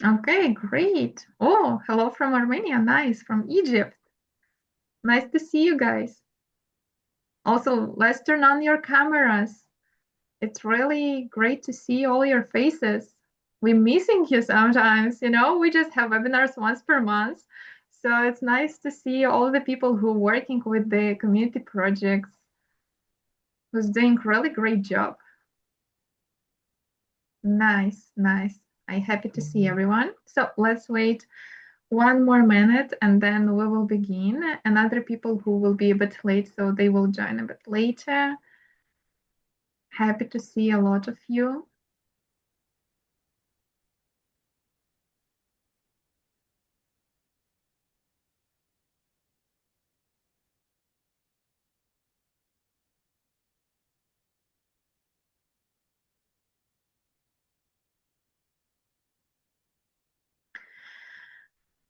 Okay, great. Oh, hello from Armenia. Nice. From Egypt. Nice to see you guys. Also, let's turn on your cameras. It's really great to see all your faces. We're missing you sometimes, we just have webinars once per month. So it's nice to see all the people who are working with the community projects, who's doing really great job. Nice, nice. I'm happy to see everyone. So let's wait one more minute and then we will begin. And other people who will be a bit late, so they will join a bit later. Happy to see a lot of you.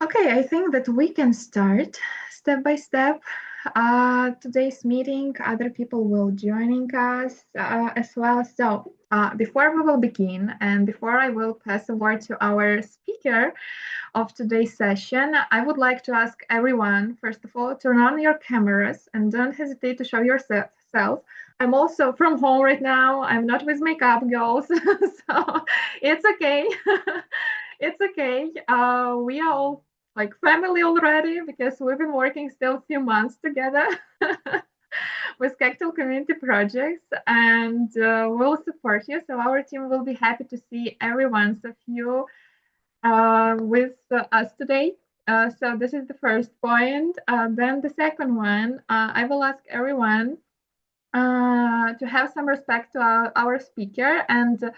Okay, I think that we can start step by step. Today's meeting, other people will joining us as well. So before we will begin and before I will pass the word to our speaker of today's session, I would like to ask everyone, first of all, turn on your cameras and don't hesitate to show yourself. I'm also from home right now. I'm not with makeup girls, so it's okay. It's okay. We are all like family already because we've been working still a few months together with Kectil community projects, and we'll support you. So our team will be happy to see every one of you with us today. So this is the first point. Then the second one, I will ask everyone to have some respect to our speaker and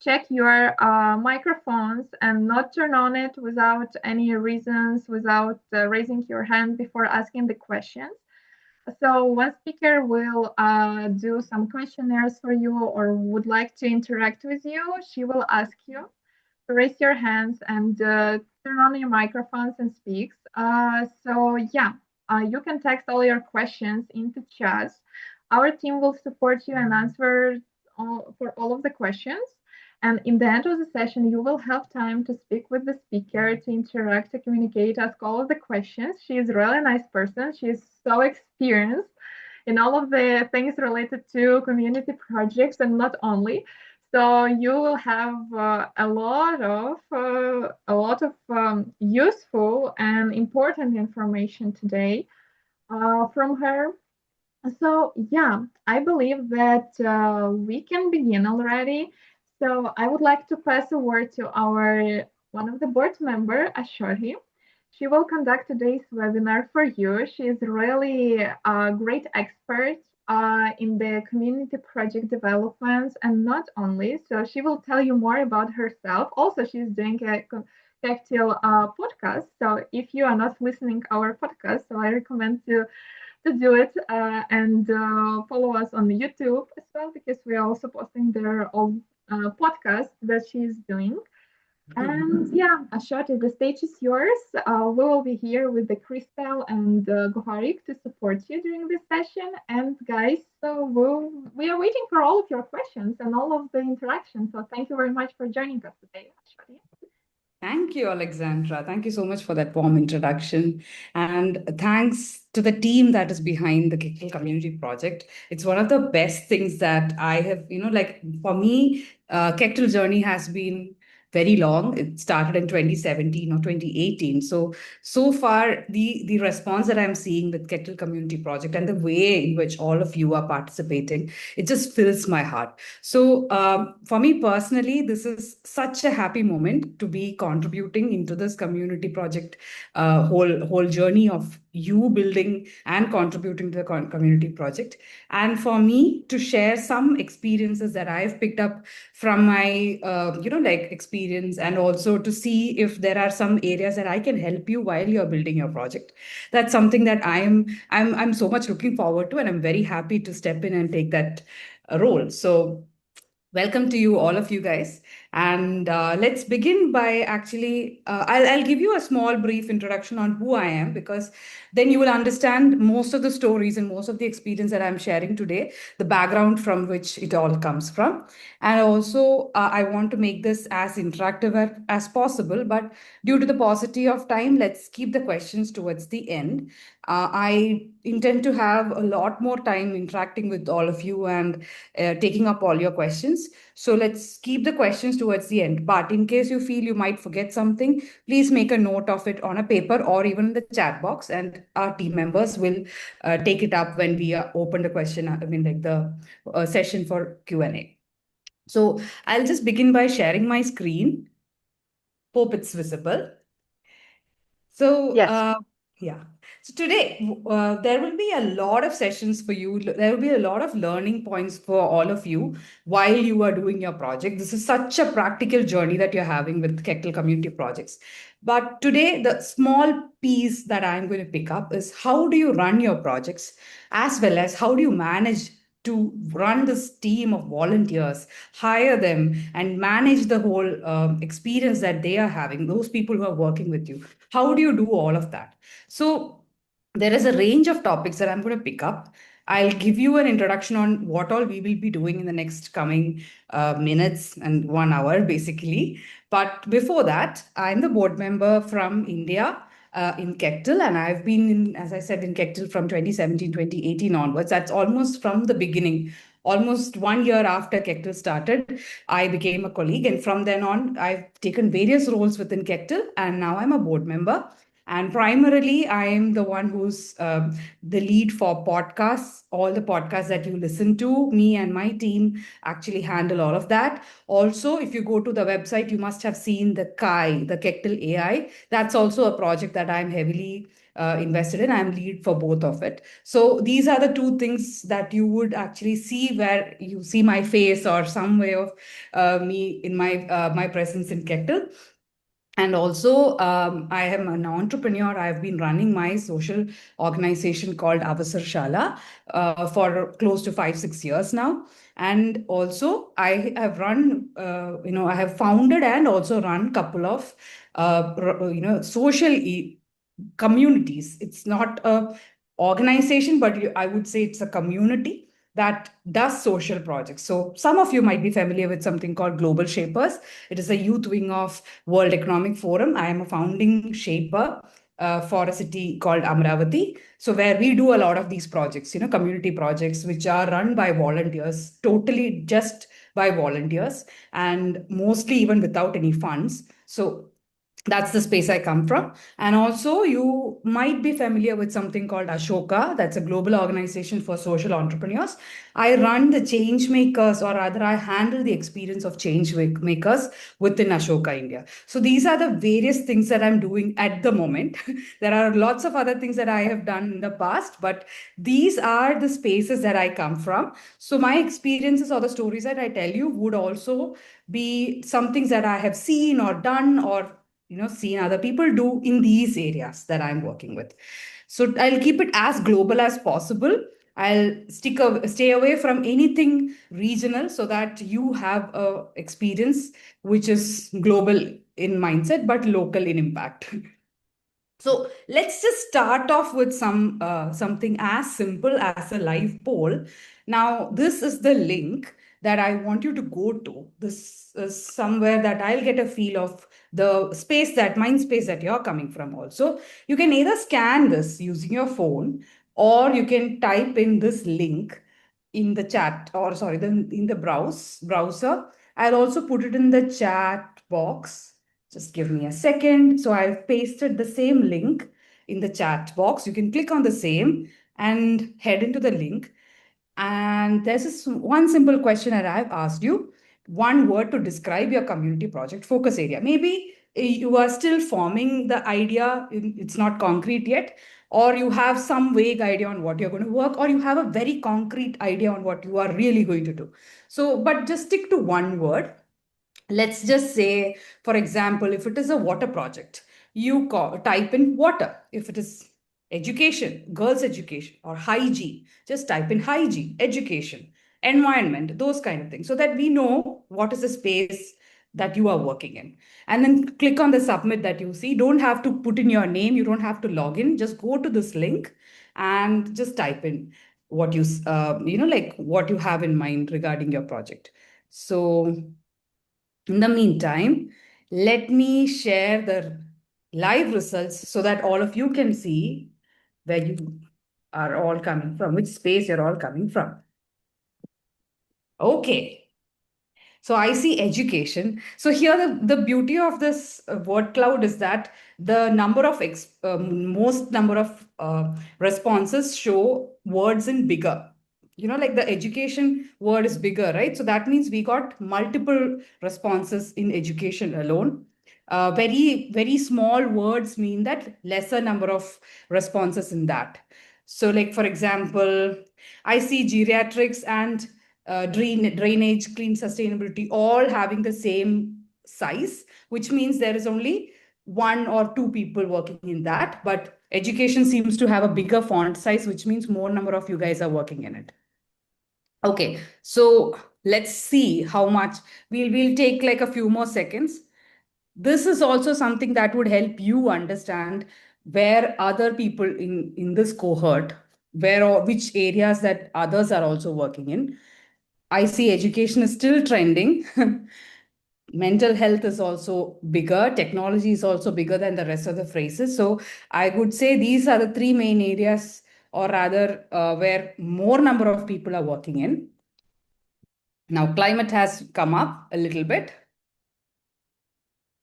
check your microphones and not turn on it without any reasons, without raising your hand before asking the questions. So one speaker will do some questionnaires for you or would like to interact with you. She will ask you to raise your hands and turn on your microphones and speaks. So yeah, you can text all your questions into chat. Our team will support you and answer for all of the questions. And in the end of the session, you will have time to speak with the speaker, to interact, to communicate, ask all of the questions. She is a really nice person. She is so experienced in all of the things related to community projects and not only. So you will have a lot of useful and important information today from her. So yeah, I believe that we can begin already. So I would like to pass a word to our one of the board member, Ashori. She will conduct today's webinar for you. She is really a great expert in the community project developments and not only. So she will tell you more about herself. Also, she's doing a Kectil podcast. So if you are not listening our podcast, so I recommend to do it and follow us on YouTube as well because we are also posting their own podcast that she's doing. And yeah, Ashoti, the stage is yours. We will be here with the Crystal and Goharik to support you during this session. And guys, so we are waiting for all of your questions and all of the interaction. So thank you very much for joining us today, Ashoti. Thank you, Alexandra. Thank you so much for that warm introduction. And thanks to the team that is behind the Kectil Community Project. It's one of the best things that I have, like for me, Kectil journey has been very long. It started in 2017 or 2018. So far, the response that I'm seeing with Kectil Community Project and the way in which all of you are participating, it just fills my heart. So for me personally, this is such a happy moment to be contributing into this community project, whole journey of you building and contributing to the community project, and for me to share some experiences that I've picked up from my like experience, and also to see if there are some areas that I can help you while you're building your project. That's something that I'm so much looking forward to, and I'm very happy to step in and take that role. So Welcome to you, all of you guys. And let's begin by I'll give you a small brief introduction on who I am, because then you will understand most of the stories and most of the experience that I'm sharing today, the background from which it all comes from. And also, I want to make this as interactive as possible. But due to the paucity of time, let's keep the questions towards the end. I intend to have a lot more time interacting with all of you and taking up all your questions. So let's keep the questions towards the end. But in case you feel you might forget something, please make a note of it on a paper or even in the chat box, and our team members will take it up when we open the question. I mean, like the session for Q&A. So I'll just begin by sharing my screen. Hope it's visible. So, Yes. yeah. So today, there will be a lot of sessions for you. There will be a lot of learning points for all of you while you are doing your project. This is such a practical journey that you're having with Kectil community projects. But today, the small piece that I'm going to pick up is how do you run your projects, as well as how do you manage to run this team of volunteers, hire them, and manage the whole experience that they are having, those people who are working with you. How do you do all of that? So there is a range of topics that I'm going to pick up. I'll give you an introduction on what all we will be doing in the next coming minutes and 1 hour, basically. But before that, I'm the board member from India in Kectil, and I've been in, as I said, in Kectil from 2017, 2018 onwards. That's almost from the beginning. Almost 1 year after Kectil started, I became a colleague, and from then on, I've taken various roles within Kectil, and now I'm a board member. And primarily, I am the one who's the lead for podcasts. All the podcasts that you listen to, me and my team actually handle all of that. Also, if you go to the website, you must have seen the Kai, the Kectil AI. That's also a project that I'm heavily invested in. I'm lead for both of it. So these are the two things that you would actually see where you see my face or some way of me in my presence in Kectil. And also, I am an entrepreneur. I've been running my social organization called Avasar Shala for close to 5, 6 years now. And also, I have I have founded and also run couple of, social communities. It's not a organization, but I would say it's a community that does social projects. So some of you might be familiar with something called Global Shapers. It is a youth wing of World Economic Forum. I am a founding shaper for a city called Amravati. So where we do a lot of these projects, community projects, which are run by volunteers, totally just by volunteers, and mostly even without any funds. So that's the space I come from. And also, you might be familiar with something called Ashoka. That's a global organization for social entrepreneurs. I run the change makers, or rather, I handle the experience of change makers within Ashoka India. So these are the various things that I'm doing at the moment. There are lots of other things that I have done in the past, but these are the spaces that I come from. So my experiences or the stories that I tell you would also be some things that I have seen or done, or seen other people do in these areas that I'm working with. So I'll keep it as global as possible. I'll stay away from anything regional so that you have a experience which is global in mindset but local in impact. So let's just start off with something as simple as a live poll. Now, this is the link that I want you to go to. This is somewhere that I'll get a feel of the space that mind space that you're coming from. Also, you can either scan this using your phone, or you can type in this link in the chat, or sorry, in the browser. I'll also put it in the chat box. Just give me a second. So I've pasted the same link in the chat box. You can click on the same and head into the link. And there's this one simple question that I've asked you. One word to describe your community project focus area. Maybe you are still forming the idea, it's not concrete yet, or you have some vague idea on what you're going to work, or you have a very concrete idea on what you are really going to do. So, but just stick to one word. Let's just say, for example, if it is a water project, type in water. If it is education, girls' education, or hygiene, just type in hygiene, education. environment, those kind of things, so that we know what is the space that you are working in. And then click on the submit that you see. Don't have to put in your name, you don't have to log in. Just go to this link and just type in what you like what you have in mind regarding your project. So in the meantime, let me share the live results so that all of you can see where you are all coming from, which space you're all coming from. Okay. So I see education. So here the beauty of this word cloud is that the number of most number of responses show words in bigger. Like the education word is bigger, right? So that means we got multiple responses in education alone. Very, very small words mean that lesser number of responses in that. So, like for example, I see geriatrics and drainage, clean sustainability, all having the same size, which means there is only one or two people working in that. But education seems to have a bigger font size, which means more number of you guys are working in it. Okay, so let's see how much. We'll take like a few more seconds. This is also something that would help you understand where other people in this cohort, where or which areas that others are also working in. I see education is still trending. Mental health is also bigger. Technology is also bigger than the rest of the phrases. So I would say these are the three main areas, or rather, where more number of people are working in. Now, climate has come up a little bit.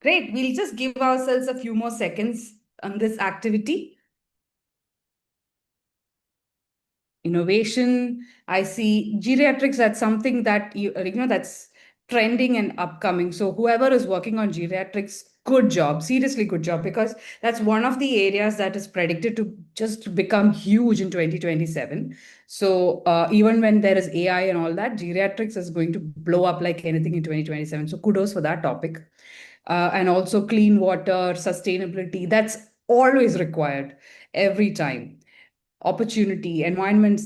Great. We'll just give ourselves a few more seconds on this activity. Innovation. I see geriatrics. That's something that that's trending and upcoming. So whoever is working on geriatrics, good job, seriously good job, because that's one of the areas that is predicted to just become huge in 2027. So even when there is AI and all that, geriatrics is going to blow up like anything in 2027. So kudos for that topic. And also clean water, sustainability, that's always required every time. Opportunity, environment,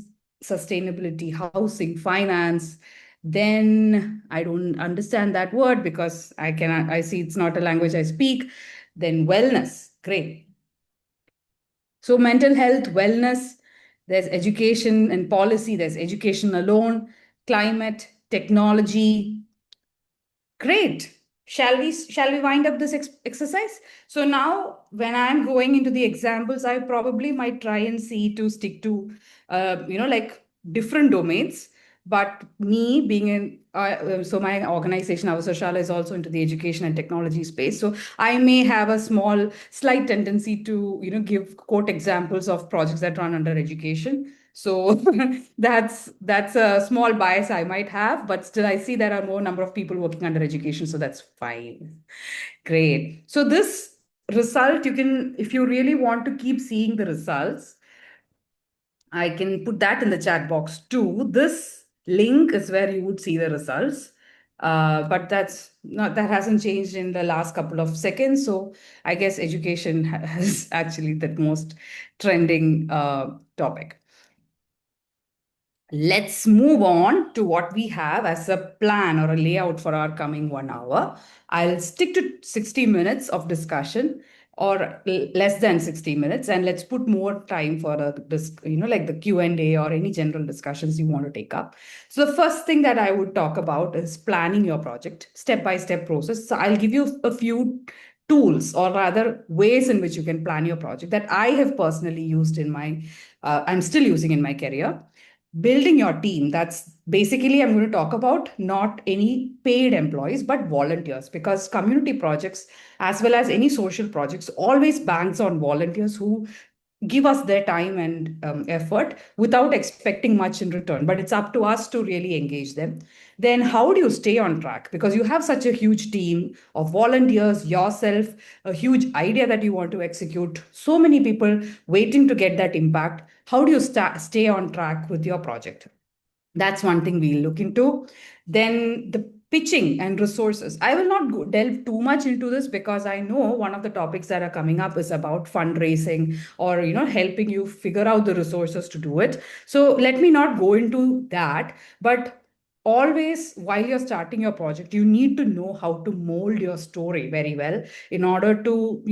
sustainability, housing, finance. Then I don't understand that word because I see it's not a language I speak. Then wellness, great. So mental health, wellness, there's education and policy, there's education alone, climate, technology. Great. Shall we wind up this exercise? So now when I'm going into the examples, I probably might try and see to stick to like different domains. But me being in so my organization, Avasarashala, is also into the education and technology space. So I may have a slight tendency to give quote examples of projects that run under education. So that's a small bias I might have, but still I see there are more number of people working under education, so that's fine. Great. So this result, you can, if you really want to keep seeing the results, I can put that in the chat box too. This link is where you would see the results. But that hasn't changed in the last couple of seconds. So I guess education has actually the most trending topic. Let's move on to what we have as a plan or a layout for our coming 1 hour. I'll stick to 60 minutes of discussion or less than 60 minutes, and let's put more time for like the Q&A or any general discussions you want to take up. So the first thing that I would talk about is planning your project, step-by-step process. So I'll give you a few tools, or rather ways in which you can plan your project that I have personally used I'm still using in my career. Building your team, that's basically I'm going to talk about not any paid employees but volunteers, because community projects as well as any social projects always banks on volunteers who give us their time and effort without expecting much in return, but it's up to us to really engage them. Then how do you stay on track, because you have such a huge team of volunteers, yourself, a huge idea that you want to execute, so many people waiting to get that impact. How do you stay on track with your project? That's one thing we'll look into. Then the pitching and resources. I will not delve too much into this because I know one of the topics that are coming up is about fundraising, or helping you figure out the resources to do it. So let me not go into that. But always, while you're starting your project, you need to know how to mold your story very well in order to,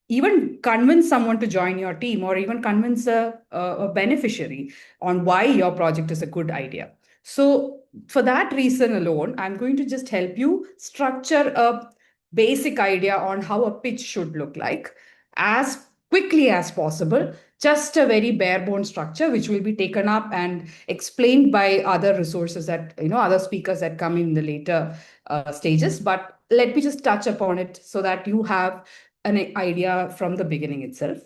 even convince someone to join your team, or even convince a beneficiary on why your project is a good idea. So for that reason alone, I'm going to just help you structure a basic idea on how a pitch should look like as quickly as possible. Just a very bare bone structure which will be taken up and explained by other resources, that other speakers that come in the later stages. But let me just touch upon it so that you have an idea from the beginning itself.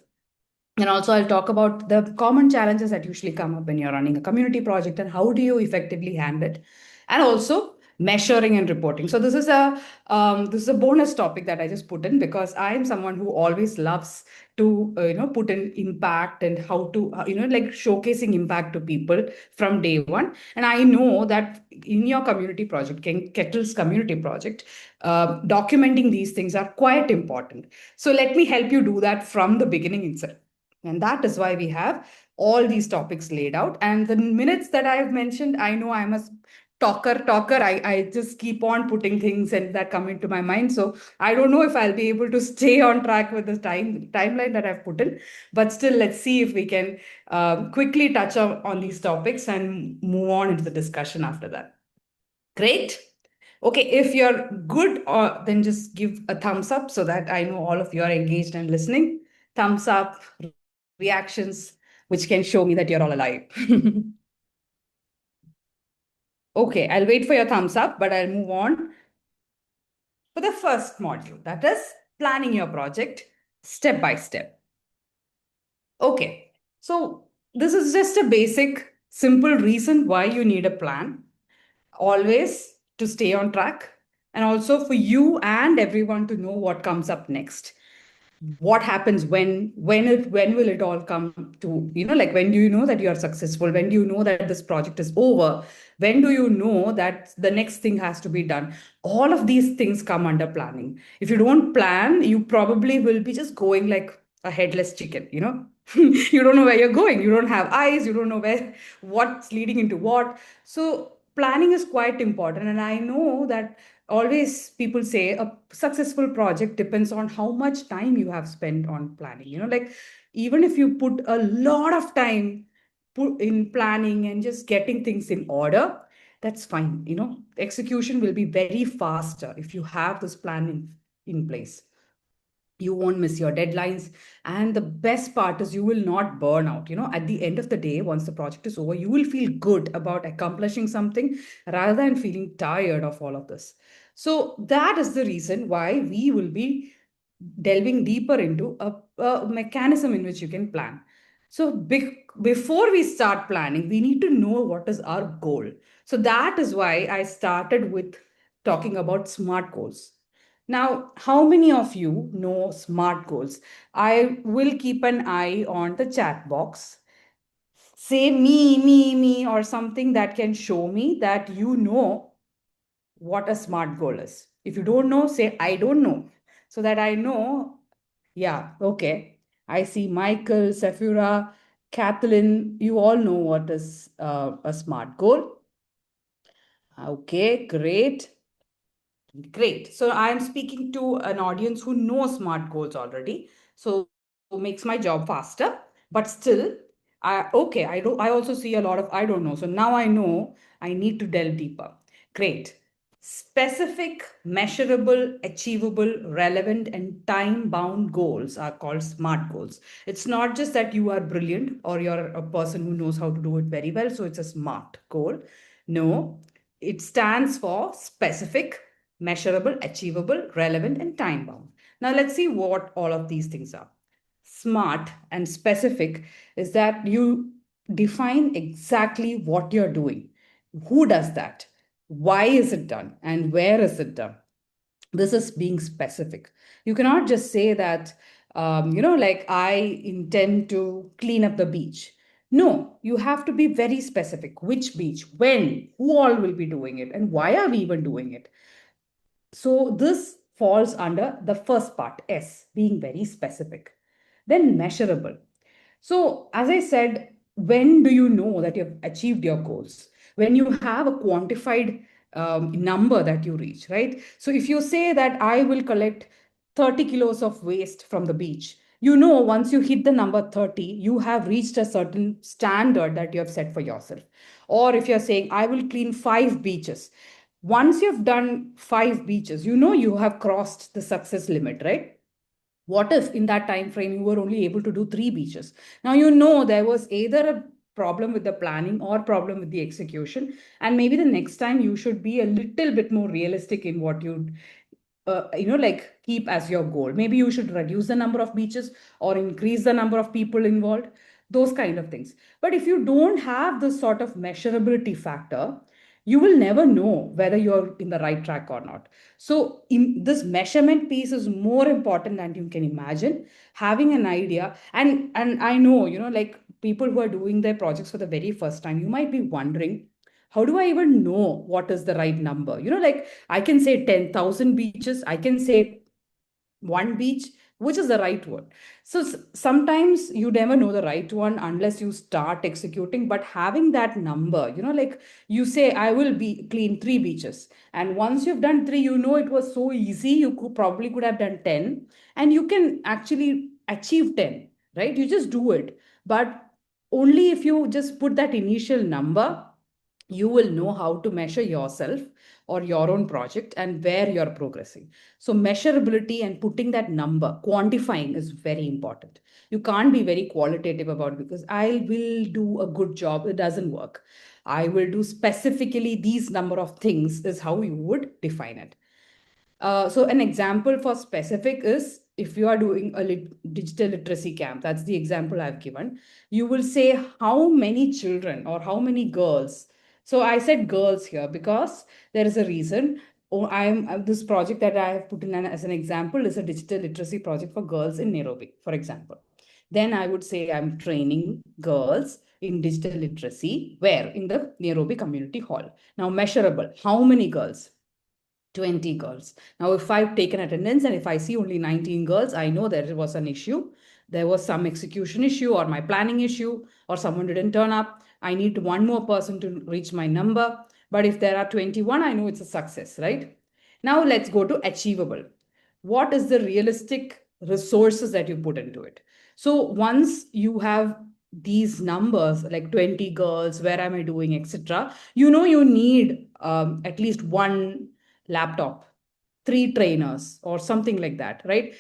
And also, I'll talk about the common challenges that usually come up when you're running a community project and how do you effectively handle it, and also measuring and reporting. So this is a bonus topic that I just put in because I am someone who always loves to put in impact and how to like showcasing impact to people from day one. And I know that in your community project, Kettle's community project, documenting these things are quite important. So let me help you do that from the beginning itself. And that is why we have all these topics laid out. And the minutes that I have mentioned, I know I'm a talker. I just keep on putting things and that come into my mind. So I don't know if I'll be able to stay on track with the timeline that I've put in. But still, let's see if we can quickly touch on these topics and move on into the discussion after that. Great. Okay, if you're good, then just give a thumbs up so that I know all of you are engaged and listening. Thumbs up, reactions, which can show me that you're all alive. Okay, I'll wait for your thumbs up, but I'll move on for the first module, that is planning your project step by step. Okay, so this is just a basic, simple reason why you need a plan, always to stay on track, and also for you and everyone to know what comes up next. What happens when will it all come to, like, when do you know that you are successful, when do you know that this project is over, when do you know that the next thing has to be done? All of these things come under planning. If you don't plan, you probably will be just going like a headless chicken, you don't know where you're going, you don't have eyes, you don't know what's leading into what. So planning is quite important, and I know that always people say a successful project depends on how much time you have spent on planning. Like, even if you put a lot of time put in planning and just getting things in order, that's fine. Execution will be very faster if you have this plan in place. You won't miss your deadlines, and the best part is you will not burn out. At the end of the day, once the project is over, you will feel good about accomplishing something rather than feeling tired of all of this. So that is the reason why we will be delving deeper into a mechanism in which you can plan. So before we start planning, we need to know what is our goal. So that is why I started with talking about smart goals. Now, how many of you know SMART goals? I will keep an eye on the chat box. Say me, or something that can show me that you know what a SMART goal is. If you don't know, say I don't know, so that I know. Yeah, okay. I see Michael, Safira, Kathleen, you all know what is a SMART goal. Okay, great. Great. So I'm speaking to an audience who knows SMART goals already. So makes my job faster. But still, I also see a lot of I don't know. So now I know I need to delve deeper. Great. Specific, measurable, achievable, relevant, and time-bound goals are called SMART goals. It's not just that you are brilliant or you're a person who knows how to do it very well, so it's a SMART goal. No, it stands for specific, measurable, achievable, relevant, and time bound. Now, let's see what all of these things are. Smart and specific is that you define exactly what you're doing. Who does that? Why is it done? And where is it done? This is being specific. You cannot just say that, like, I intend to clean up the beach. No, you have to be very specific. Which beach, when, who all will be doing it, and why are we even doing it? So this falls under the first part, S, being very specific. Then measurable. So, as I said, when do you know that you've achieved your goals? when you have a quantified number that you reach, right? So if you say that I will collect 30 kilos of waste from the beach, once you hit the number 30, you have reached a certain standard that you have set for yourself. Or if you're saying, I will clean 5 beaches, once you've done 5 beaches, you have crossed the success limit, right? What if in that time frame you were only able to do 3 beaches? Now there was either a problem with the planning or problem with the execution, and maybe the next time you should be a little bit more realistic in what you like keep as your goal. Maybe you should reduce the number of beaches or increase the number of people involved, those kind of things. But if you don't have this sort of measurability factor, you will never know whether you're in the right track or not. So this measurement piece is more important than you can imagine. Having an idea, and I know, like people who are doing their projects for the very first time, you might be wondering, how do I even know what is the right number? Like I can say 10,000 beaches, I can say one beach, which is the right word. So sometimes you never know the right one unless you start executing. But having that number, like you say, I will be clean 3 beaches. And once you've done three, it was so easy. You probably could have done 10, and you can actually achieve 10, right? You just do it. But only if you just put that initial number, you will know how to measure yourself or your own project and where you're progressing. So, measurability and putting that number, quantifying is very important. You can't be very qualitative about it because I will do a good job. It doesn't work. I will do specifically these number of things, is how you would define it. So an example for specific is if you are doing a digital literacy camp, that's the example I've given. You will say how many children or how many girls. So I said girls here because there is a reason. Oh, this project that I have put in as an example is a digital literacy project for girls in Nairobi, for example. Then I would say I'm training girls in digital literacy where in the Nairobi Community Hall. Now measurable, how many girls? 20 girls. Now, if I've taken attendance and if I see only 19 girls, I know there was an issue. There was some execution issue or my planning issue, or someone didn't turn up. I need one more person to reach my number. But if there are 21, I know it's a success, right? Now, let's go to achievable. What is the realistic resources that you put into it? So, once you have these numbers like 20 girls, where am I doing, etc., you need at least one laptop, 3 trainers, or something like that, right?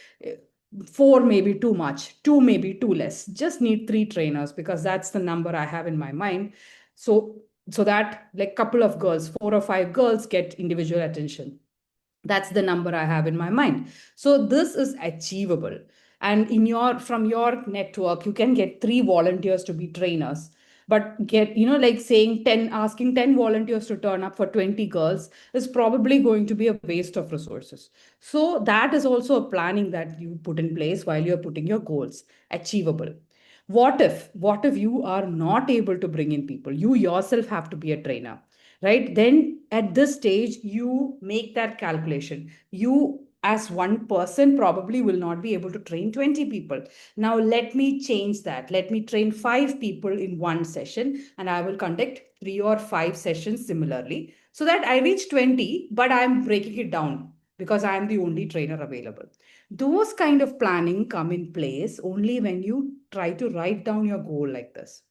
Four may be too much, two may be too less. Just need 3 trainers because that's the number I have in my mind. So that like couple of girls, 4 or 5 girls get individual attention. That's the number I have in my mind. So this is achievable. And from your network, you can get 3 volunteers to be trainers. But like saying 10, asking 10 volunteers to turn up for 20 girls is probably going to be a waste of resources. So that is also a planning that you put in place while you're putting your goals. Achievable. What if you are not able to bring in people? You yourself have to be a trainer, right? Then at this stage, you make that calculation. You, as one person, probably will not be able to train 20 people. Now, let me change that. Let me train 5 people in one session, and I will conduct 3 or 5 sessions similarly so that I reach 20, but I'm breaking it down because I am the only trainer available. Those kind of planning come in place only when you try to write down your goal like this.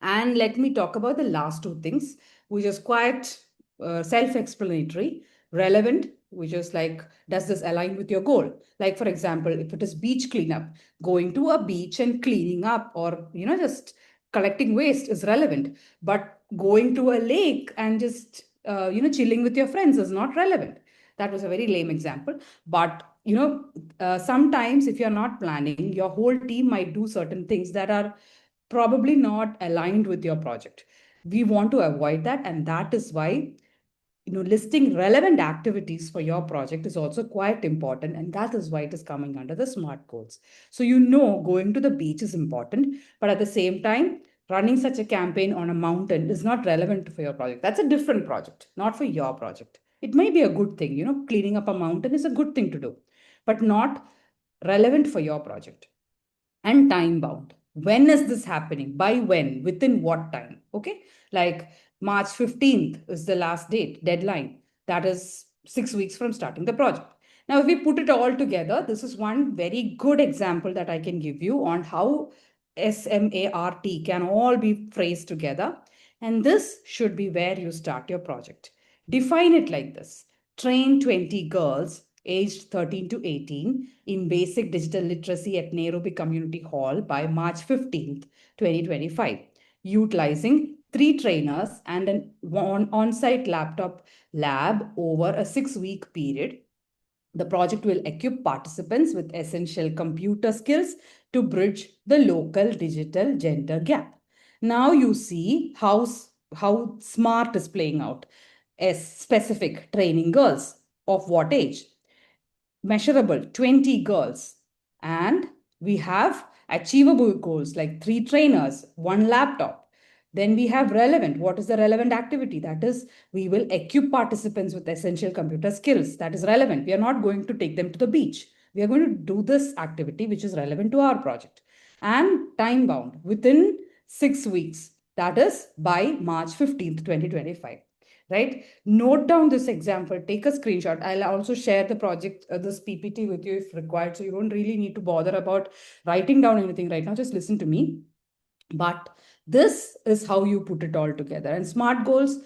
And let me talk about the last two things, which is quite self explanatory, relevant, which is like, does this align with your goal? Like, for example, if it is beach cleanup, going to a beach and cleaning up or, just collecting waste is relevant. But going to a lake and just, chilling with your friends is not relevant. That was a very lame example. But, sometimes if you're not planning, your whole team might do certain things that are probably not aligned with your project. We want to avoid that, and that is why listing relevant activities for your project is also quite important, and that is why it is coming under the smart goals. So going to the beach is important, but at the same time, running such a campaign on a mountain is not relevant for your project. That's a different project, not for your project. It may be a good thing, cleaning up a mountain is a good thing to do, but not relevant for your project. And time bound. When is this happening? By when? Within what time? Okay. Like March 15th is the last deadline. That is 6 weeks from starting the project. Now, if we put it all together, this is one very good example that I can give you on how SMART can all be phrased together. And this should be where you start your project. Define it like this: train 20 girls aged 13 to 18 in basic digital literacy at Nairobi Community Hall by March 15th, 2025, utilizing 3 trainers and an on-site laptop lab over a 6-week period. The project will equip participants with essential computer skills to bridge the local digital gender gap. Now you see how SMART is playing out as specific: training girls of what age? Measurable, 20 girls. And we have achievable goals like 3 trainers, 1 laptop. Then we have relevant. What is the relevant activity? That is, we will equip participants with essential computer skills. That is relevant. We are not going to take them to the beach. We are going to do this activity which is relevant to our project. And time bound within 6 weeks. That is by March 15th, 2025. Right? Note down this example, take a screenshot. I'll also share the project, this PPT with you if required. So you don't really need to bother about writing down anything right now. Just listen to me. But this is how you put it all together. And SMART goals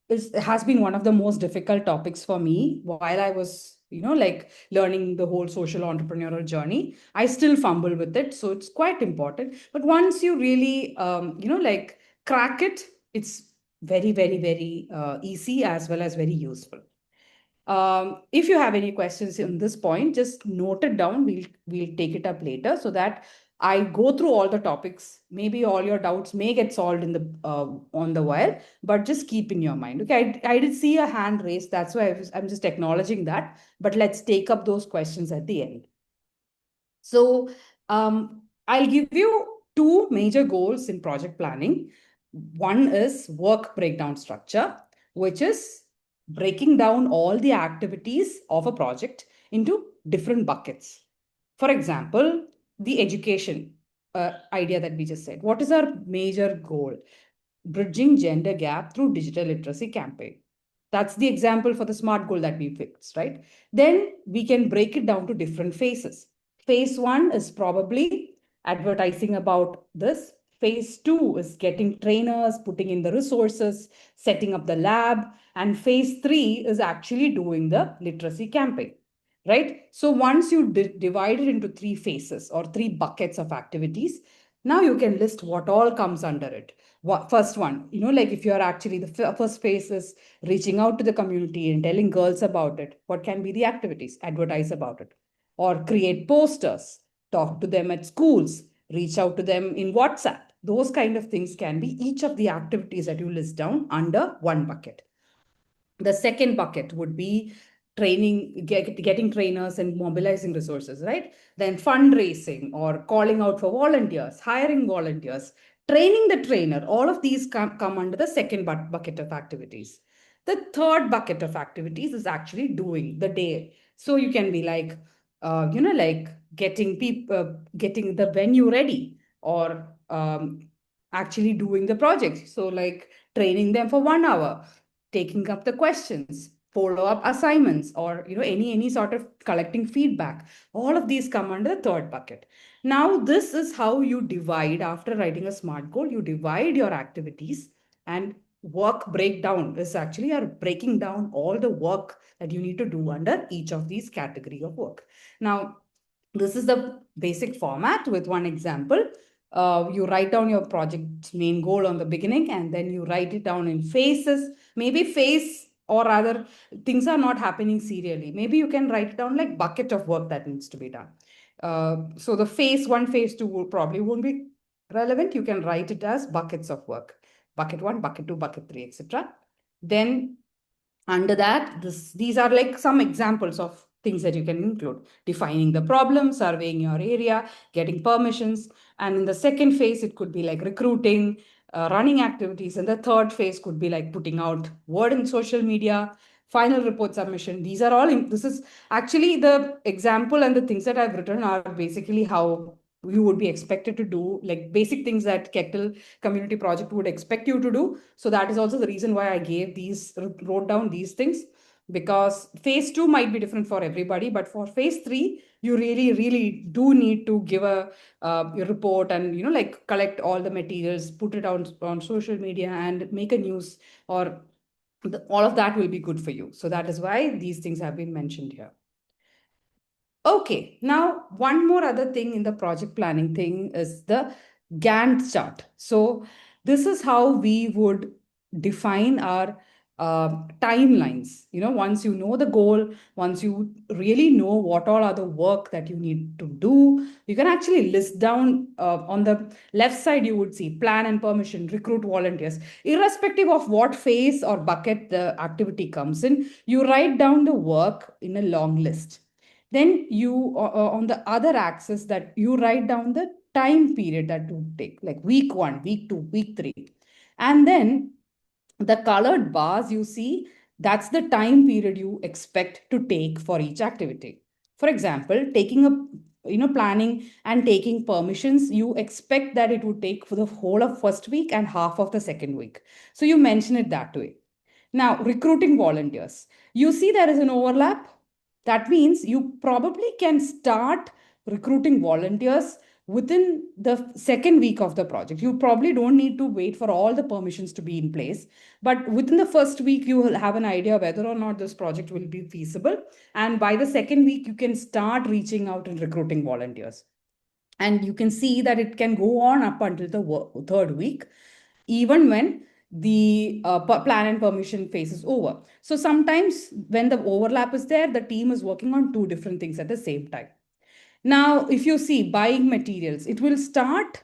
has been one of the most difficult topics for me while I was, like learning the whole social entrepreneurial journey. I still fumble with it. So it's quite important. But once you really, like crack it, it's very, very, very easy as well as very useful. If you have any questions on this point, just note it down. We'll take it up later so that I go through all the topics. Maybe all your doubts may get solved in the on the while, but just keep in your mind. Okay, I did see a hand raised. That's why I'm just acknowledging that. But let's take up those questions at the end. So I'll give you two major goals in project planning. One is work breakdown structure, which is breaking down all the activities of a project into different buckets. For example, the education idea that we just said. What is our major goal? Bridging gender gap through digital literacy campaign. That's the example for the SMART goal that we fixed, right? Then we can break it down to different phases. Phase 1 is probably advertising about this. Phase 2 is getting trainers, putting in the resources, setting up the lab. And phase 3 is actually doing the literacy campaign, right? So once you divide it into 3 phases or 3 buckets of activities, now you can list what all comes under it. First one, like if you're actually the first phase is reaching out to the community and telling girls about it, what can be the activities? Advertise about it or create posters, talk to them at schools, reach out to them in WhatsApp. Those kind of things can be each of the activities that you list down under one bucket. The second bucket would be getting trainers and mobilizing resources, right? Then fundraising or calling out for volunteers, hiring volunteers, training the trainer. All of these come under the second bucket of activities. The third bucket of activities is actually doing the day. So you can be like, like getting people, getting the venue ready, or actually doing the project. So like training them for 1 hour, taking up the questions, follow up assignments, or any sort of collecting feedback. All of these come under the third bucket. Now this is how you divide. After writing a SMART goal, you divide your activities, and work breakdown is actually you're breaking down all the work that you need to do under each of these category of work. Now this is the basic format with one example. You write down your project's main goal on the beginning, and then you write it down in phases. Maybe phase, or rather, things are not happening serially. Maybe you can write it down like bucket of work that needs to be done. So the phase 1, phase 2 will probably won't be relevant. You can write it as buckets of work. Bucket 1, bucket 2, bucket 3, etc. Then under that, these are like some examples of things that you can include: defining the problem, surveying your area, getting permissions. And in the second phase, it could be like recruiting, running activities. And the third phase could be like putting out word in social media, final report submission. These are all, this is actually the example, and the things that I've written are basically how you would be expected to do, like basic things that Kectil community project would expect you to do. So that is also the reason why I gave these, wrote down these things, because phase two might be different for everybody, but for phase three, you really, really do need to give a report and, like collect all the materials, put it on social media and make a news, or all of that will be good for you. So that is why these things have been mentioned here. Okay, now one more other thing in the project planning thing is the Gantt chart. So this is how we would define our timelines. Once you know the goal, once you really know what all are the work that you need to do, you can actually list down on the left side, you would see plan and permission, recruit volunteers. Irrespective of what phase or bucket the activity comes in, you write down the work in a long list. Then you on the other axis, that you write down the time period that would take, like week 1, week 2, week 3. And then the colored bars you see, that's the time period you expect to take for each activity. For example, taking a planning and taking permissions, you expect that it would take for the whole of first week and half of the second week. So you mention it that way. Now, recruiting volunteers. You see there is an overlap. That means you probably can start recruiting volunteers within the second week of the project. You probably don't need to wait for all the permissions to be in place. But within the first week, you will have an idea whether or not this project will be feasible. And by the second week, you can start reaching out and recruiting volunteers. And you can see that it can go on up until the third week, even when the plan and permission phase is over. So sometimes when the overlap is there, the team is working on two different things at the same time. Now, if you see buying materials, it will start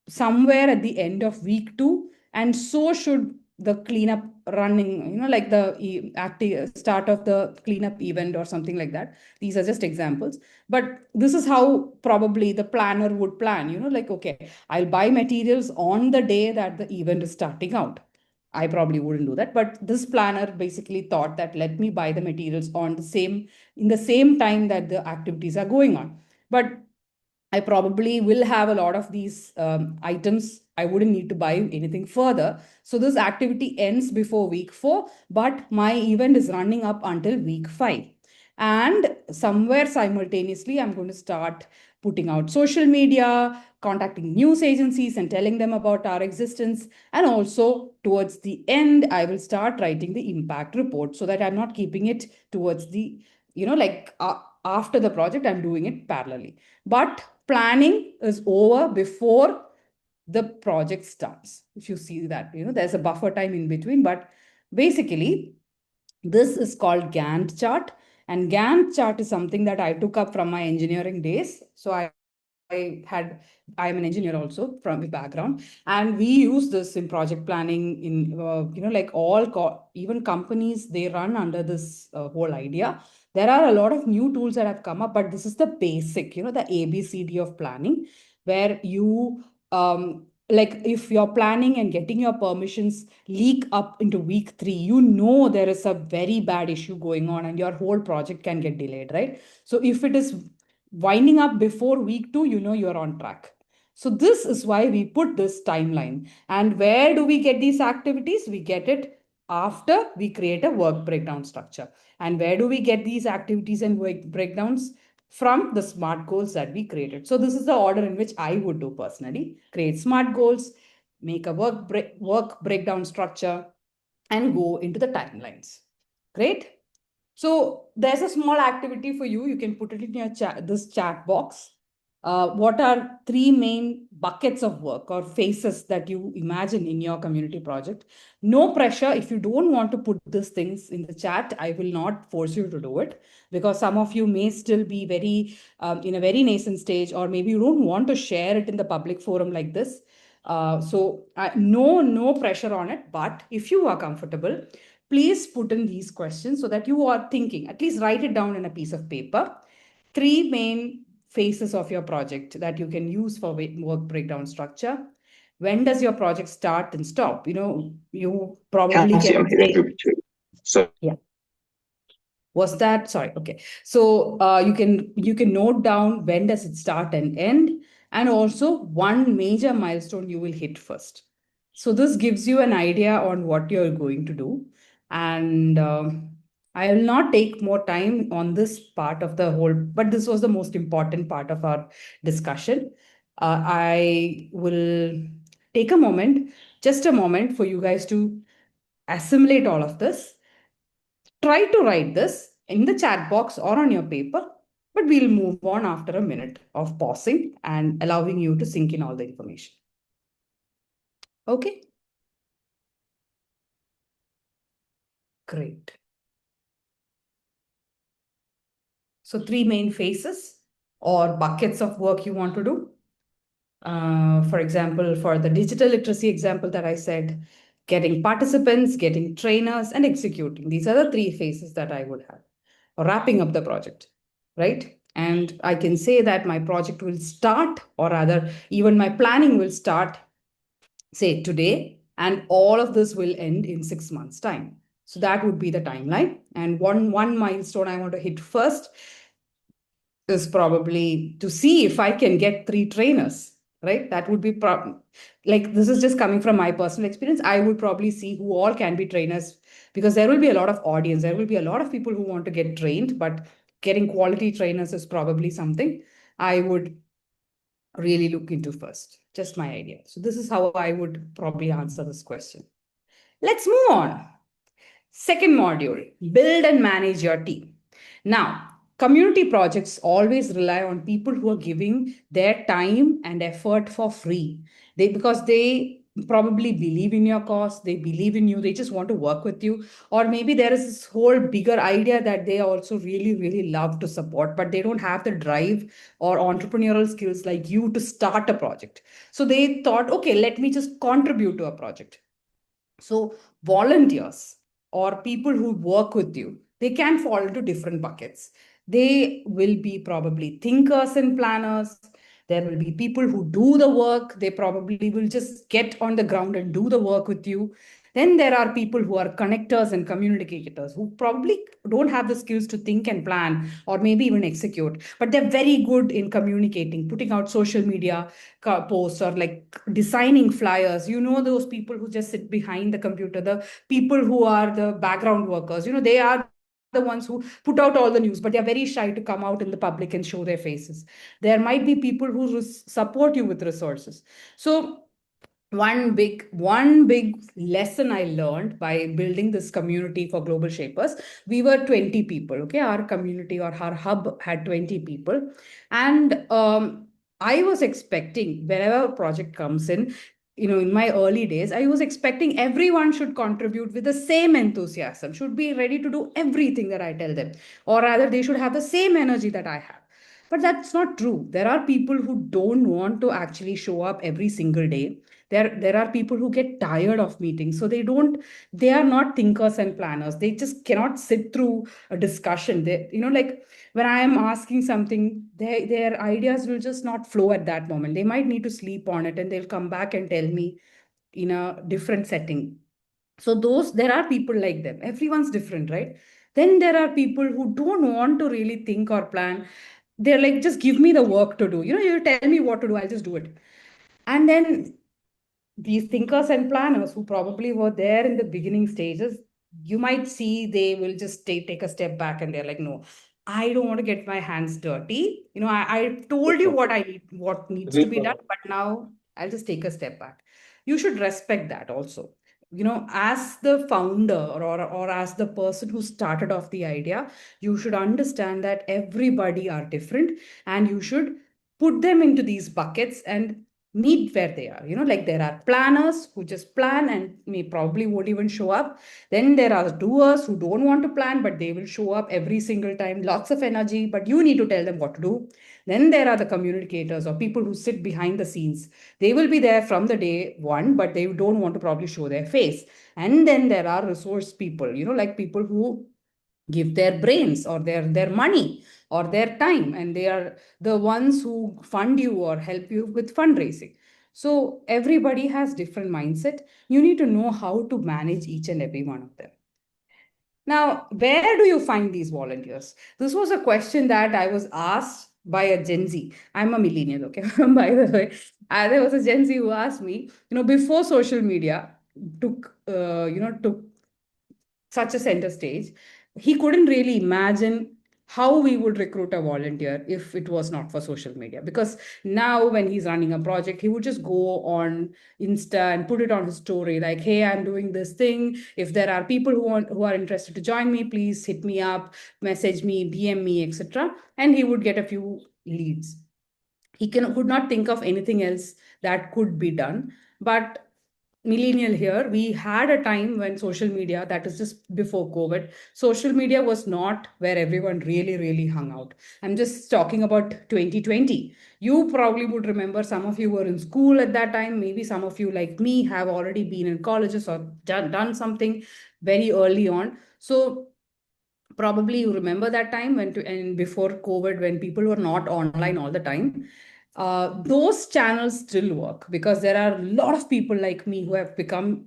somewhere at the end of week 2, and so should the cleanup running, like the active start of the cleanup event or something like that. These are just examples, but this is how probably the planner would plan, like, okay, I'll buy materials on the day that the event is starting out. I probably wouldn't do that, but this planner basically thought that let me buy the materials on the same in the same time that the activities are going on. But I probably will have a lot of these items. I wouldn't need to buy anything further. So this activity ends before week 4, but my event is running up until week 5. And somewhere simultaneously, I'm going to start putting out social media, contacting news agencies and telling them about our existence. And also towards the end, I will start writing the impact report, so that I'm not keeping it towards the, like after the project, I'm doing it parallelly. But planning is over before the project starts. If you see that, there's a buffer time in between, but basically this is called Gantt chart. And Gantt chart is something that I took up from my engineering days. So I'm an engineer also from the background, and we use this in project planning in, like even companies, they run under this whole idea. There are a lot of new tools that have come up, but this is the basic, the ABCD of planning, where you, like if you're planning and getting your permissions leak up into week 3, there is a very bad issue going on and your whole project can get delayed, right? So if it is winding up before week 2, you're on track. So this is why we put this timeline. And where do we get these activities? We get it after we create a work breakdown structure. And where do we get these activities and work breakdowns? From the SMART goals that we created. So this is the order in which I would do personally: create SMART goals, make a work breakdown structure, and go into the timelines. Great. So there's a small activity for you. You can put it in your this chat box. What are 3 main buckets of work or phases that you imagine in your community project? No pressure. If you don't want to put these things in the chat, I will not force you to do it, because some of you may still be very in a very nascent stage, or maybe you don't want to share it in the public forum like this. No pressure on it. But if you are comfortable, please put in these questions so that you are thinking, at least write it down in a piece of paper. 3 main phases of your project that you can use for work breakdown structure. When does your project start and stop? You probably Cassie, can I'm here say, too. So yeah. Was that sorry? Okay. So you can note down when does it start and end, and also one major milestone you will hit first. So this gives you an idea on what you're going to do, and I will not take more time on this part of the whole, but this was the most important part of our discussion. I will take a moment, just a moment, for you guys to assimilate all of this. Try to write this in the chat box or on your paper, but we'll move on after a minute of pausing and allowing you to sink in all the information. Okay, great. So, three main phases or buckets of work you want to do. For example, for the digital literacy example that I said, getting participants, getting trainers, and executing. These are the three phases that I would have, or wrapping up the project, right? And I can say that my project will start, or rather, even my planning will start, say, today, and all of this will end in 6 months' time. So that would be the timeline. And one milestone I want to hit first is probably to see if I can get three trainers, right? That would be like, this is just coming from my personal experience. I would probably see who all can be trainers, because there will be a lot of audience. There will be a lot of people who want to get trained, but getting quality trainers is probably something I would really look into first. Just my idea. So this is how I would probably answer this question. Let's move on. Second module, build and manage your team. Now, community projects always rely on people who are giving their time and effort for free. Because they probably believe in your cause, they believe in you, they just want to work with you. Or maybe there is this whole bigger idea that they also really, really love to support, but they don't have the drive or entrepreneurial skills like you to start a project. So they thought, okay, let me just contribute to a project. So, volunteers or people who work with you, they can fall into different buckets. They will be probably thinkers and planners. There will be people who do the work. They probably will just get on the ground and do the work with you. Then there are people who are connectors and communicators who probably don't have the skills to think and plan or maybe even execute, but they're very good in communicating, putting out social media posts, or like designing flyers. Those people who just sit behind the computer, the people who are the background workers, they are the ones who put out all the news, but they're very shy to come out in the public and show their faces. There might be people who support you with resources. So one big lesson I learned by building this community for global shapers. We were 20 people. Okay, our community or our hub had 20 people. And I was expecting, whenever a project comes in, in my early days, I was expecting everyone should contribute with the same enthusiasm, should be ready to do everything that I tell them, or rather they should have the same energy that I have. But that's not true. There are people who don't want to actually show up every single day. There are people who get tired of meetings, so they are not thinkers and planners. They just cannot sit through a discussion. Like, when I am asking something, their ideas will just not flow at that moment. They might need to sleep on it, and they'll come back and tell me in a different setting. So there are people like them. Everyone's different, right? Then there are people who don't want to really think or plan. They're like, just give me the work to do. You tell me what to do, I'll just do it. And then these thinkers and planners who probably were there in the beginning stages, you might see they will just take a step back, and they're like, no, I don't want to get my hands dirty. I told you what needs to be done, but now I'll just take a step back. You should respect that also. As the founder, or as the person who started off the idea, you should understand that everybody are different, and you should put them into these buckets and meet where they are. Like, there are planners who just plan and may probably won't even show up. Then there are doers who don't want to plan, but they will show up every single time, lots of energy, but you need to tell them what to do. Then there are the communicators or people who sit behind the scenes. They will be there from the day one, but they don't want to probably show their face. And then there are resource people, like people who give their brains or their money or their time, and they are the ones who fund you or help you with fundraising. So everybody has different mindset. You need to know how to manage each and every one of them. Now, where do you find these volunteers? This was a question that I was asked by a Gen Z. I'm a millennial, okay? By the way, there was a Gen Z who asked me, before social media took such a center stage, he couldn't really imagine how we would recruit a volunteer if it was not for social media. Because now, when he's running a project, he would just go on Insta and put it on his story, like, "Hey, I'm doing this thing. If there are people who are interested to join me, please hit me up, message me, DM me, etc." And he would get a few leads. He could not think of anything else that could be done. But millennial here, we had a time when social media, that is just before COVID, social media was not where everyone really, really hung out. I'm just talking about 2020. You probably would remember, some of you were in school at that time. Maybe some of you, like me, have already been in colleges or done something very early on. So probably you remember that time and before COVID, when people were not online all the time. Those channels still work because there are a lot of people like me who have become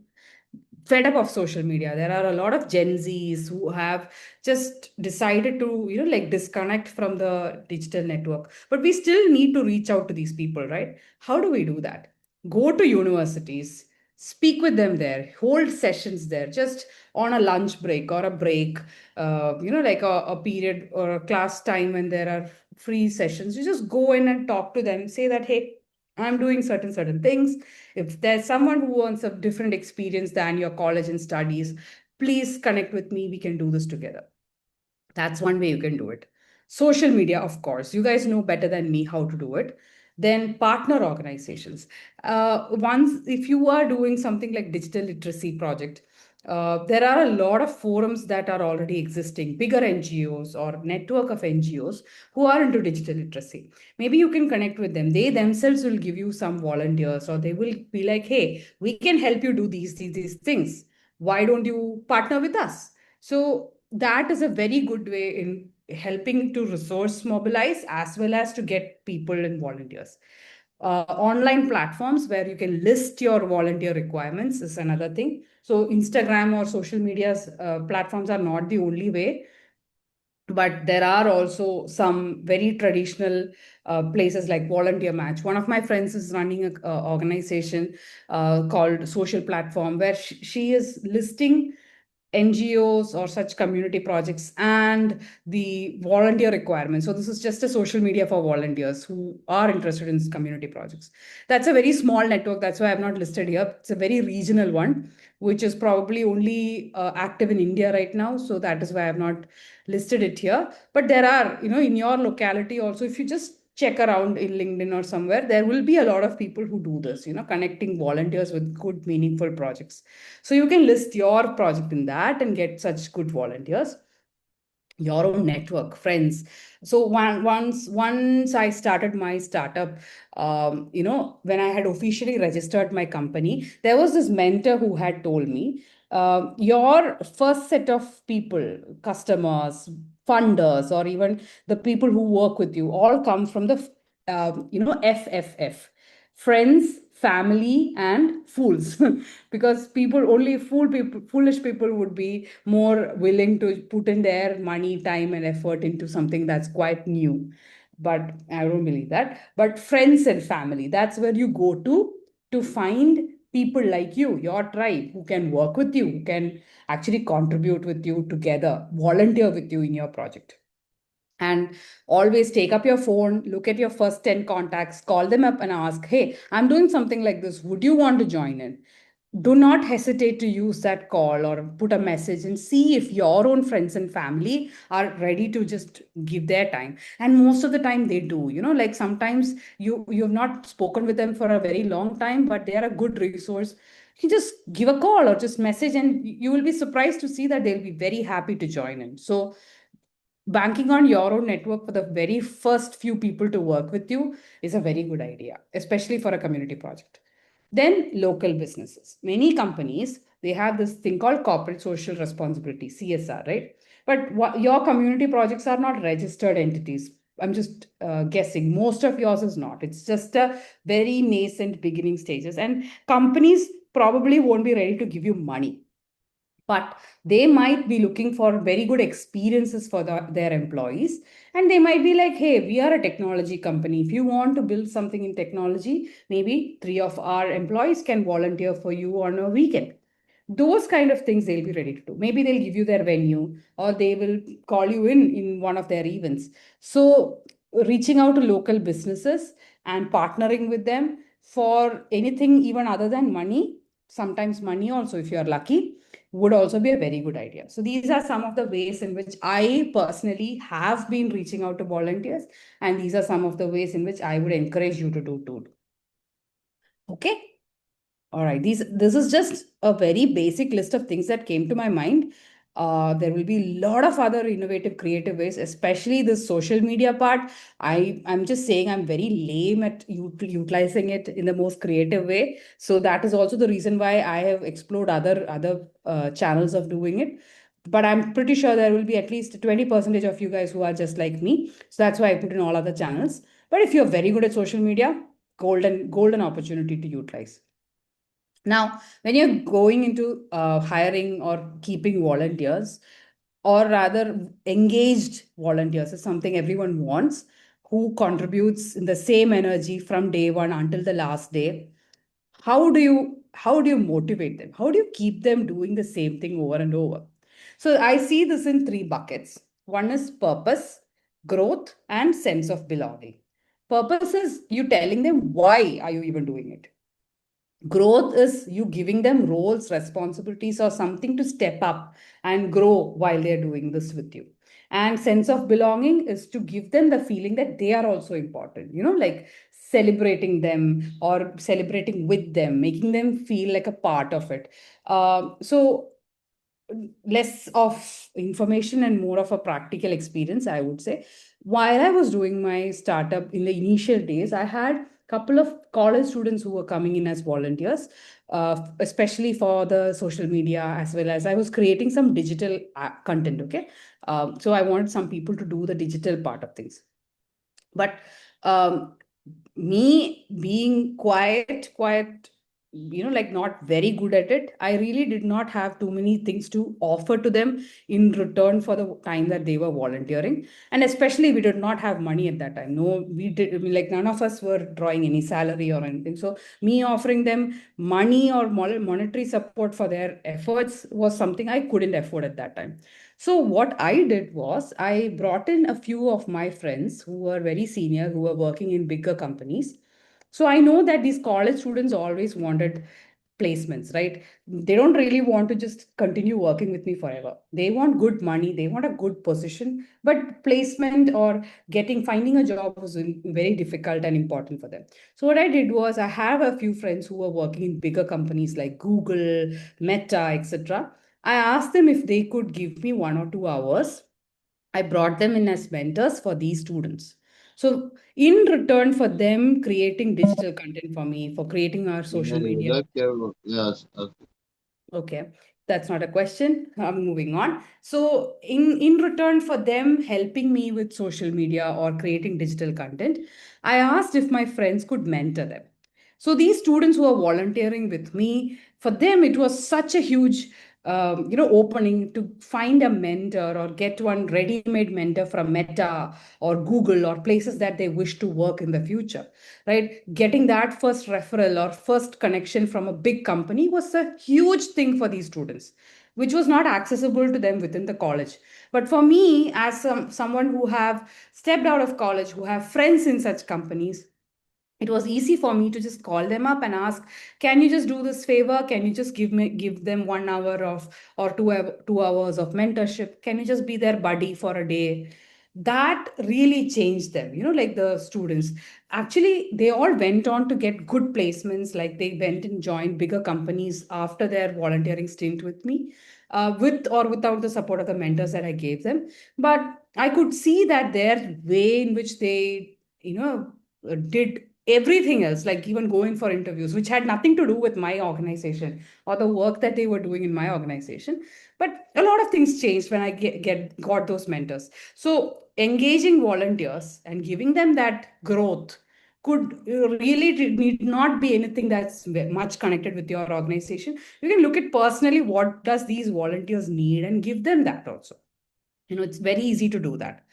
fed up of social media. There are a lot of Gen Zs who have just decided to, like, disconnect from the digital network. But we still need to reach out to these people, right? How do we do that? Go to universities, speak with them there, hold sessions there, just on a lunch break or a break, like a period or a class time when there are free sessions. You just go in and talk to them, say that, "Hey, I'm doing certain things. If there's someone who wants a different experience than your college and studies, please connect with me. We can do this together." That's one way you can do it. Social media, of course, you guys know better than me how to do it. Then partner organizations. Once, if you are doing something like digital literacy project, there are a lot of forums that are already existing, bigger NGOs or network of NGOs who are into digital literacy. Maybe you can connect with them. They themselves will give you some volunteers, or they will be like, "Hey, we can help you do these things. Why don't you partner with us?" So that is a very good way in helping to resource mobilize as well as to get people and volunteers. Online platforms where you can list your volunteer requirements is another thing. So Instagram or social media's platforms are not the only way, but there are also some very traditional places like Volunteer Match. One of my friends is running an organization called Social Platform, where she is listing NGOs or such community projects and the volunteer requirements. So this is just a social media for volunteers who are interested in community projects. That's a very small network. That's why I've not listed here. It's a very regional one, which is probably only active in India right now. So that is why I've not listed it here. But there are, in your locality also, if you just check around in LinkedIn or somewhere, there will be a lot of people who do this, connecting volunteers with good, meaningful projects. So you can list your project in that and get such good volunteers, your own network, friends. So once I started my startup, when I had officially registered my company, there was this mentor who had told me, your first set of people, customers, funders, or even the people who work with you, all come from the FFF, friends, family, and fools. Because foolish people would be more willing to put in their money, time, and effort into something that's quite new. But I don't believe that. But friends and family, that's where you go to find people like you, your tribe, who can work with you, who can actually contribute with you together, volunteer with you in your project. And always take up your phone, look at your first 10 contacts, call them up and ask, "Hey, I'm doing something like this. Would you want to join in?" Do not hesitate to use that call or put a message and see if your own friends and family are ready to just give their time. And most of the time they do. Like, sometimes you've not spoken with them for a very long time, but they are a good resource. You just give a call or just message, and you will be surprised to see that they'll be very happy to join in. So banking on your own network for the very first few people to work with you is a very good idea, especially for a community project. Then local businesses. Many companies, they have this thing called corporate social responsibility, CSR, right? But your community projects are not registered entities. I'm just guessing. Most of yours is not. It's just a very nascent beginning stages. And companies probably won't be ready to give you money. but they might be looking for very good experiences for their employees. And they might be like, hey, we are a technology company. If you want to build something in technology, maybe three of our employees can volunteer for you on a weekend. Those kind of things they'll be ready to do. Maybe they'll give you their venue, or they will call you in one of their events. So reaching out to local businesses and partnering with them for anything even other than money, sometimes money also if you are lucky, would also be a very good idea. So these are some of the ways in which I personally have been reaching out to volunteers, and these are some of the ways in which I would encourage you to do too. Okay. All right, this is just a very basic list of things that came to my mind. There will be a lot of other innovative, creative ways, especially the social media part. I'm just saying I'm very lame at utilizing it in the most creative way. So that is also the reason why I have explored other channels of doing it. But I'm pretty sure there will be at least 20% of you guys who are just like me. So that's why I put in all other channels. But if you're very good at social media, golden opportunity to utilize. Now, when you're going into hiring or keeping volunteers, or rather engaged volunteers, is something everyone wants, who contributes in the same energy from day one until the last day. How do you motivate them? How do you keep them doing the same thing over and over? So I see this in three buckets. One is purpose, growth, and sense of belonging. Purpose is you telling them why are you even doing it. Growth is you giving them roles, responsibilities, or something to step up and grow while they're doing this with you. And sense of belonging is to give them the feeling that they are also important, like celebrating them or celebrating with them, making them feel like a part of it. So less of information and more of a practical experience, I would say. While I was doing my startup in the initial days, I had a couple of college students who were coming in as volunteers, especially for the social media, as well as I was creating some digital content. Okay. So I wanted some people to do the digital part of things. But um, me being quiet, like not very good at it, I really did not have too many things to offer to them in return for the time that they were volunteering. And especially we did not have money at that time. No, we did, I mean, like none of us were drawing any salary or anything. So me offering them money or monetary support for their efforts was something I couldn't afford at that time. So what I did was I brought in a few of my friends who were very senior, who were working in bigger companies. So I know that these college students always wanted placements, right? They don't really want to just continue working with me forever. They want good money, they want a good position, but placement or finding a job was very difficult and important for them. So what I did was I have a few friends who were working in bigger companies like Google, Meta, etc. I asked them if they could give me 1 or 2 hours. I brought them in as mentors for these students. So, in return for them creating digital content for me, for creating our social media. Yes. Okay, that's not a question. I'm moving on. So, in return for them helping me with social media or creating digital content, I asked if my friends could mentor them. So these students who are volunteering with me, for them it was such a huge, opening to find a mentor or get one ready-made mentor from Meta or Google or places that they wish to work in the future, right? Getting that first referral or first connection from a big company was a huge thing for these students, which was not accessible to them within the college. But for me, as someone who have stepped out of college, who have friends in such companies, it was easy for me to just call them up and ask, can you just do this favor? Can you just give them 1 hour of or 2 hours of mentorship? Can you just be their buddy for a day? That really changed them, like the students. Actually, they all went on to get good placements, like they went and joined bigger companies after their volunteering stint with me, with or without the support of the mentors that I gave them. But I could see that their way in which they, did everything else, like even going for interviews, which had nothing to do with my organization or the work that they were doing in my organization. But a lot of things changed when I got those mentors. So engaging volunteers and giving them that growth could really need not be anything that's much connected with your organization. You can look at personally what does these volunteers need and give them that also. It's very easy to do that.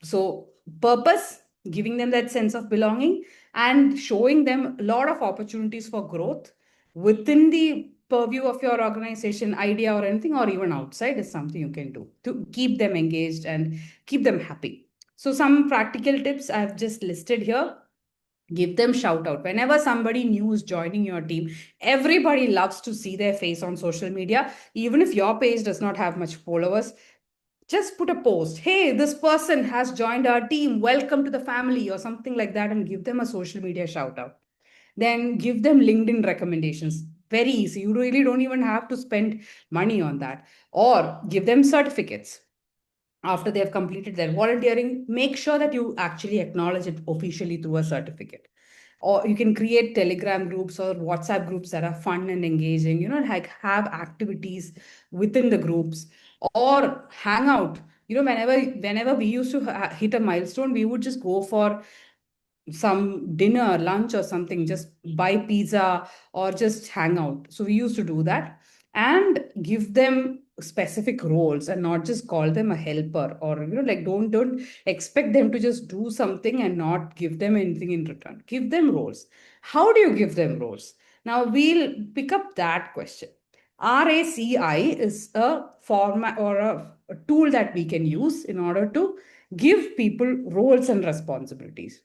So purpose, giving them that sense of belonging and showing them a lot of opportunities for growth within the purview of your organization idea or anything, or even outside, is something you can do to keep them engaged and keep them happy. So some practical tips I've just listed here. Give them shout out whenever somebody new is joining your team. Everybody loves to see their face on social media. Even if your page does not have much followers, just put a post, hey, this person has joined our team, welcome to the family, or something like that, and give them a social media shout out. Then give them LinkedIn recommendations. Very easy. You really don't even have to spend money on that. Or give them certificates after they have completed their volunteering. Make sure that you actually acknowledge it officially through a certificate. Or you can create Telegram groups or WhatsApp groups that are fun and engaging, like have activities within the groups, or hang out. Whenever we used to hit a milestone, we would just go for some dinner, lunch, or something, just buy pizza or just hang out. So we used to do that and give them specific roles and not just call them a helper, or like don't expect them to just do something and not give them anything in return. Give them roles. How do you give them roles? Now we'll pick up that question. RACI is a format or a tool that we can use in order to give people roles and responsibilities.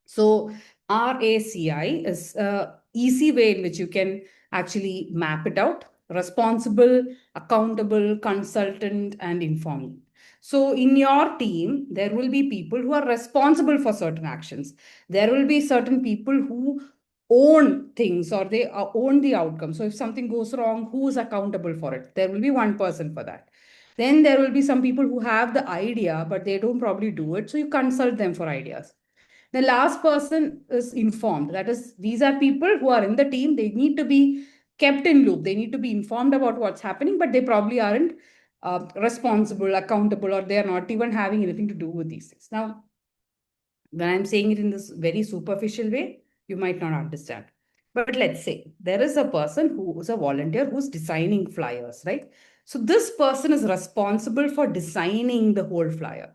So RACI is a easy way in which you can actually map it out: responsible, accountable, consultant, and informed. So in your team, there will be people who are responsible for certain actions. There will be certain people who own things, or they own the outcome. So if something goes wrong, who is accountable for it? There will be one person for that. Then there will be some people who have the idea, but they don't probably do it. So you consult them for ideas. The last person is informed. That is, these are people who are in the team. They need to be kept in loop. They need to be informed about what's happening, but they probably aren't responsible, accountable, or they are not even having anything to do with these things. Now, when I'm saying it in this very superficial way, you might not understand. But let's say there is a person who is a volunteer who's designing flyers, right? So this person is responsible for designing the whole flyer.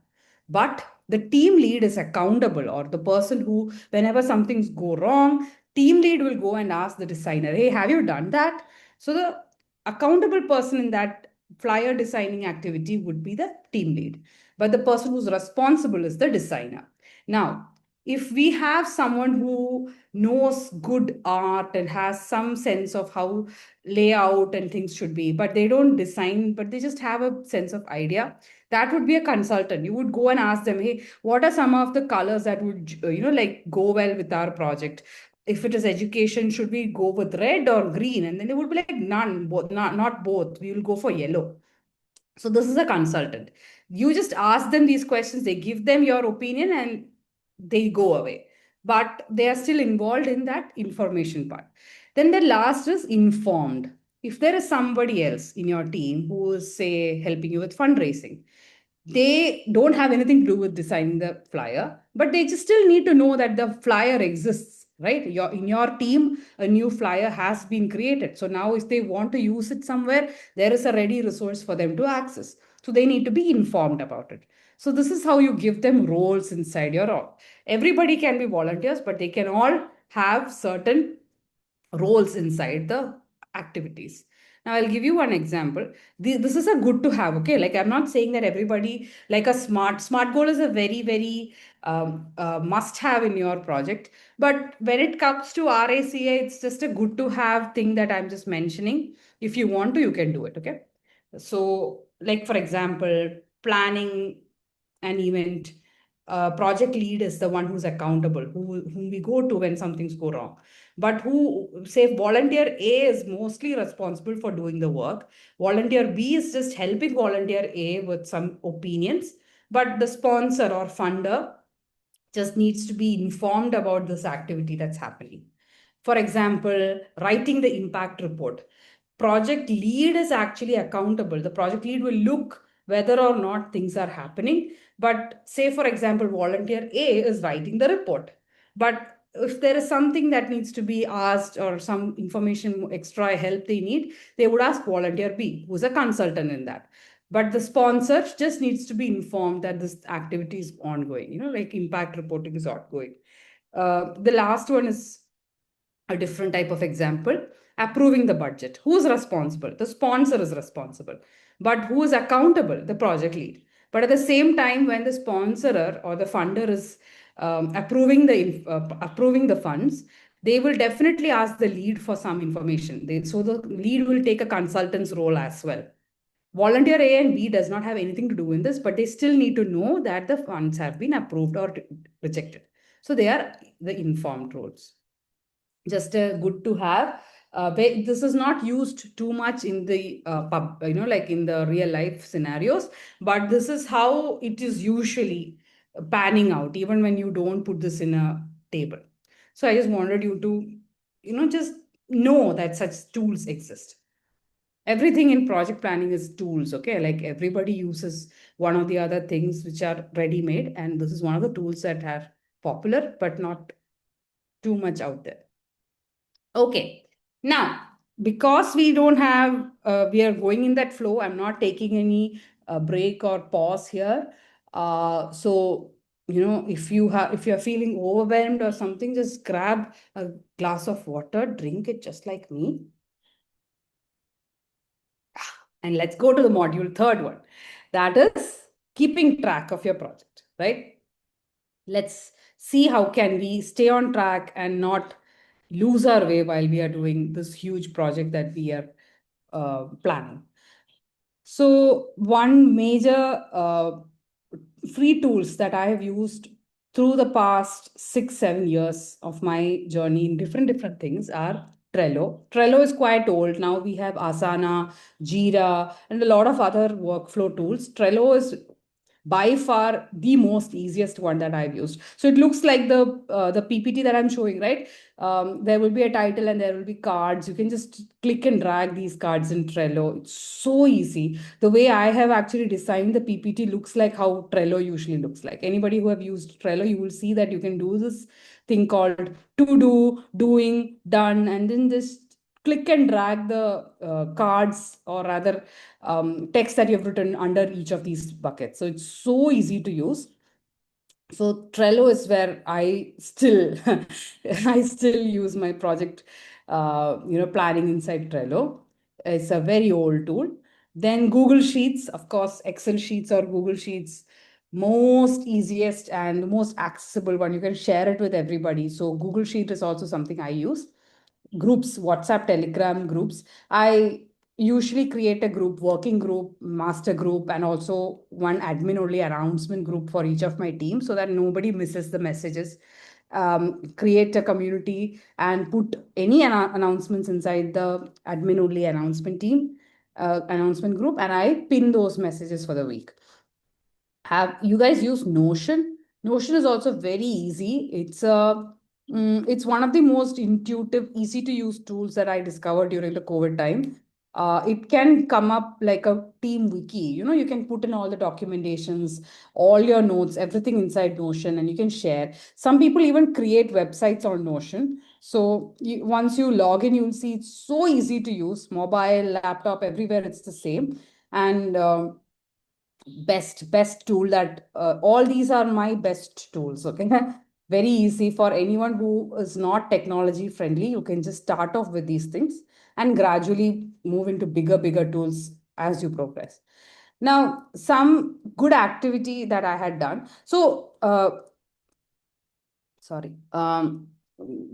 But the team lead is accountable, or the person who, whenever something's go wrong, team lead will go and ask the designer, hey, have you done that? So the accountable person in that flyer designing activity would be the team lead. But the person who's responsible is the designer. Now, if we have someone who knows good art and has some sense of how layout and things should be, but they don't design, but they just have a sense of idea, that would be a consultant. You would go and ask them, hey, what are some of the colors that would, like go well with our project? If it is education, should we go with red or green? And then they would be like, none, both, not both. We will go for yellow. So this is a consultant. You just ask them these questions, they give them your opinion, and they go away. But they are still involved in that information part. Then the last is informed. If there is somebody else in your team who is, say, helping you with fundraising, they don't have anything to do with designing the flyer, but they just still need to know that the flyer exists, right? In your team, a new flyer has been created. So now if they want to use it somewhere, there is a ready resource for them to access. So they need to be informed about it. So this is how you give them roles inside your org. Everybody can be volunteers, but they can all have certain roles inside the activities. Now, I'll give you one example. This is a good to have, okay? Like, I'm not saying that everybody, like a smart goal is a very, very must have in your project. But when it comes to RACA, it's just a good to have thing that I'm just mentioning. If you want to, you can do it, okay? So, like, for example, planning an event, project lead is the one who's accountable, whom we go to when something's go wrong. But who, say, volunteer A is mostly responsible for doing the work. Volunteer B is just helping volunteer A with some opinions. But the sponsor or funder just needs to be informed about this activity that's happening. For example, writing the impact report. Project lead is actually accountable. The project lead will look whether or not things are happening. But say, for example, volunteer A is writing the report. But if there is something that needs to be asked or some information, extra help they need, they would ask volunteer B, who's a consultant in that. But the sponsor just needs to be informed that this activity is ongoing, like impact reporting is ongoing. The last one is a different type of example. Approving the budget. Who's responsible? The sponsor is responsible. But who is accountable? The project lead. But at the same time, when the sponsorer or the funder is approving the funds, they will definitely ask the lead for some information. So the lead will take a consultant's role as well. Volunteer A and B does not have anything to do in this, but they still need to know that the funds have been approved or rejected. So they are the informed roles. Just good to have. This is not used too much in the like in the real life scenarios, but this is how it is usually panning out, even when you don't put this in a table. So I just wanted you to, just know that such tools exist. Everything in project planning is tools, okay? Like everybody uses one or the other things which are ready made, and this is one of the tools that are popular but not too much out there. Okay. Now, because we don't have, we are going in that flow, I'm not taking any break or pause here. So, if you're feeling overwhelmed or something, just grab a glass of water, drink it just like me. And let's go to the module third one. That is keeping track of your project, right? Let's see how can we stay on track and not lose our way while we are doing this huge project that we are planning. So one major free tools that I have used through the past 6 7 years of my journey in different things are Trello. Trello is quite old now. We have Asana, Jira, and a lot of other workflow tools. Trello is by far the most easiest one that I've used. So it looks like the PPT that I'm showing, right? There will be a title and there will be cards. You can just click and drag these cards in Trello. It's so easy. The way I have actually designed the PPT looks like how Trello usually looks like. Anybody who have used Trello, you will see that you can do this thing called to do, doing, done, and then just click and drag the cards or rather text that you've written under each of these buckets. So it's so easy to use. So Trello is where I still I still use my project planning inside Trello. It's a very old tool. Then Google Sheets, of course, Excel Sheets or Google Sheets, most easiest and most accessible one. You can share it with everybody. So Google Sheet is also something I use. Groups, WhatsApp, Telegram groups. I usually create a group, working group, master group, and also one admin only announcement group for each of my teams so that nobody misses the messages. Create a community and put any announcements inside the admin only announcement group, and I pin those messages for the week. Have you guys used Notion? Notion is also very easy. It's one of the most intuitive, easy to use tools that I discovered during the COVID time. It can come up like a team wiki. You can put in all the documentations, all your notes, everything inside Notion, and you can share. Some people even create websites on Notion. So once you log in, you'll see it's so easy to use. Mobile, laptop, everywhere it's the same. And best tool that all these are my best tools, okay? Very easy for anyone who is not technology friendly. You can just start off with these things and gradually move into bigger tools as you progress. Now, some good activity that I had done. So sorry,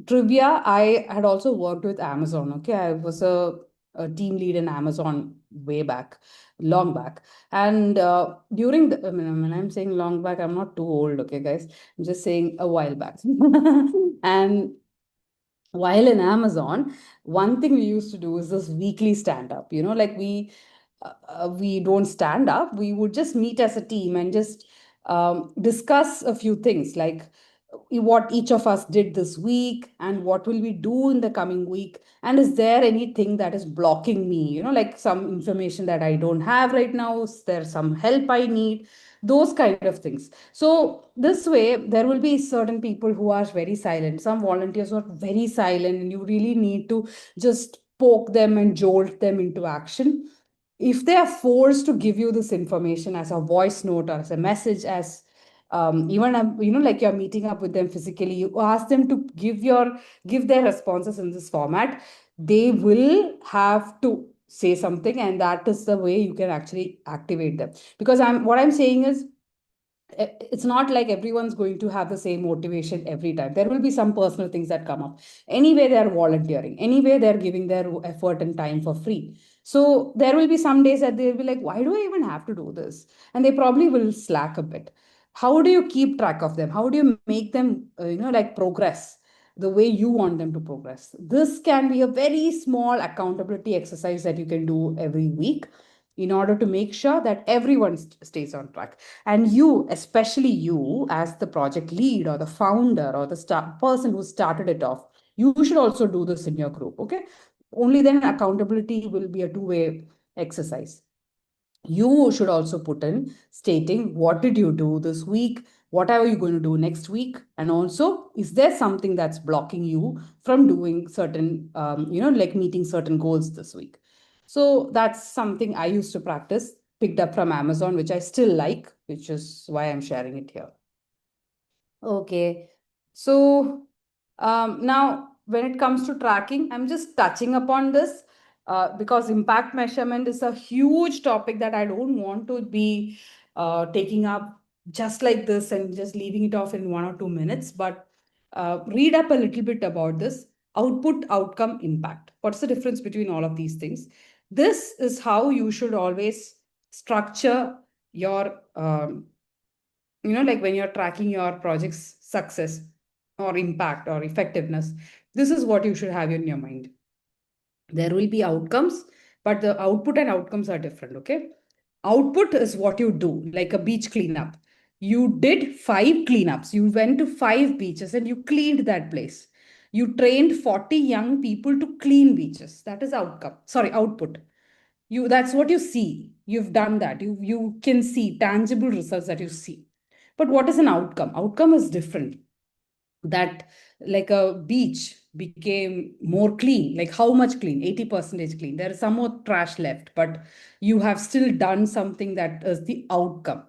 trivia, I had also worked with Amazon. Okay, I was a team lead in Amazon way back, long back. And during the, when I'm saying long back, I'm not too old, okay, guys. I'm just saying a while back. And while in Amazon, one thing we used to do is this weekly stand up. Like we don't stand up. We would just meet as a team and just discuss a few things like what each of us did this week and what will we do in the coming week, and is there anything that is blocking me, like some information that I don't have right now, is there some help I need. those kind of things. So this way there will be certain people who are very silent, some volunteers who are very silent, and you really need to just poke them and jolt them into action. If they are forced to give you this information as a voice note or as a message, as even like you're meeting up with them physically, you ask them to give their responses in this format, they will have to say something, and that is the way you can actually activate them. Because I'm saying is, it's not like everyone's going to have the same motivation every time. There will be some personal things that come up. Anyway, they're volunteering. Anyway, they're giving their effort and time for free. So there will be some days that they'll be like, why do I even have to do this? And they probably will slack a bit. How do you keep track of them? How do you make them, like progress the way you want them to progress? This can be a very small accountability exercise that you can do every week in order to make sure that everyone stays on track. And you, especially you as the project lead or the founder or the person who started it off, you should also do this in your group. Okay, only then accountability will be a two-way exercise. You should also put in stating what did you do this week, what are you going to do next week, and also is there something that's blocking you from doing certain like meeting certain goals this week. So that's something I used to practice, picked up from Amazon, which I still like, which is why I'm sharing it here. Okay. So now, when it comes to tracking, I'm just touching upon this because impact measurement is a huge topic that I don't want to be taking up just like this and just leaving it off in 1 or 2 minutes. But read up a little bit about this output, outcome, impact. What's the difference between all of these things? This is how you should always structure your like when you're tracking your project's success or impact or effectiveness. This is what you should have in your mind. There will be outcomes, but the output and outcomes are different. Okay, output is what you do, like a beach cleanup. You did 5 cleanups, you went to 5 beaches and you cleaned that place. You trained 40 young people to clean beaches. That is outcome, sorry, output. That's what you see, you've done that, you can see tangible results that you see. But what is an outcome? Outcome is different. That, like a beach became more clean, like how much clean? 80 percentage clean, there is some more trash left, but you have still done something, that is the outcome.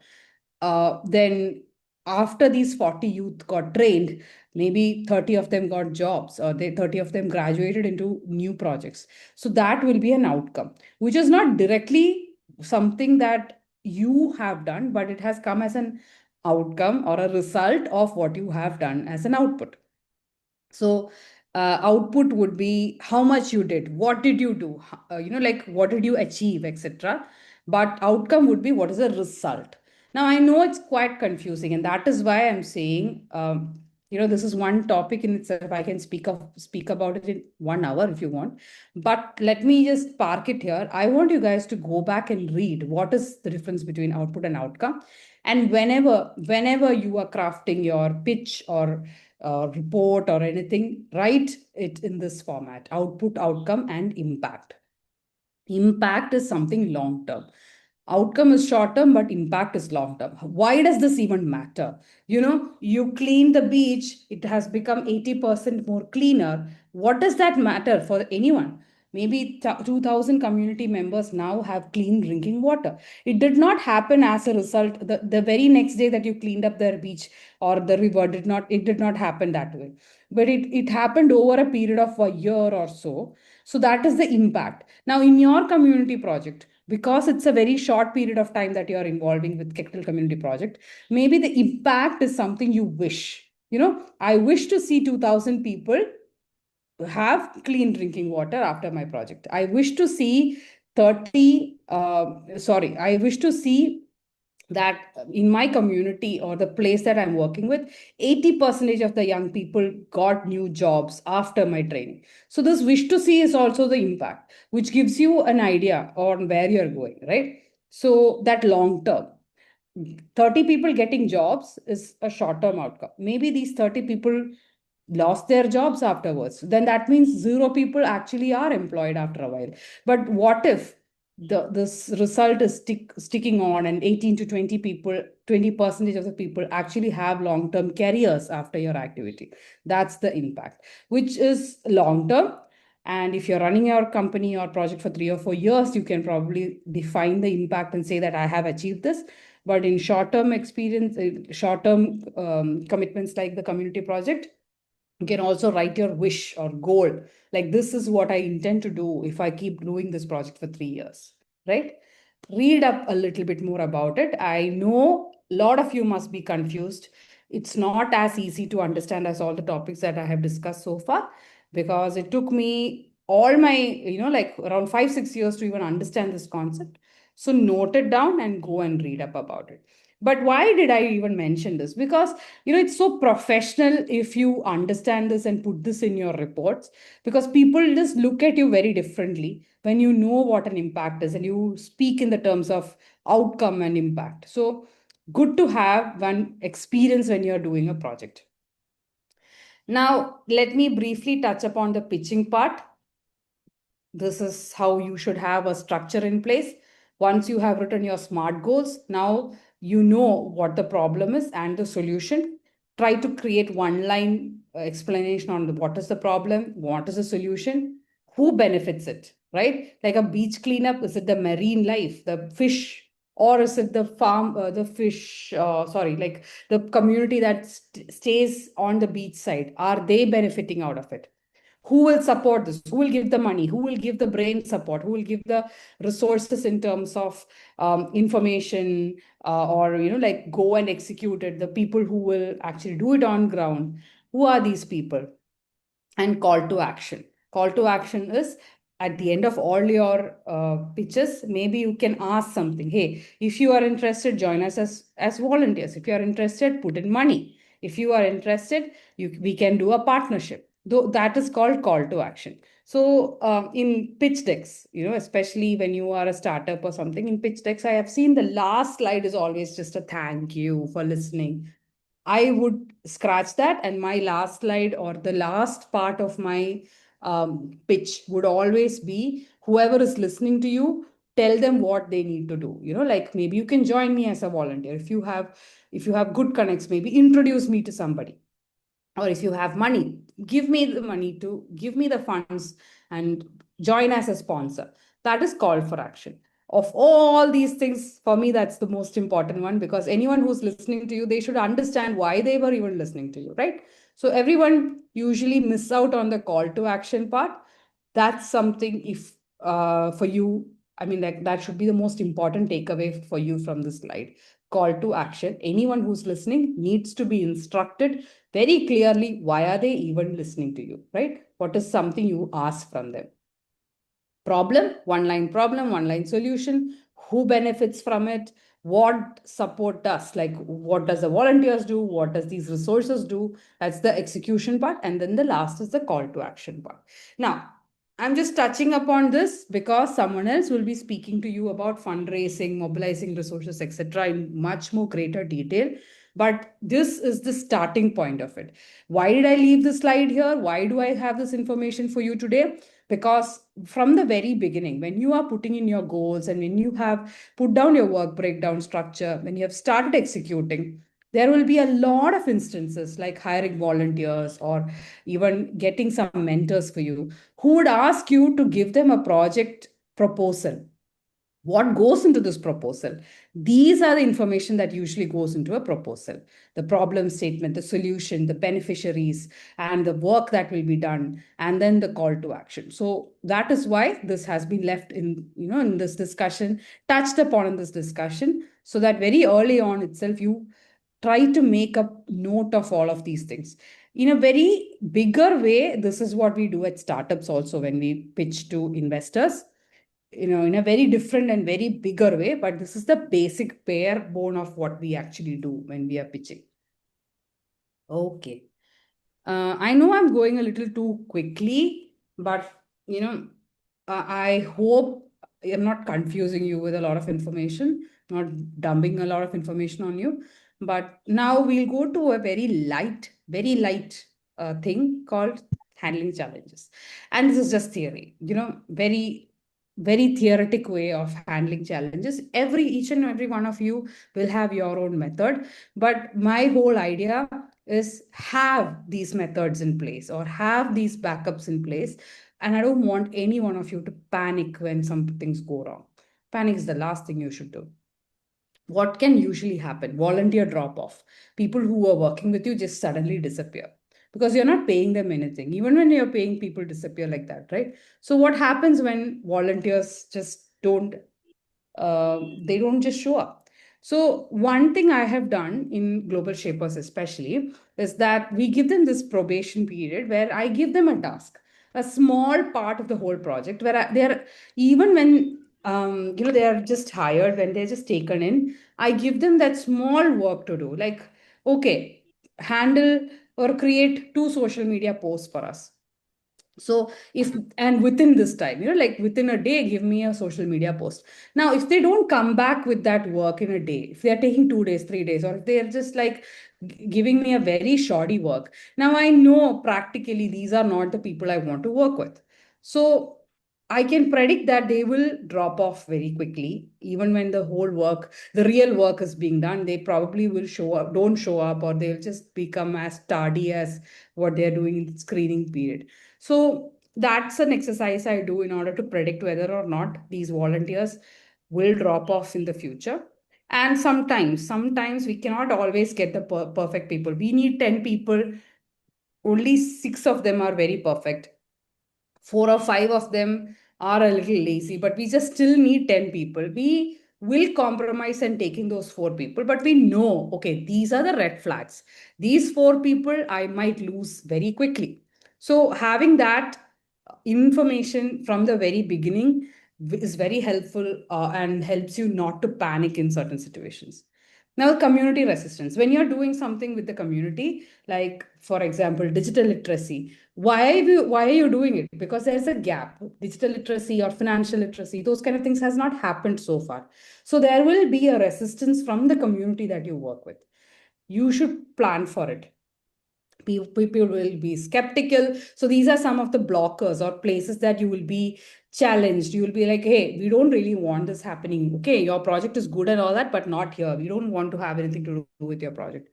Then after these 40 youth got trained, maybe 30 of them got jobs, or 30 of them graduated into new projects. So that will be an outcome, which is not directly something that you have done, but it has come as an outcome or a result of what you have done as an output. So output would be how much you did, what did you do, like what did you achieve, etc. But outcome would be what is the result. Now I know it's quite confusing, and that is why I'm saying, this is one topic in itself. I can speak about it in 1 hour if you want, but let me just park it here. I want you guys to go back and read what is the difference between output and outcome. And whenever you are crafting your pitch or report or anything, write it in this format: output, outcome, and impact. Impact is something long term. Outcome is short term, but impact is long term. Why does this even matter? You clean the beach, it has become 80% more cleaner. What does that matter for anyone? Maybe 2000 community members now have clean drinking water. It did not happen as a result. The very next day that you cleaned up their beach or the river, did not happen that way. But it happened over a period of a year or so. So that is the impact. Now, in your community project, because it's a very short period of time that you're involving with Kectil community project, maybe the impact is something you wish. I wish to see 2000 people have clean drinking water after my project. I wish to see 30, sorry, I wish to see that in my community or the place that I'm working with, 80% of the young people got new jobs after my training. So this wish to see is also the impact, which gives you an idea on where you're going, right? So that long term, 30 people getting jobs is a short term outcome. Maybe these 30 people lost their jobs afterwards. Then that means 0 people actually are employed after a while. But what if this result is sticking on, and 18 to 20 people, 20% of the people actually have long term careers after your activity. That's the impact, which is long term. And if you're running your company or project for 3 or 4 years, you can probably define the impact and say that I have achieved this. But in short term experience, short term commitments like the community project, you can also write your wish or goal, like this is what I intend to do if I keep doing this project for 3 years, right? Read up a little bit more about it. I know a lot of you must be confused. It's not as easy to understand as all the topics that I have discussed so far, because it took me all my, like around 5 6 years to even understand this concept. So note it down and go and read up about it. But why did I even mention this? Because it's so professional if you understand this and put this in your reports, because people just look at you very differently when you know what an impact is and you speak in the terms of outcome and impact. So good to have one experience when you're doing a project. Now let me briefly touch upon the pitching part. This is how you should have a structure in place. Once you have written your SMART goals, now you know what the problem is and the solution. Try to create one line explanation on what is the problem, what is the solution, who benefits it, right? Like a beach cleanup, is it the marine life, the fish, or is it the farm, the fish, sorry, like the community that stays on the beach side? Are they benefiting out of it? Who will support this? Who will give the money? Who will give the brain support? Who will give the resources in terms of information, or like go and execute it? The people who will actually do it on ground. Who are these people? And call to action. Call to action is at the end of all your pitches, maybe you can ask something. Hey, if you are interested, join us as volunteers. If you are interested, put in money. If you are interested, we can do a partnership. Though that is called call to action. So in pitch decks, especially when you are a startup or something, in pitch decks, I have seen the last slide is always just a thank you for listening. I would scratch that, and my last slide or the last part of my pitch would always be whoever is listening to you, tell them what they need to do. Like maybe you can join me as a volunteer. If you have good connects, maybe introduce me to somebody. Or if you have money, give me the money to give me the funds and join as a sponsor. That is call for action. Of all these things, for me, that's the most important one, because anyone who's listening to you, they should understand why they were even listening to you, right? So everyone usually miss out on the call to action part. That's something, if for you, I mean, like that should be the most important takeaway for you from this slide. Call to action. Anyone who's listening needs to be instructed very clearly why are they even listening to you, right? What is something you ask from them? Problem, one line solution, who benefits from it, what support does, like what does the volunteers do, what does these resources do. That's the execution part, and then the last is the call to action part. Now I'm just touching upon this because someone else will be speaking to you about fundraising, mobilizing resources, etc., in much more greater detail. But this is the starting point of it. Why did I leave this slide here? Why do I have this information for you today? Because from the very beginning, when you are putting in your goals and when you have put down your work breakdown structure, when you have started executing, there will be a lot of instances like hiring volunteers or even getting some mentors for you who would ask you to give them a project proposal. What goes into this proposal? These are the information that usually goes into a proposal: the problem statement, the solution, the beneficiaries, and the work that will be done, and then the call to action. So that is why this has been left in this discussion, touched upon in this discussion, so that very early on itself you try to make a note of all of these things. In a very bigger way, this is what we do at startups also when we pitch to investors, in a very different and very bigger way. But this is the basic bare bone of what we actually do when we are pitching. Okay. I know I'm going a little too quickly, but I hope I'm not confusing you with a lot of information, not dumping a lot of information on you. But now we'll go to a very light thing called handling challenges. And this is just theory, very very theoretic way of handling challenges. Every each and every one of you will have your own method, but my whole idea is have these methods in place or have these backups in place. And I don't want any one of you to panic when some things go wrong. Panic is the last thing you should do. What can usually happen? Volunteer drop off. People who are working with you just suddenly disappear because you're not paying them anything. Even when you're paying, people disappear like that, right? So what happens when volunteers just they don't just show up? So one thing I have done in Global Shapers especially is that we give them this probation period where I give them a task, a small part of the whole project where they're, even when they are just hired, when they're just taken in, I give them that small work to do, like, okay, handle or create 2 social media posts for us. So if, and within this time, like within a day, give me a social media post. Now if they don't come back with that work in a day, if they are taking 2 days, 3 days, or if they are just like giving me a very shoddy work, now I know practically these are not the people I want to work with. So I can predict that they will drop off very quickly. Even when the whole work, the real work is being done, they probably will show up, don't show up, or they'll just become as tardy as what they're doing in the screening period. So that's an exercise I do in order to predict whether or not these volunteers will drop off in the future. And sometimes we cannot always get the perfect people. We need 10 people, only 6 of them are very perfect. 4 or 5 of them are a little lazy, but we just still need 10 people. We will compromise and taking those 4 people, but we know, okay, these are the red flags. These 4 people I might lose very quickly. So having that information from the very beginning is very helpful, and helps you not to panic in certain situations. Now, community resistance. When you're doing something with the community, like for example, digital literacy, why are you doing it? Because there's a gap. Digital literacy or financial literacy, those kind of things has not happened so far. So there will be a resistance from the community that you work with. You should plan for it. People will be skeptical. So these are some of the blockers or places that you will be challenged. You will be like, hey, we don't really want this happening. Okay, your project is good and all that, but not here. We don't want to have anything to do with your project.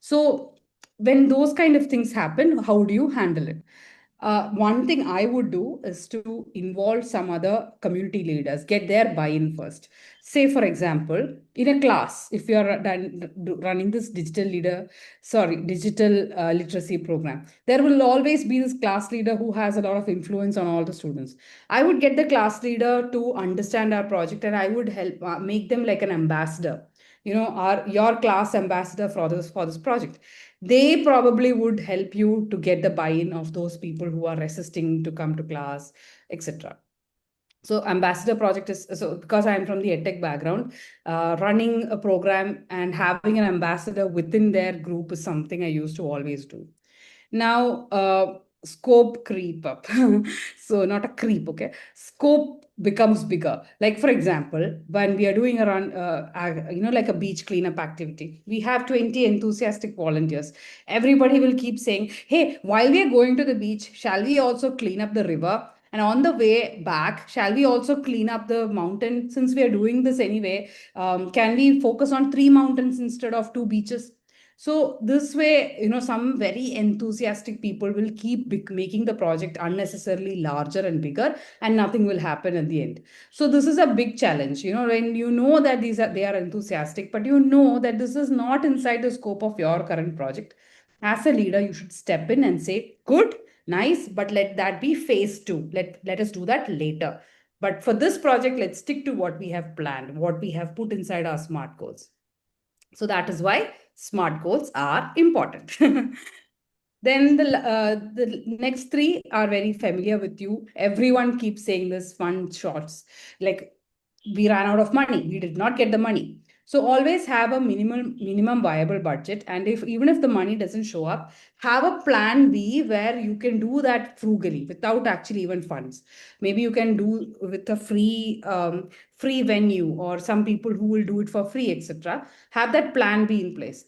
So when those kind of things happen, how do you handle it? One thing I would do is to involve some other community leaders, get their buy-in first. Say, for example, in a class, if you're running this digital literacy program, there will always be this class leader who has a lot of influence on all the students. I would get the class leader to understand our project, and I would help make them like an ambassador, your class ambassador for this project. They probably would help you to get the buy-in of those people who are resisting to come to class, etc. So ambassador project is, so because I'm from the edtech background, running a program and having an ambassador within their group is something I used to always do. Now, scope creep up. So not a creep, okay? Scope becomes bigger. Like for example, when we are doing a run, like a beach cleanup activity, we have 20 enthusiastic volunteers. Everybody will keep saying, "Hey, while we are going to the beach, shall we also clean up the river?" And on the way back, shall we also clean up the mountain? Since we are doing this anyway, can we focus on 3 mountains instead of 2 beaches? So this way, some very enthusiastic people will keep making the project unnecessarily larger and bigger, and nothing will happen at the end. So this is a big challenge, when you know that they are enthusiastic, but you know that this is not inside the scope of your current project. As a leader, you should step in and say, good, nice, but let that be phase two. Let us do that later. But for this project, let's stick to what we have planned, what we have put inside our SMART goals. So that is why SMART goals are important. Then the next three are very familiar with you. Everyone keeps saying this fun shots, like we ran out of money, we did not get the money. So always have a minimum viable budget, and if even if the money doesn't show up, have a plan B where you can do that frugally without actually even funds. Maybe you can do with a free venue, or some people who will do it for free, etc. Have that plan B in place.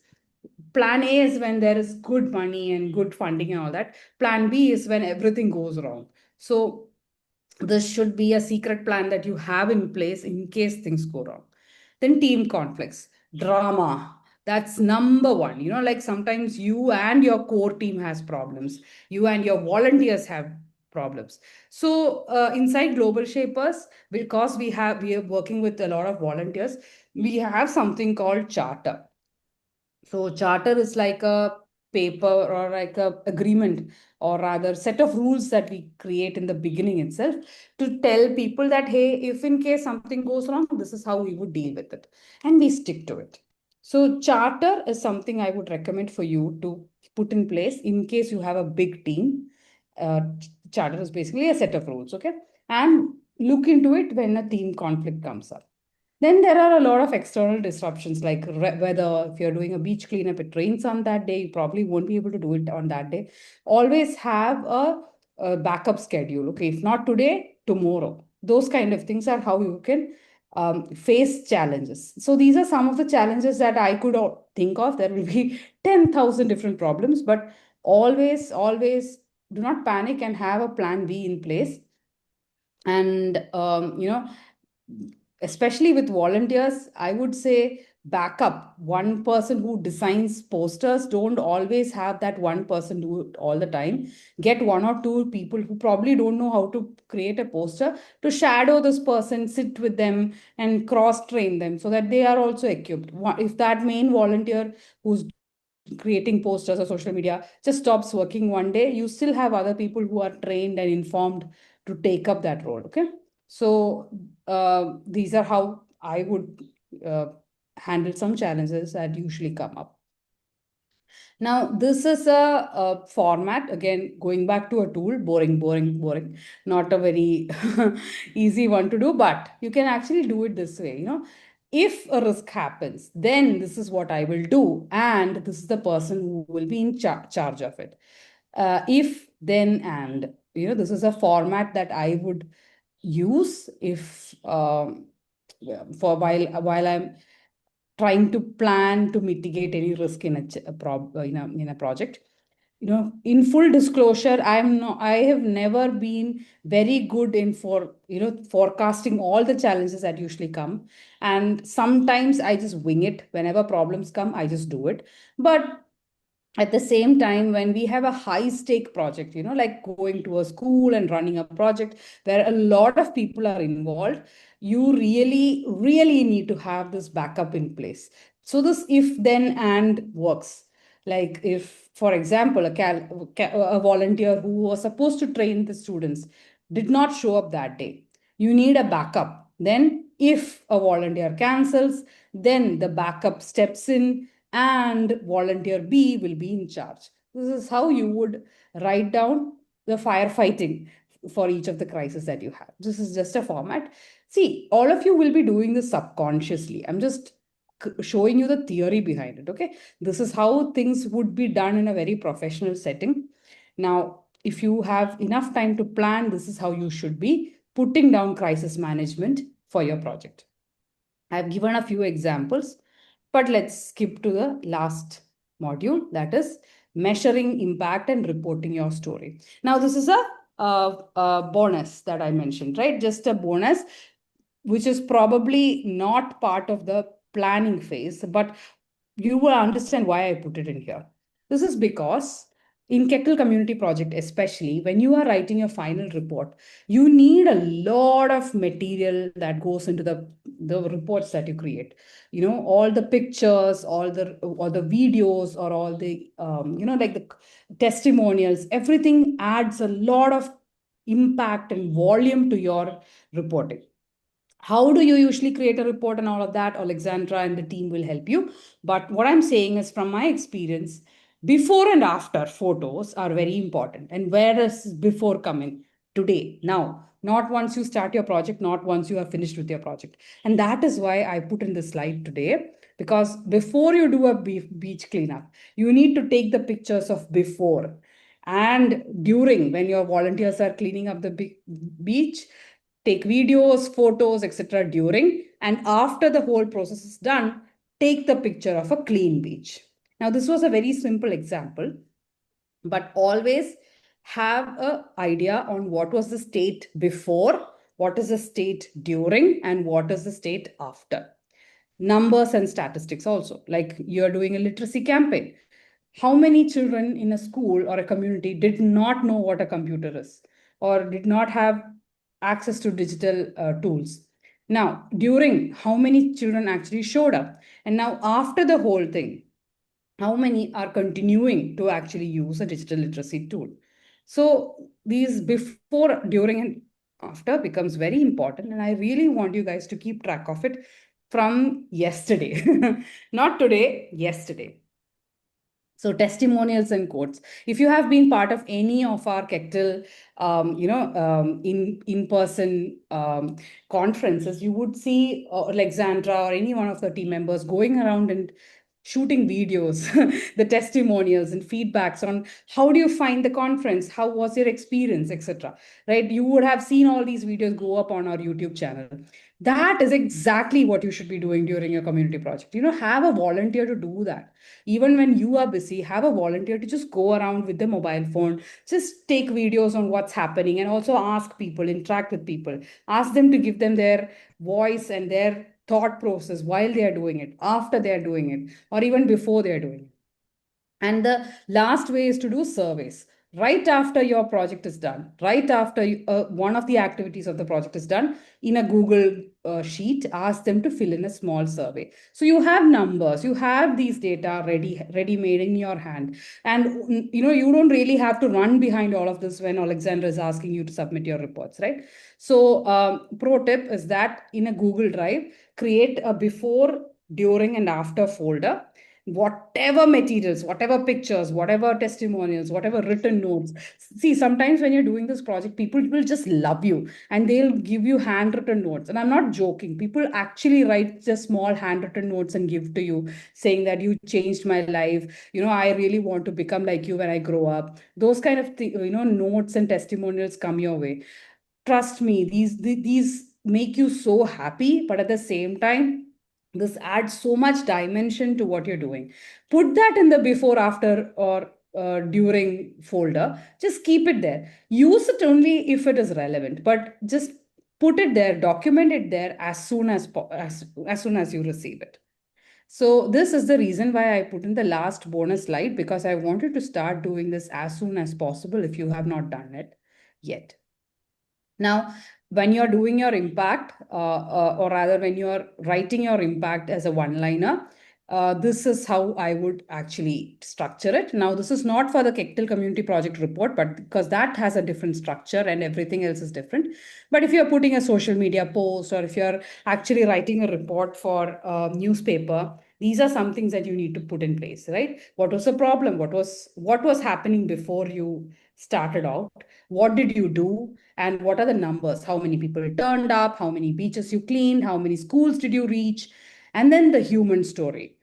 Plan A is when there is good money and good funding and all that. Plan B is when everything goes wrong. So This should be a secret plan that you have in place in case things go wrong. Then team conflicts, drama. That's number one. Like sometimes you and your core team has problems. You and your volunteers have problems. So inside Global Shapers, because we are working with a lot of volunteers, we have something called charter. So charter is like a paper or like a agreement, or rather set of rules that we create in the beginning itself to tell people that, hey, if in case something goes wrong, this is how we would deal with it. And we stick to it. So charter is something I would recommend for you to put in place in case you have a big team. Uh, Charter is basically a set of rules, okay? And look into it when a team conflict comes up. Then there are a lot of external disruptions, like whether if you're doing a beach cleanup, it rains on that day, you probably won't be able to do it on that day. Always have a backup schedule. Okay, if not today, tomorrow. Those kind of things are how you can face challenges. So these are some of the challenges that I could think of. There will be 10,000 different problems, but always do not panic and have a plan B in place. And especially with volunteers, I would say backup one person who designs posters. Don't always have that one person do it all the time. Get one or two people who probably don't know how to create a poster to shadow this person, sit with them and cross train them so that they are also equipped. If that main volunteer who's creating posters or social media just stops working one day, you still have other people who are trained and informed to take up that role. Okay, so these are how I would uh, handle some challenges that usually come up. Now, this is a format, again, going back to a tool, boring, not a very easy one to do, but you can actually do it this way. If a risk happens, then this is what I will do, and this is the person who will be in charge of it. If, then, and, this is a format that I would use if for while I'm trying to plan to mitigate any risk in a project. In full disclosure, I have never been very good in forecasting all the challenges that usually come, and sometimes I just wing it. Whenever problems come, I just do it. But at the same time, when we have a high stake project, like going to a school and running a project where a lot of people are involved, you really need to have this backup in place. So this if then and works. Like if, for example, a volunteer who was supposed to train the students did not show up that day, you need a backup. Then if a volunteer cancels, then the backup steps in and volunteer B will be in charge. This is how you would write down the firefighting for each of the crises that you have. This is just a format. See, all of you will be doing this subconsciously. I'm just showing you the theory behind it. Okay, this is how things would be done in a very professional setting. Now, if you have enough time to plan, this is how you should be putting down crisis management for your project. I've given a few examples, but let's skip to the last module, that is measuring impact and reporting your story. Now, this is a bonus that I mentioned, right? Just a bonus, which is probably not part of the planning phase, but you will understand why I put it in here. This is because in Kectil Community Project, especially when you are writing your final report, you need a lot of material that goes into the reports that you create. All the pictures, all the videos, or all the like the testimonials, everything adds a lot of impact and volume to your reporting. How do you usually create a report and all of that? Alexandra and the team will help you. But what I'm saying is, from my experience, before and after photos are very important. And where does before come in? Today, now, not once you start your project, not once you are finished with your project. And that is why I put in this slide today, because before you do a beach cleanup, you need to take the pictures of before and during, when your volunteers are cleaning up the beach. Take videos, photos, etc. during, and after the whole process is done, take the picture of a clean beach. Now, this was a very simple example, but always have a idea on what was the state before, what is the state during, and what is the state after. Numbers and statistics also, like you're doing a literacy campaign. How many children in a school or a community did not know what a computer is or did not have access to digital tools? Now, during, how many children actually showed up? And now, after the whole thing, how many are continuing to actually use a digital literacy tool? So, these before, during, and after becomes very important. And I really want you guys to keep track of it from yesterday, not today, yesterday. So testimonials and quotes. If you have been part of any of our Kectil, in person conferences, you would see Alexandra or any one of the team members going around and shooting videos, the testimonials and feedbacks on how do you find the conference, how was your experience, etc. Right? You would have seen all these videos go up on our YouTube channel. That is exactly what you should be doing during your community project. Have a volunteer to do that. Even when you are busy, have a volunteer to just go around with the mobile phone, just take videos on what's happening, and also ask people, interact with people, ask them to give them their voice and their thought process while they are doing it, after they are doing it, or even before they are doing it. And the last way is to do surveys. Right after your project is done, right after one of the activities of the project is done, in a Google sheet, ask them to fill in a small survey. So you have numbers, you have these data ready made in your hand. And you don't really have to run behind all of this when Alexandra is asking you to submit your reports, right? So pro tip is that in a Google Drive, create a before, during, and after folder. Whatever materials, whatever pictures, whatever testimonials, whatever written notes. See, sometimes when you're doing this project, people will just love you and they'll give you handwritten notes. And I'm not joking. People actually write just small handwritten notes and give to you, saying that you changed my life. I really want to become like you when I grow up. Those kind of notes and testimonials come your way. Trust me, these make you so happy, but at the same time, this adds so much dimension to what you're doing. Put that in the before, after, or during folder. Just keep it there. Use it only if it is relevant, but just put it there, document it there as soon as you receive it. So this is the reason why I put in the last bonus slide, because I wanted to start doing this as soon as possible if you have not done it yet. Now, when you're doing your impact, or rather, when you're writing your impact as a one liner, this is how I would actually structure it. Now, this is not for the Kectil Community Project report, but because that has a different structure and everything else is different. But if you're putting a social media post, or if you're actually writing a report for a newspaper, these are some things that you need to put in place, right? What was the problem? What was happening before you started out? What did you do? And what are the numbers? How many people turned up? How many beaches you cleaned? How many schools did you reach? And then the human story,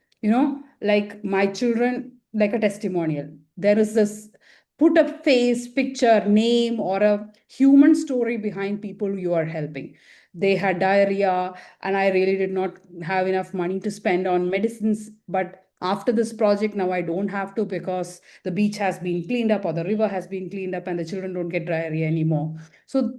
like my children, like a testimonial. There is this, put a face, picture, name, or a human story behind people you are helping. They had diarrhea, and I really did not have enough money to spend on medicines. But after this project, now I don't have to, because the beach has been cleaned up or the river has been cleaned up and the children don't get diarrhea anymore. So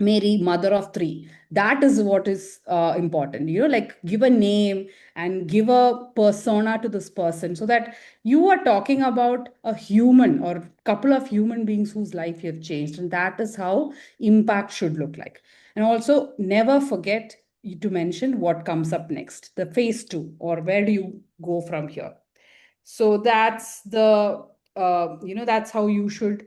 Mary, mother of three. That is what is important. Like give a name and give a persona to this person, so that you are talking about a human or couple of human beings whose life you have changed. And that is how impact should look like. And also, never forget to mention what comes up next, the phase two, or where do you go from here. So that's how you should.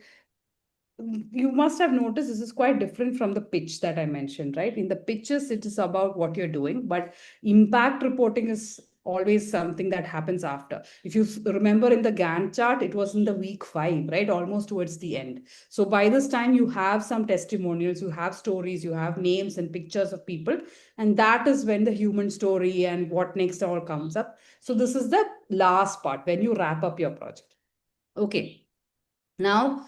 You must have noticed this is quite different from the pitch that I mentioned, right? In the pitches, it is about what you're doing, but impact reporting is always something that happens after. If you remember in the Gantt chart, it was in the week 5, right? Almost towards the end. So by this time, you have some testimonials, you have stories, you have names and pictures of people. And that is when the human story and what next all comes up. So this is the last part when you wrap up your project. Okay. Now,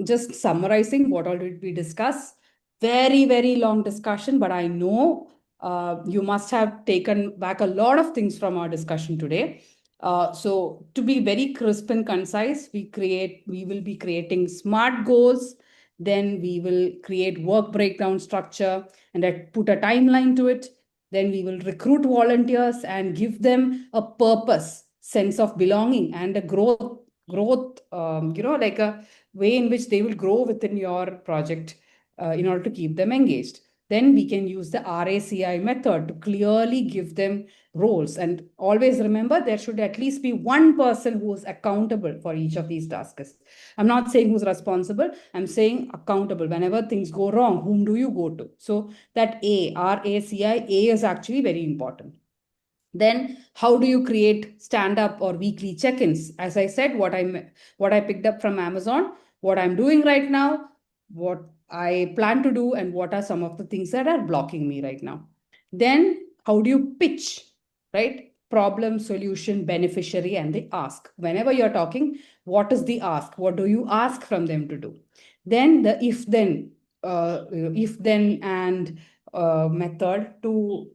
just summarizing what all did we discuss. Very, very long discussion, but I know you must have taken back a lot of things from our discussion today. So to be very crisp and concise, we will be creating smart goals. Then we will create work breakdown structure and put a timeline to it. Then we will recruit volunteers and give them a purpose, sense of belonging, and a growth, like a way in which they will grow within your project in order to keep them engaged. Then we can use the RACI method to clearly give them roles. And always remember, there should at least be one person who is accountable for each of these tasks. I'm not saying who's responsible, I'm saying accountable. Whenever things go wrong, whom do you go to? So that RACI is actually very important. Then how do you create stand up or weekly check-ins? As I said, what I picked up from Amazon, what I'm doing right now, what I plan to do, and what are some of the things that are blocking me right now. Then how do you pitch, right? Problem, solution, beneficiary, and the ask. Whenever you're talking, what is the ask? What do you ask from them to do? Then the if then and method to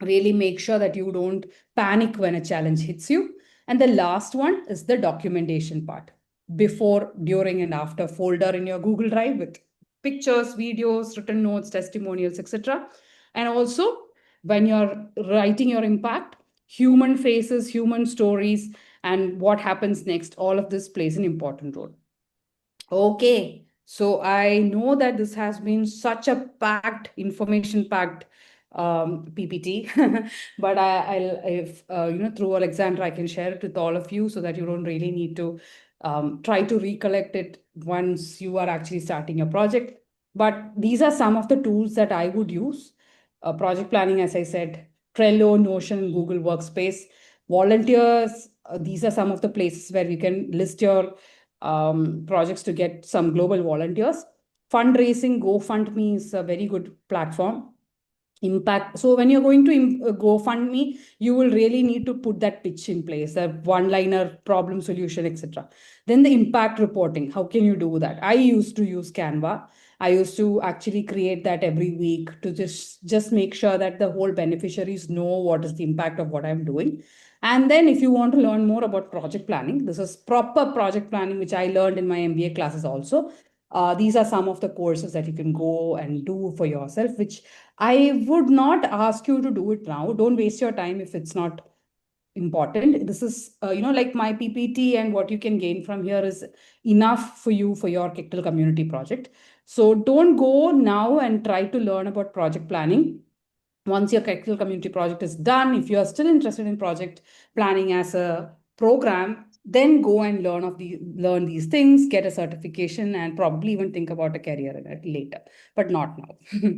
really make sure that you don't panic when a challenge hits you. And the last one is the documentation part, before, during, and after folder in your Google Drive with pictures, videos, written notes, testimonials, etc. And also, when you're writing your impact, human faces, human stories, and what happens next, all of this plays an important role. Okay, so I know that this has been such a packed, information packed PPT, but I'll, if through Alexandra, I can share it with all of you so that you don't really need to try to recollect it once you are actually starting your project. But these are some of the tools that I would use. Project planning, as I said, Trello, Notion, Google Workspace, volunteers. These are some of the places where you can list your projects to get some global volunteers. Fundraising, GoFundMe is a very good platform. Impact. So when you're going to GoFundMe, you will really need to put that pitch in place, a one-liner problem solution, etc. Then the impact reporting. How can you do that? I used to use Canva. I used to actually create that every week to just make sure that the whole beneficiaries know what is the impact of what I'm doing. And then if you want to learn more about project planning, this is proper project planning, which I learned in my MBA classes also. These are some of the courses that you can go and do for yourself, which I would not ask you to do it now. Don't waste your time if it's not important. This is, like my PPT, and what you can gain from here is enough for you for your Kectil community project. So don't go now and try to learn about project planning. Once your Kectil community project is done, if you are still interested in project planning as a program, then go and learn these things, get a certification, and probably even think about a career in it later, but not now.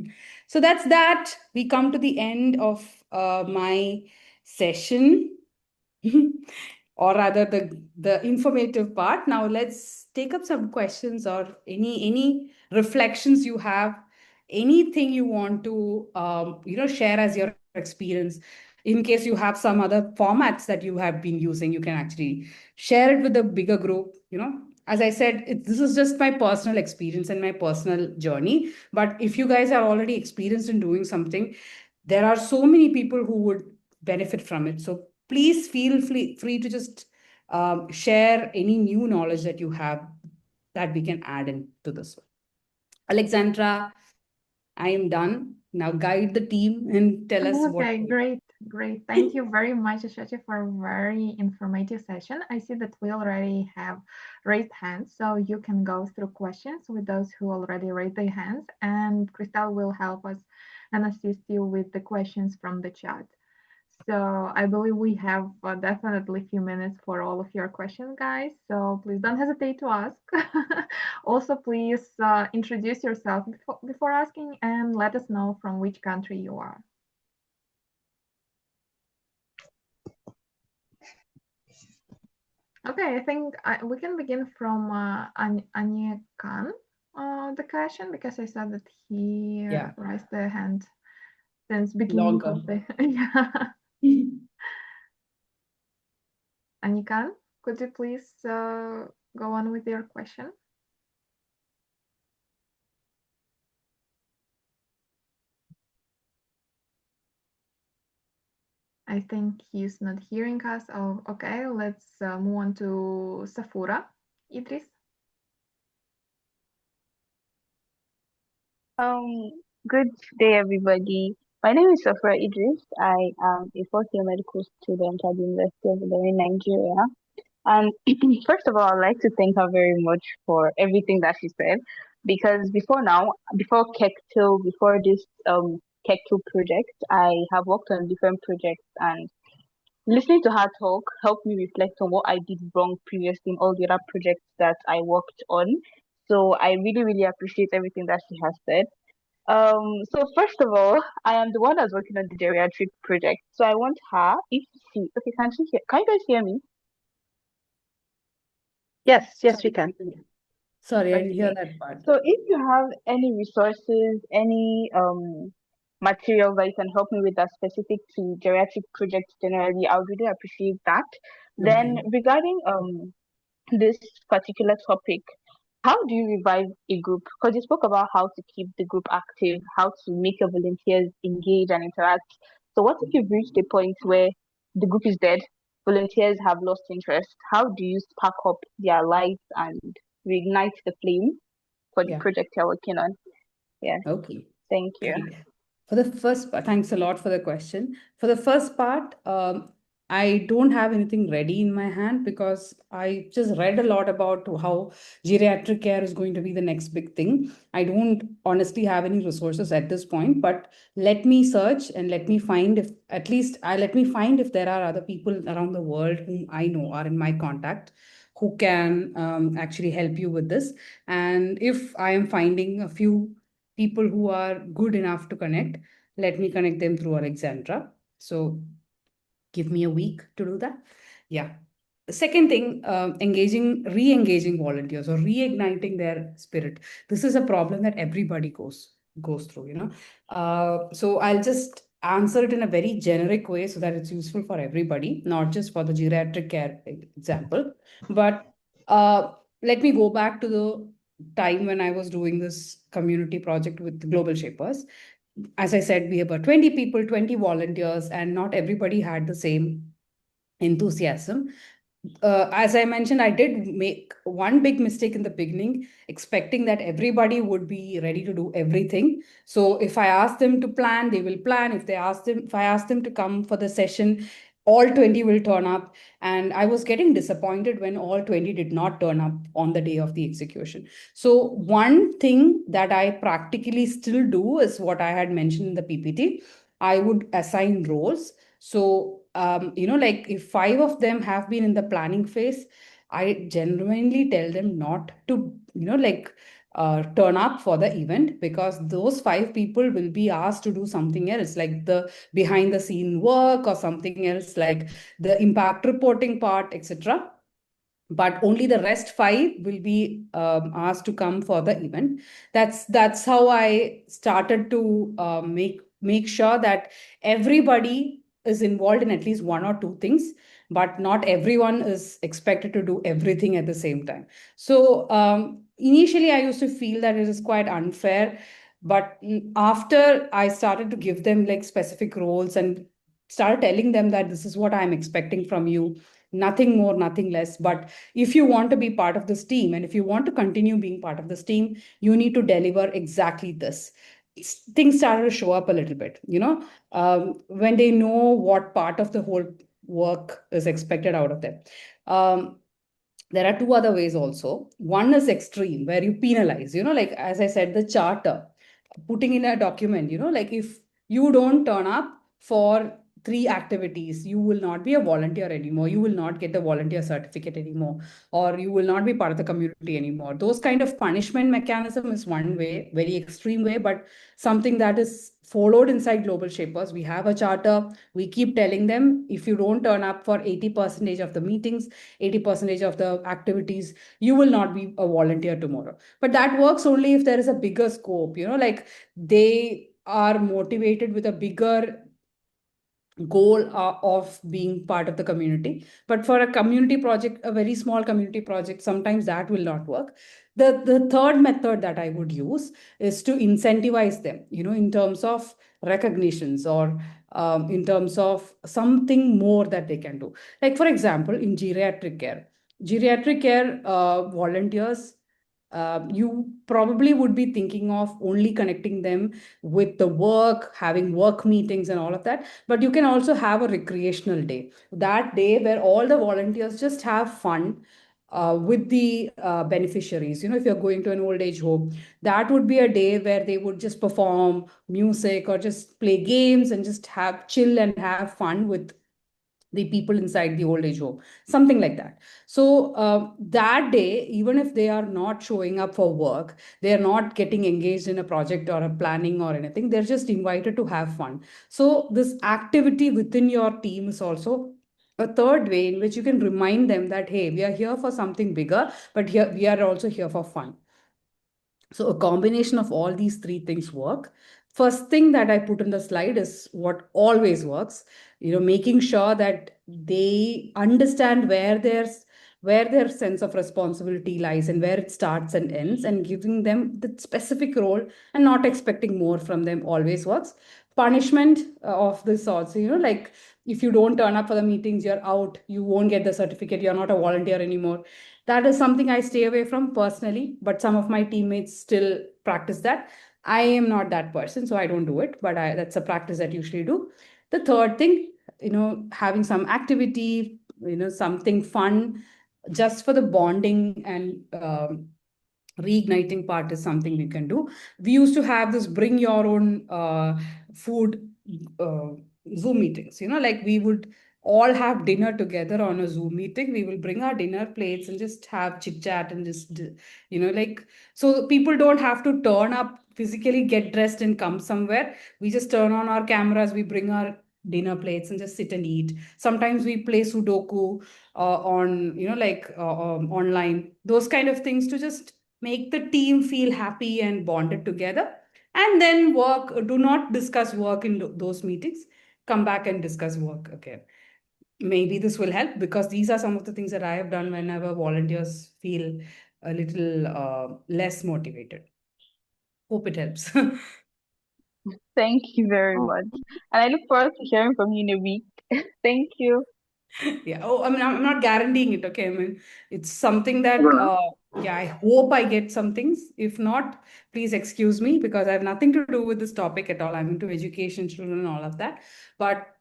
So that's that. We come to the end of my session. Or rather the informative part. Now let's take up some questions or any reflections you have, anything you want to share as your experience. In case you have some other formats that you have been using, you can actually share it with a bigger group. As I said, this is just my personal experience and my personal journey. But if you guys are already experienced in doing something, there are so many people who would benefit from it. So please feel free to just share any new knowledge that you have that we can add into this one. Alexandra, I am done. Now guide the team and tell us what. Okay, great, great. Thank you very much, Ashati, for a very informative session. I see that we already have raised hands, so you can go through questions with those who already raised their hands, and Crystal will help us and assist you with the questions from the chat. So I believe we have definitely a few minutes for all of your questions, guys. So please don't hesitate to ask. Also, please introduce yourself before asking and let us know from which country you are. Okay, I think we can begin from Anya Khan, the question, because I saw that he Yeah, raised the hand since beginning longer. of the yeah. Anya Khan, could you please go on with your question? I think he's not hearing us. Oh, okay, let's move on to Safura. Idris? Um, Good day, everybody. My name is Safra Idris. I am a fourth year medical student at the University of Ilorin, Nigeria. And first of all, I'd like to thank her very much for everything that she said. Because before now, before Kectil, before this Kectil project, I have worked on different projects, and listening to her talk helped me reflect on what I did wrong previously in all the other projects that I worked on. So I really, really appreciate everything that she has said. So first of all, I am the one that's working on the geriatric project. So I want her, if she, okay, can you guys hear me? Yes, yes, we Sorry, can. sorry, I didn't hear Okay. that part. So if you have any resources, any material that you can help me with that specific to geriatric projects generally, I would really appreciate that. Then Okay. regarding this particular topic, how do you revive a group? Because you spoke about how to keep the group active, how to make your volunteers engage and interact. So, what if you've reached a point where the group is dead, volunteers have lost interest? How do you spark up their lights and reignite the flame for the Yeah. project you're working on? Yeah, Okay. thank you. Great. For the first part, thanks a lot for the question. For the first part, I don't have anything ready in my hand because I just read a lot about how geriatric care is going to be the next big thing. I don't honestly have any resources at this point, but let me search and let me find if at least I let me find if there are other people around the world whom I know are in my contact who can actually help you with this. And if I am finding a few people who are good enough to connect, let me connect them through Alexandra. So give me a week to do that. Yeah. The second thing, re-engaging volunteers or reigniting their spirit. This is a problem that everybody goes through. So I'll just answer it in a very generic way so that it's useful for everybody, not just for the geriatric care example. But let me go back to the time when I was doing this community project with the Global Shapers. As I said, we have about 20 people, 20 volunteers, and not everybody had the same enthusiasm. As I mentioned, I did make one big mistake in the beginning, expecting that everybody would be ready to do everything. So if I ask them to plan, they will plan. If I ask them to come for the session, all 20 will turn up. And I was getting disappointed when all 20 did not turn up on the day of the execution. So one thing that I practically still do is what I had mentioned in the PPT. I would assign roles. So, like if five of them have been in the planning phase, I genuinely tell them not to, turn up for the event because those five people will be asked to do something else, like the behind the scene work or something else, like the impact reporting part, etc. But only the rest five will be asked to come for the event. That's how I started to make sure that everybody is involved in at least one or two things, but not everyone is expected to do everything at the same time. So initially I used to feel that it is quite unfair, but after I started to give them like specific roles and started telling them that this is what I'm expecting from you, nothing more, nothing less. But if you want to be part of this team and if you want to continue being part of this team, you need to deliver exactly this. Things started to show up a little bit, when they know what part of the whole work is expected out of them. Um, there are two other ways also. One is extreme, where you penalize, like as I said, the charter, putting in a document, like if you don't turn up for three activities, you will not be a volunteer anymore. You will not get the volunteer certificate anymore, or you will not be part of the community anymore. Those kind of punishment mechanism is one way, very extreme way, but something that is followed inside Global Shapers. We have a charter. We keep telling them if you don't turn up for 80% of the meetings, 80% of the activities, you will not be a volunteer tomorrow. But that works only if there is a bigger scope, like they are motivated with a bigger goal of being part of the community. But for a community project, a very small community project, sometimes that will not work. The third method that I would use is to incentivize them, in terms of recognitions, or in terms of something more that they can do. Like, for example, in geriatric care volunteers, you probably would be thinking of only connecting them with the work, having work meetings and all of that. But you can also have a recreational day. That day where all the volunteers just have fun with the beneficiaries. If you're going to an old age home, that would be a day where they would just perform music or just play games and just have chill and have fun with the people inside the old age home, something like that. So that day, even if they are not showing up for work, they are not getting engaged in a project or a planning or anything, they're just invited to have fun. So this activity within your team is also a third way in which you can remind them that, hey, we are here for something bigger, but here we are also here for fun. So a combination of all these three things work. First thing that I put in the slide is what always works, making sure that they understand where their sense of responsibility lies and where it starts and ends, and giving them the specific role and not expecting more from them always works. Punishment of this sort, so, like, if you don't turn up for the meetings, you're out, you won't get the certificate, you're not a volunteer anymore. That is something I stay away from personally, but some of my teammates still practice that. I am not that person, so I don't do it, but that's a practice that I usually do. The third thing, having some activity, something fun, just for the bonding and reigniting part is something we can do. We used to have this bring your own food uh, Zoom meetings, like we would all have dinner together on a Zoom meeting. We will bring our dinner plates and just have chit chat and just, like, so people don't have to turn up physically, get dressed and come somewhere. We just turn on our cameras, we bring our dinner plates and just sit and eat. Sometimes we play Sudoku on, like online, those kind of things to just make the team feel happy and bonded together. And then work, do not discuss work in those meetings, come back and discuss work again. Maybe this will help, because these are some of the things that I have done whenever volunteers feel a little less motivated. Hope it helps. Thank you very Oh, much. And I look forward to hearing from you in a week. Thank you. Yeah. Oh, I mean, I'm not guaranteeing it. Okay. I mean, it's something that, yeah, I hope I get some things. If not, please excuse me, because I have nothing to do with this topic at all. I'm into education, children, and all of that. But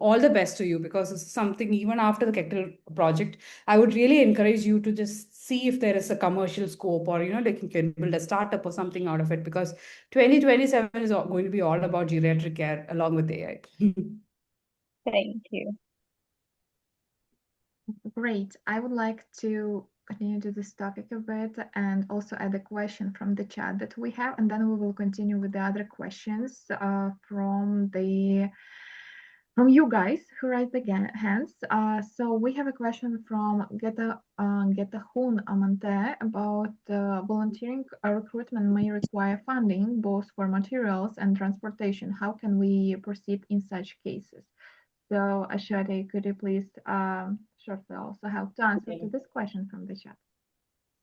all the best to you, because it's something, even after the Kectil project, I would really encourage you to just see if there is a commercial scope, or, like, you can build a startup or something out of it, because 2027 is going to be all about geriatric care along with AI. Thank you. great. I would like to continue to this topic a bit and also add a question from the chat that we have, and then we will continue with the other questions from you guys who raised the hands. So we have a question from Getahun Amante about volunteering recruitment may require funding both for materials and transportation. How can we proceed in such cases? So Ashwati, could you please shortly also help to answer to this question from the chat?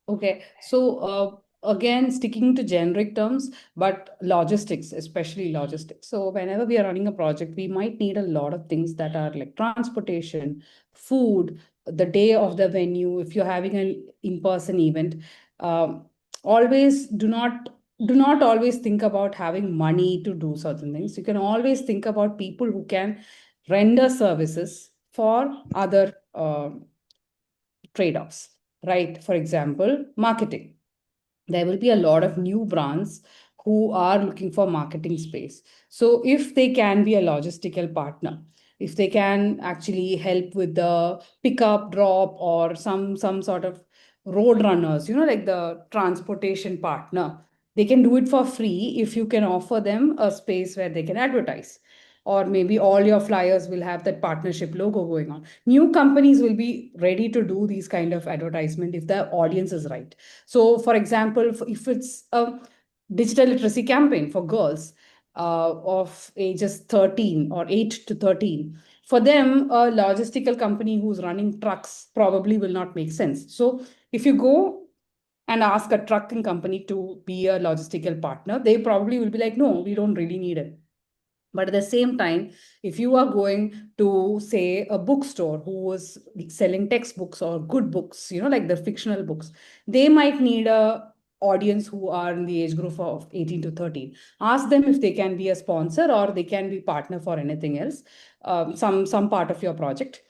Okay, so again, sticking to generic terms, but logistics, especially logistics. So whenever we are running a project, we might need a lot of things that are like transportation, food, the day of the venue. If you're having an in-person event, um, always do not always think about having money to do certain things. You can always think about people who can render services for other trade-offs, right? For example, marketing. There will be a lot of new brands who are looking for marketing space. So if they can be a logistical partner, if they can actually help with the pickup, drop, or some sort of road runners, like the transportation partner, they can do it for free if you can offer them a space where they can advertise. Or maybe all your flyers will have that partnership logo going on. New companies will be ready to do these kind of advertisement if the audience is right. So, for example, if it's a digital literacy campaign for girls, of ages 13 or 8 to 13, for them, a logistical company who's running trucks probably will not make sense. So if you go and ask a trucking company to be a logistical partner, they probably will be like, no, we don't really need it. But at the same time, if you are going to, say, a bookstore who is selling textbooks or good books, like the fictional books, they might need a audience who are in the age group of 18 to 13. Ask them if they can be a sponsor or they can be partner for anything else, some part of your project.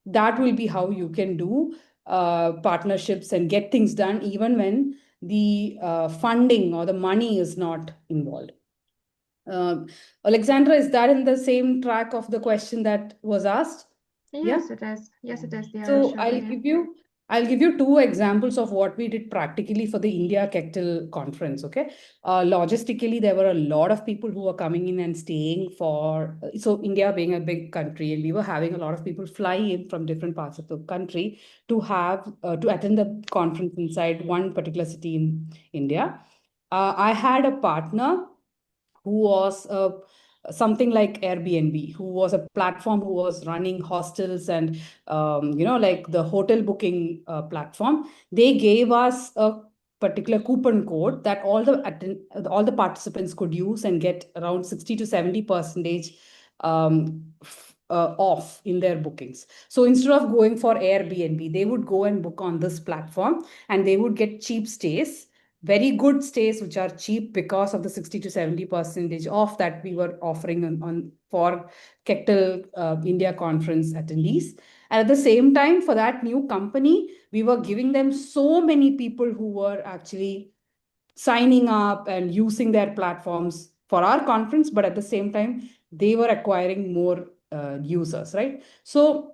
That will be how you can do partnerships and get things done even when the funding or the money is not involved. uh, Alexandra, is that in the same track of the question that was asked? Yeah. Yes, it is. Yes, it is. They are So shortly. I'll give you two examples of what we did practically for the India Kectil conference. Okay. Logistically, there were a lot of people who were coming in and staying for, so India being a big country, and we were having a lot of people fly in from different parts of the country to have, to attend the conference inside one particular city in India. I had a partner who was something like Airbnb, who was a platform who was running hostels and like the hotel booking platform. They gave us a particular coupon code that all the participants could use and get around 60 to 70 percentage off in their bookings. So instead of going for Airbnb, they would go and book on this platform and they would get cheap stays, very good stays which are cheap because of the 60 to 70 percentage off that we were offering on for Kectil India conference attendees. And at the same time, for that new company, we were giving them so many people who were actually signing up and using their platforms for our conference, but at the same time, they were acquiring more users, right? So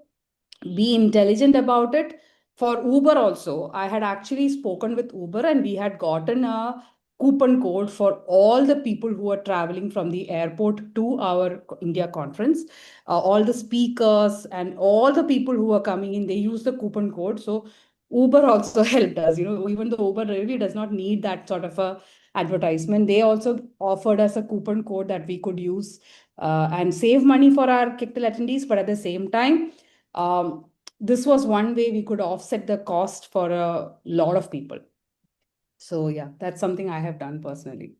be intelligent about it. For Uber also, I had actually spoken with Uber and we had gotten a coupon code for all the people who are traveling from the airport to our India conference. All the speakers and all the people who are coming in, they use the coupon code. So Uber also helped us, even though Uber really does not need that sort of a advertisement. They also offered us a coupon code that we could use and save money for our Kectil attendees, but at the same time, um, this was one way we could offset the cost for a lot of people. So yeah, that's something I have done personally.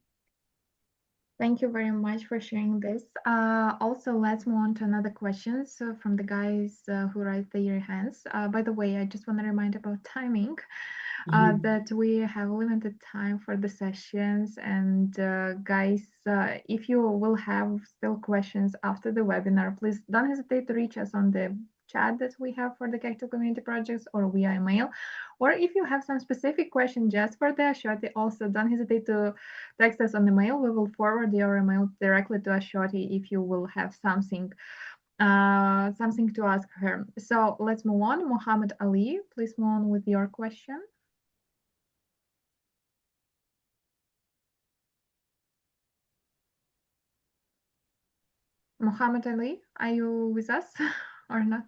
Thank you very much for sharing this. Also, let's move on to another questions from the guys who raised their hands. By the way, I just want to remind about timing. That we have limited time for the sessions. And guys, if you will have still questions after the webinar, please don't hesitate to reach us on the chat that we have for the Kectil community projects or via email. Or if you have some specific question just for the Ashwati, also don't hesitate to text us on the mail. We will forward your email directly to Ashwati if you will have something to ask her. So let's move on. Muhammad Ali, please move on with your question. Muhammad Ali, are you with us or not?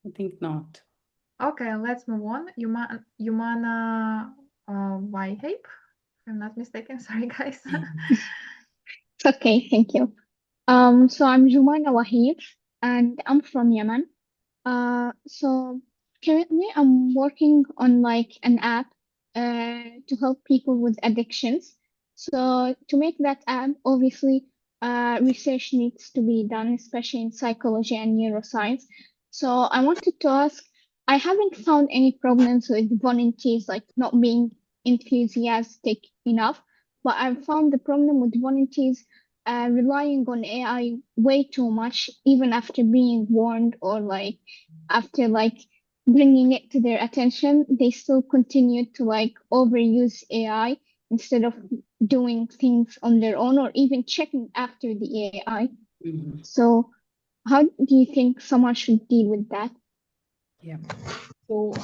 I think not. Okay, let's move on. Yumana Wahib, if I'm not mistaken. Sorry, guys. Okay, thank you. So I'm Jumana Wahib, and I'm from Yemen. So currently I'm working on like an app to help people with addictions. So to make that app, obviously, research needs to be done, especially in psychology and neuroscience. So I wanted to ask, I haven't found any problems with volunteers like not being enthusiastic enough, but I've found the problem with volunteers relying on AI way too much, even after being warned or like after like bringing it to their attention, they still continue to like overuse AI instead of doing things on their own or even checking after the AI. So how do you think someone should deal with that? Yeah. So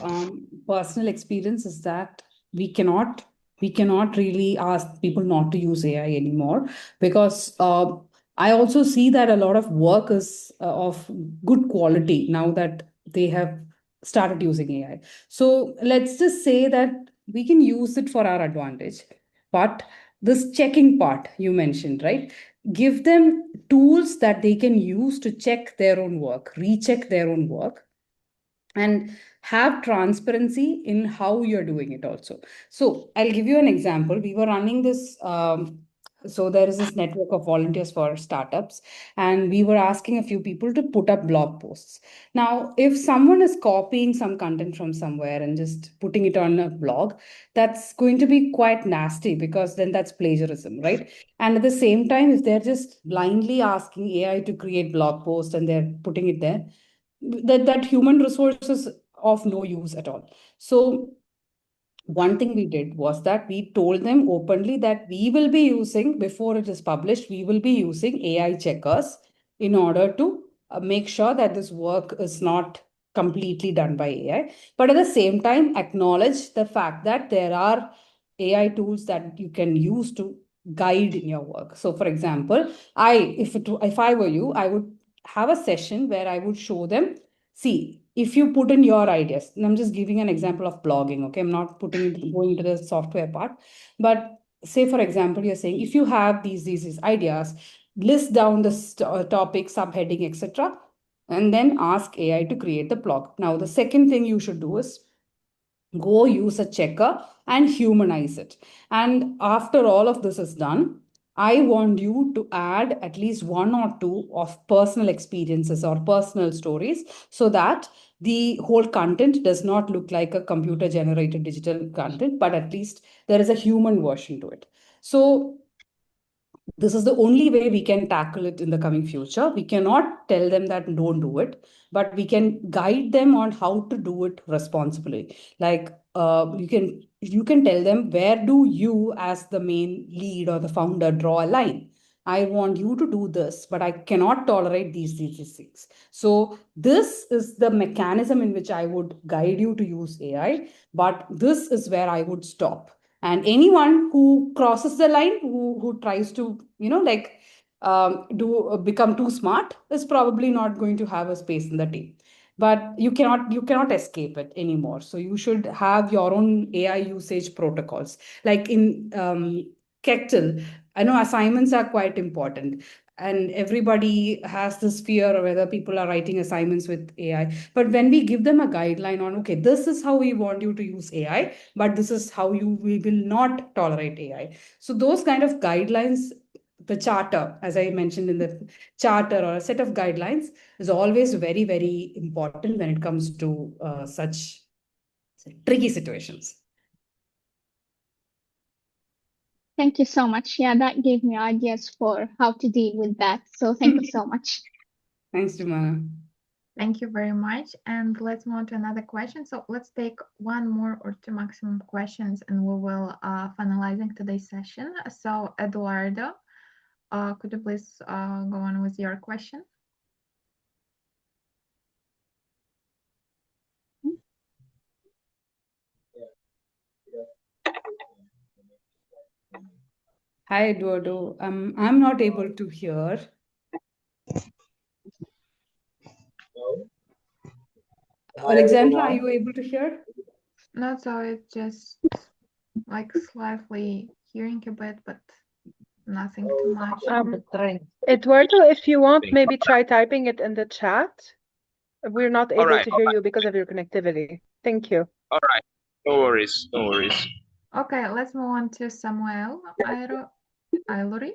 personal experience is that we cannot really ask people not to use AI anymore, because I also see that a lot of work is of good quality now that they have started using AI. So let's just say that we can use it for our advantage. But this checking part you mentioned, right? Give them tools that they can use to check their own work, recheck their own work, and have transparency in how you're doing it also. So I'll give you an example. We were running this. So there is this network of volunteers for startups, and we were asking a few people to put up blog posts. Now, if someone is copying some content from somewhere and just putting it on a blog, that's going to be quite nasty, because then that's plagiarism, right? And at the same time, if they're just blindly asking AI to create blog posts and they're putting it there, that human resource is of no use at all. So one thing we did was that we told them openly that we will be using, before it is published, we will be using AI checkers in order to make sure that this work is not completely done by AI. But at the same time, acknowledge the fact that there are AI tools that you can use to guide in your work. So, for example, if I were you, I would have a session where I would show them, see, if you put in your ideas, and I'm just giving an example of blogging, okay? I'm not going into the software part, but say, for example, you're saying, if you have these ideas, list down the topic, subheading, etc., and then ask AI to create the blog. Now, the second thing you should do is go use a checker and humanize it. And after all of this is done, I want you to add at least one or two of personal experiences or personal stories, so that the whole content does not look like a computer generated digital content, but at least there is a human version to it. So this is the only way we can tackle it in the coming future. We cannot tell them that don't do it, but we can guide them on how to do it responsibly. Like you can tell them, where do you as the main lead or the founder draw a line? I want you to do this, but I cannot tolerate these things. So this is the mechanism in which I would guide you to use AI, but this is where I would stop. And anyone who crosses the line, who tries to like do become too smart, is probably not going to have a space in the team. But you cannot escape it anymore. So you should have your own AI usage protocols, like in Kectil. I know assignments are quite important, and everybody has this fear of whether people are writing assignments with AI. But when we give them a guideline on, okay, this is how we want you to use AI, but this is how we will not tolerate AI. So those kind of guidelines, the charter, as I mentioned in the charter, or a set of guidelines, is always very, very important when it comes to such tricky situations. Thank you so much. Yeah, that gave me ideas for how to deal with that. So thank you so much. Thanks, Jumana. Thank you very much. And let's move to another question. So let's take one more or two maximum questions, and we will finalizing today's session. So Eduardo, could you please go on with your question? Hi, Eduardo. I'm not able to hear. Alexandra, are you able to hear? Not so, it's just like slightly hearing a bit, but nothing too much. Eduardo, if you want, maybe try typing it in the chat. We're not able to hear you because of your connectivity. Thank you. All right. No worries. No worries. Okay, let's move on to Samuel Aylori.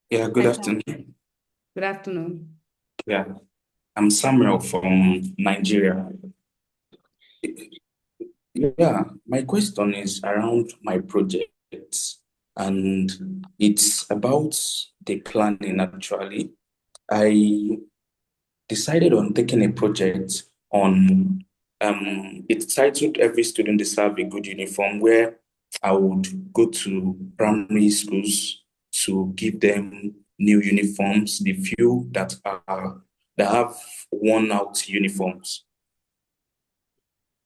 Yeah, good afternoon. Good afternoon. Yeah, I'm Samuel from Nigeria. Yeah, my question is around my project, and it's about the planning actually. I decided on taking a project on it's titled Every Student Deserves a Good Uniform, where I would go to primary schools to give them new uniforms, the few that have worn out uniforms,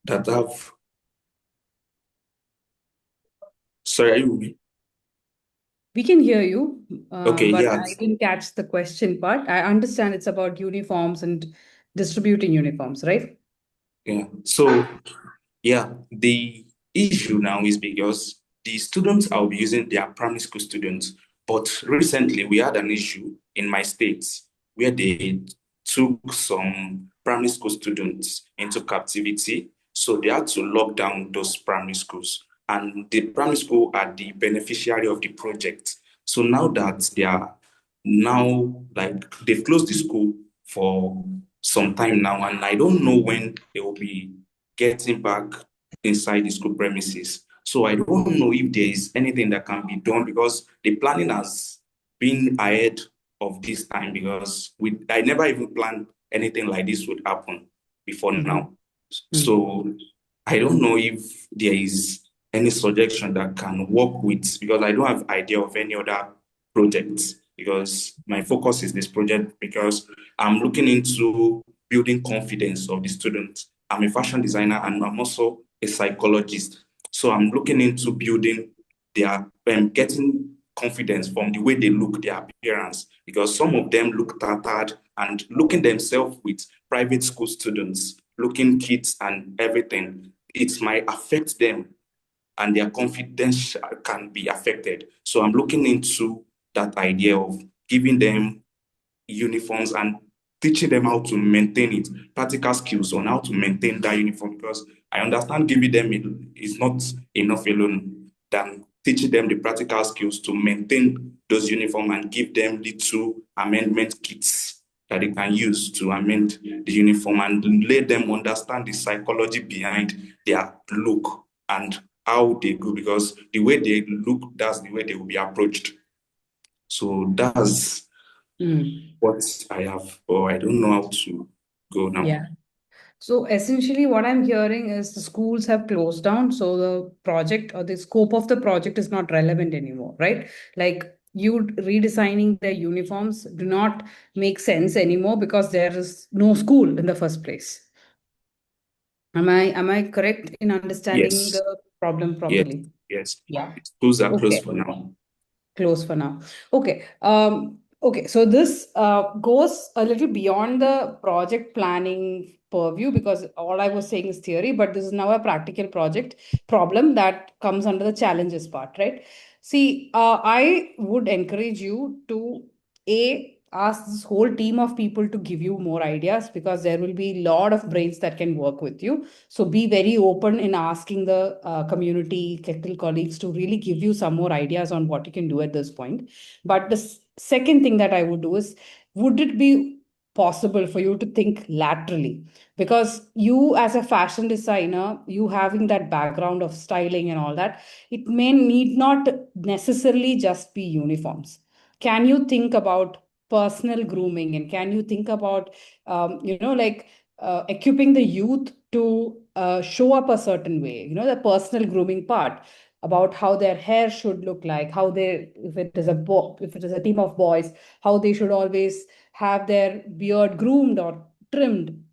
that have sorry, are you with me? We can hear you, Okay, but yeah. I didn't catch the question part. I understand it's about uniforms and distributing uniforms, right? Yeah. So, yeah, the issue now is because the students I'll be using, they are primary school students. But recently, we had an issue in my state where they took some primary school students into captivity. So they had to lock down those primary schools. And the primary school are the beneficiary of the project. So now that they are now, like, they've closed the school for some time now, and I don't know when they will be getting back inside the school premises. So I don't know if there is anything that can be done because the planning has been ahead of this time because I never even planned anything like this would happen before now. So I don't know if there is any suggestion that can work with because I don't have idea of any other projects because my focus is this project because I'm looking into building confidence of the students. I'm a fashion designer and I'm also a psychologist. So I'm looking into building their getting confidence from the way they look, their appearance, because some of them look tattered and looking themselves with private school students, looking kids and everything, it might affect them and their confidence can be affected. So I'm looking into that idea of giving them uniforms and teaching them how to maintain it, practical skills on how to maintain that uniform because I understand giving them it is not enough alone than teaching them the practical skills to maintain those uniform and give them little amendment kits that they can use to amend the uniform and let them understand the psychology behind their look and how they go because the way they look, that's the way they will be approached. So that's what I have, or I don't know how to go now. Yeah. So essentially, what I'm hearing is the schools have closed down, so the project or the scope of the project is not relevant anymore, right? Like you redesigning their uniforms do not make sense anymore because there is no school in the first place. Am I correct in understanding Yes, the problem yes, properly? yes. Yeah. Schools are closed Okay. for now. Close for now. Okay. Okay. So this goes a little beyond the project planning purview because all I was saying is theory, but this is now a practical project problem that comes under the challenges part, right? See, I would encourage you to ask this whole team of people to give you more ideas because there will be a lot of brains that can work with you. So be very open in asking the community Kectil colleagues to really give you some more ideas on what you can do at this point. But the second thing that I would do is, would it be possible for you to think laterally? Because you, as a fashion designer, you having that background of styling and all that, it may need not necessarily just be uniforms. Can you think about personal grooming and can you think about like equipping the youth to show up a certain way, the personal grooming part about how their hair should look like, how they, if it is a team of boys, how they should always have their beard groomed or trimmed.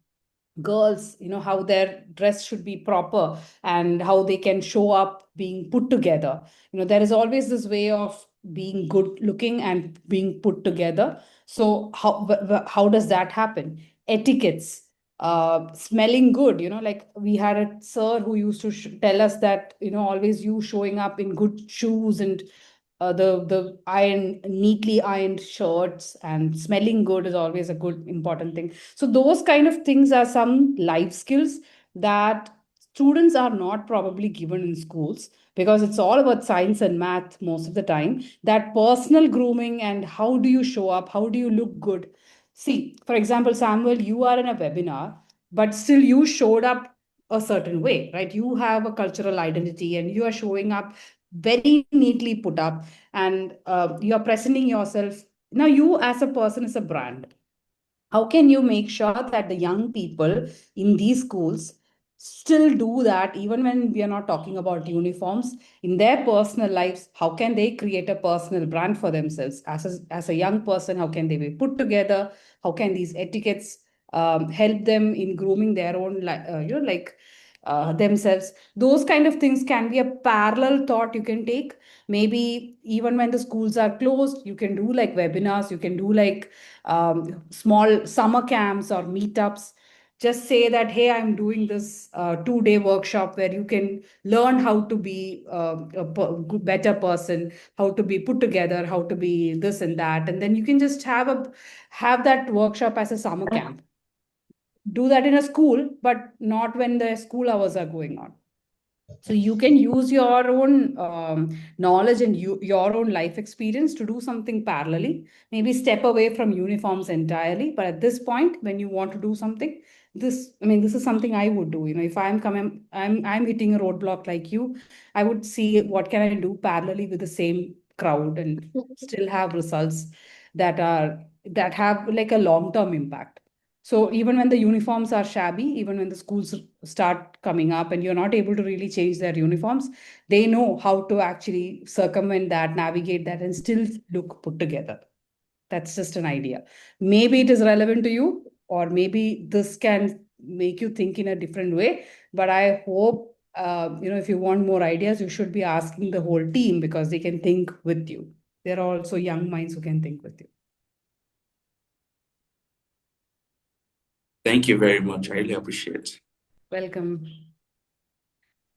Girls, how their dress should be proper and how they can show up being put together. There is always this way of being good looking and being put together. So how does that happen? Etiquettes, smelling good, like we had a sir who used to tell us that, always you showing up in good shoes and the neatly ironed shirts and smelling good is always a good important thing. So those kind of things are some life skills that students are not probably given in schools because it's all about science and math most of the time. That personal grooming and how do you show up, how do you look good. See, for example, Samuel, you are in a webinar, but still you showed up a certain way, right? You have a cultural identity and you are showing up very neatly put up, and you are presenting yourself. Now you as a person is a brand. How can you make sure that the young people in these schools still do that even when we are not talking about uniforms in their personal lives? How can they create a personal brand for themselves as a young person? How can they be put together? How can these etiquettes help them in grooming their own themselves. Those kind of things can be a parallel thought you can take. Maybe even when the schools are closed, you can do like webinars, you can do like small summer camps or meetups. Just say that, hey, I'm doing this 2-day workshop where you can learn how to be better person, how to be put together, how to be this and that. And then you can just have that workshop as a summer camp. Do that in a school, but not when the school hours are going on. So you can use your own knowledge and your own life experience to do something parallelly. Maybe step away from uniforms entirely. But at this point, when you want to do something, this is something I would do. If I'm hitting a roadblock like you, I would see what can I do parallelly with the same crowd and still have results that have like a long-term impact. So even when the uniforms are shabby, even when the schools start coming up and you're not able to really change their uniforms, they know how to actually circumvent that, navigate that, and still look put together. That's just an idea. Maybe it is relevant to you, or maybe this can make you think in a different way. But I hope, if you want more ideas, you should be asking the whole team because they can think with you. There are also young minds who can think with you. Thank you very much. I really appreciate it. Welcome.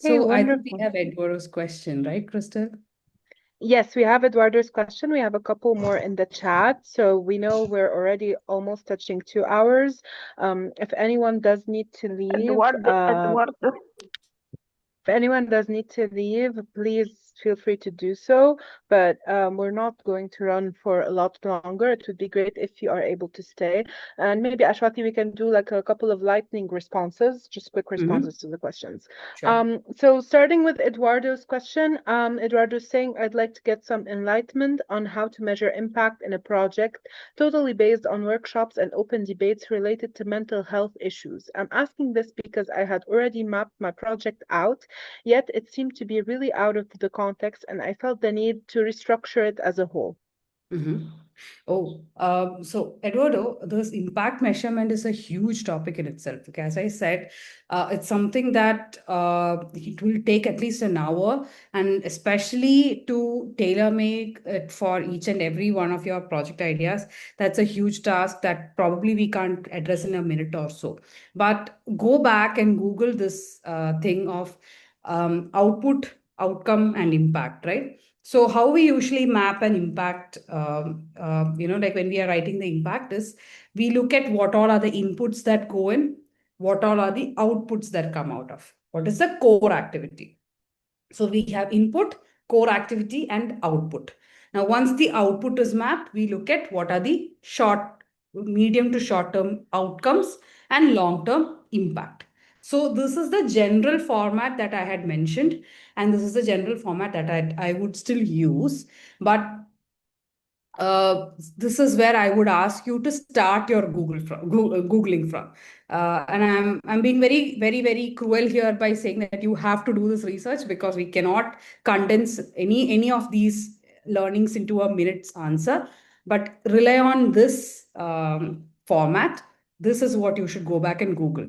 Hey, So I think we wonderful. have Eduardo's question, right, Crystal? Yes, we have Eduardo's question. We have a couple more in the chat. So we know we're already almost touching 2 hours. If anyone does need to leave, Eduardo. if anyone does need to leave, please feel free to do so. But we're not going to run for a lot longer. It would be great if you are able to stay. And maybe, Ashwati, we can do like a couple of lightning responses, just quick responses to the questions. Sure. So starting with Eduardo's question, Eduardo's saying, I'd like to get some enlightenment on how to measure impact in a project, totally based on workshops and open debates related to mental health issues. I'm asking this because I had already mapped my project out, yet it seemed to be really out of the context, and I felt the need to restructure it as a whole. Mm-hmm. So Eduardo, this impact measurement is a huge topic in itself. Okay, as I said, it's something that it will take at least an hour, and especially to tailor make it for each and every one of your project ideas. That's a huge task that probably we can't address in a minute or so. But go back and Google this thing of output, outcome, and impact, right? So how we usually map an impact, like when we are writing the impact is we look at what all are the inputs that go in, what all are the outputs that come out of. What is the core activity? So we have input, core activity, and output. Now, once the output is mapped, we look at what are the medium to short term outcomes and long term impact. So this is the general format that I had mentioned, and this is the general format that I would still use. But this is where I would ask you to start your Googling from. And I'm being very, very, very cruel here by saying that you have to do this research because we cannot condense any of these learnings into a minute's answer. But rely on this format. This is what you should go back and Google.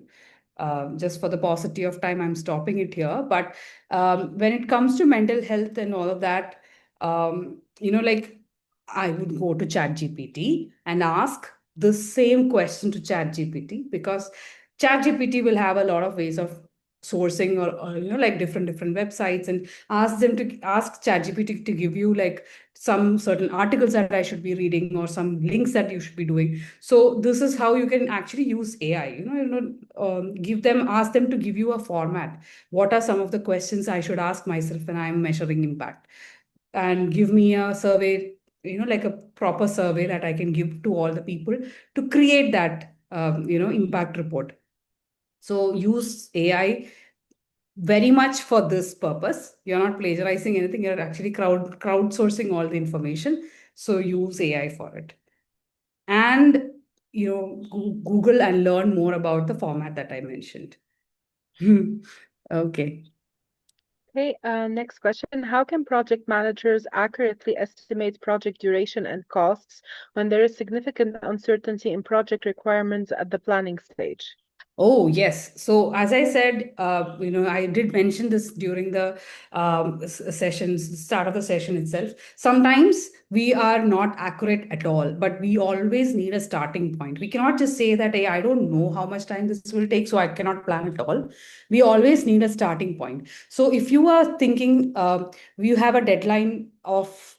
Just for the paucity of time, I'm stopping it here. But when it comes to mental health and all of that, like I would go to ChatGPT and ask the same question to ChatGPT because ChatGPT will have a lot of ways of sourcing or like different websites, and ask ChatGPT to give you like some certain articles that I should be reading or some links that you should be doing. So this is how you can actually use AI. Ask them to give you a format. What are some of the questions I should ask myself when I'm measuring impact? And give me a survey, like a proper survey that I can give to all the people to create that, impact report. So use AI very much for this purpose. You're not plagiarizing anything. You're actually crowdsourcing all the information. So use AI for it. And, Google and learn more about the format that I mentioned. Okay. Okay, next question. How can project managers accurately estimate project duration and costs when there is significant uncertainty in project requirements at the planning stage? Oh, yes. So, as I said, I did mention this during the sessions, start of the session itself. Sometimes we are not accurate at all, but we always need a starting point. We cannot just say that, hey, I don't know how much time this will take, so I cannot plan at all. We always need a starting point. So, if you are thinking you have a deadline of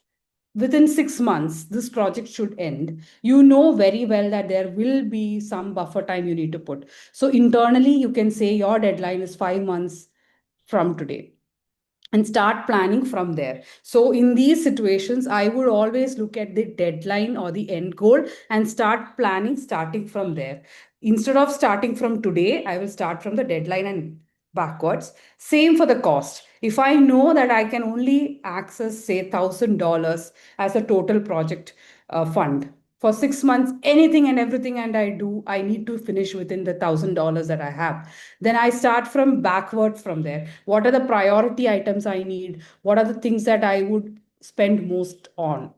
within 6 months, this project should end. You know very well that there will be some buffer time you need to put. So internally, you can say your deadline is 5 months from today and start planning from there. So in these situations, I would always look at the deadline or the end goal and start planning starting from there. Instead of starting from today, I will start from the deadline and backwards. Same for the cost. If I know that I can only access, say, $1,000 as a total project fund for 6 months, anything and everything, and I need to finish within the $1,000 that I have. Then I start from backward from there. What are the priority items I need? What are the things that I would spend most on?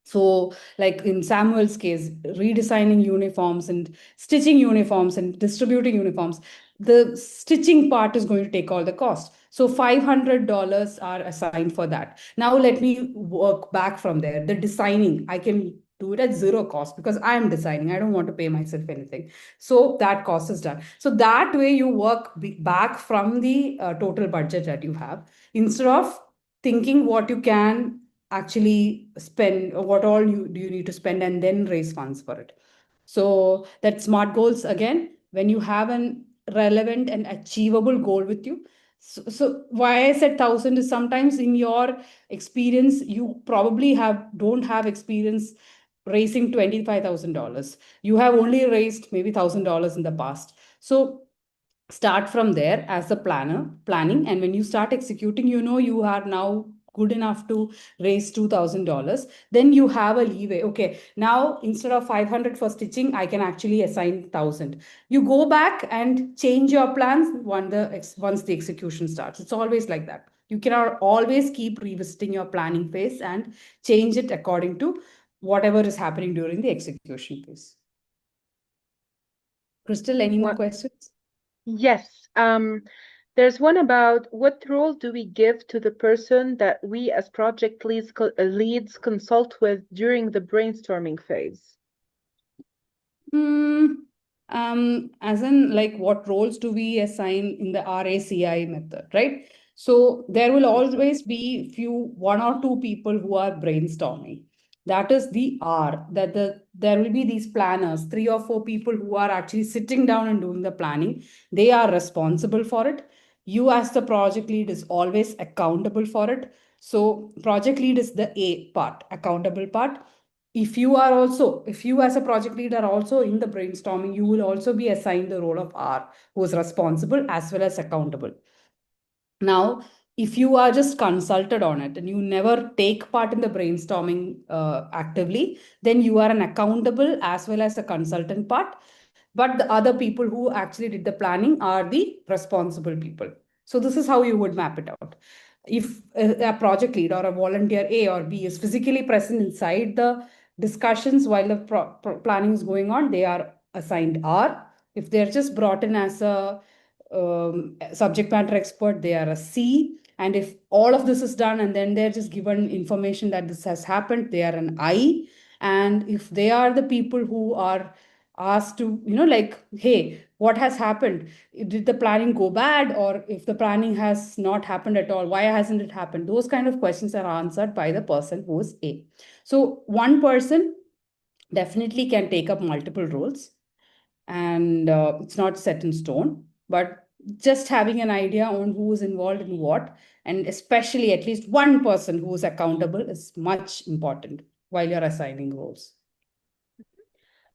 So, like in Samuel's case, redesigning uniforms and stitching uniforms and distributing uniforms, the stitching part is going to take all the cost. So, $500 are assigned for that. Now, let me work back from there. The designing, I can do it at zero cost because I am designing. I don't want to pay myself anything. So, that cost is done. So, that way you work back from the total budget that you have instead of thinking what you can actually spend, what all you do you need to spend, and then raise funds for it. So that smart goals, again, when you have an relevant and achievable goal with you. So why I said 1,000 is sometimes in your experience you probably don't have experience raising $25,000. You have only raised maybe $1,000 in the past. So start from there as a planning, and when you start executing, you are now good enough to raise $2,000. Then you have a leeway. Okay, now instead of 500 for stitching, I can actually assign 1,000. You go back and change your plans once the execution starts. It's always like that. You cannot always keep revisiting your planning phase and change it according to whatever is happening during the execution phase. Crystal, any more What? questions? Yes. There's one about what role do we give to the person that we as project leads consult with during the brainstorming phase? Hmm. As in, like, what roles do we assign in the RACI method, right? So there will always be one or two people who are brainstorming. That is the R. There will be these planners, 3 or 4 people who are actually sitting down and doing the planning. They are responsible for it. You, as the project lead, is always accountable for it. So project lead is the A part, accountable part. If you as a project lead are also in the brainstorming, you will also be assigned the role of R, who is responsible as well as accountable. Now, if you are just consulted on it and you never take part in the brainstorming actively, then you are an accountable as well as a consultant part. But the other people who actually did the planning are the responsible people. So this is how you would map it out. If a project lead or a volunteer A or B is physically present inside the discussions while the planning is going on, they are assigned R. If they're just brought in as a subject matter expert, they are a C. And if all of this is done and then they're just given information that this has happened, they are an I. And if they are the people who are asked to, like, hey, what has happened? Did the planning go bad? Or if the planning has not happened at all, why hasn't it happened? Those kind of questions are answered by the person who is A. So one person definitely can take up multiple roles, and it's not set in stone, but just having an idea on who is involved in what, and especially at least one person who is accountable, is much important while you're assigning roles.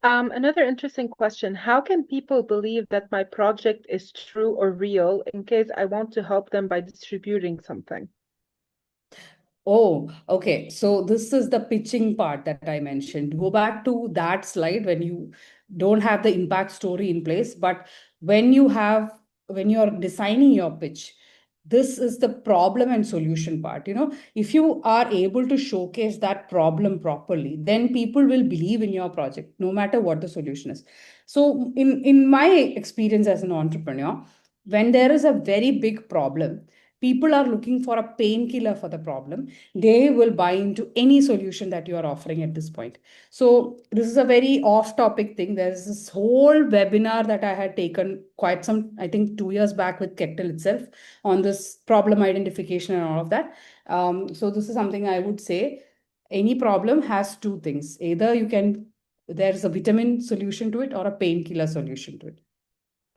Another interesting question. How can people believe that my project is true or real in case I want to help them by distributing something? Oh, okay. So this is the pitching part that I mentioned. Go back to that slide when you don't have the impact story in place, but when when you're designing your pitch, this is the problem and solution part. If you are able to showcase that problem properly, then people will believe in your project, no matter what the solution is. So in my experience as an entrepreneur, when there is a very big problem, people are looking for a painkiller for the problem. They will buy into any solution that you are offering at this point. So this is a very off topic thing. There's this whole webinar that I had taken quite some, I think 2 years back with Kectil itself on this problem identification and all of that. So this is something I would say, any problem has two things. Either you can, there's a vitamin solution to it or a painkiller solution to it.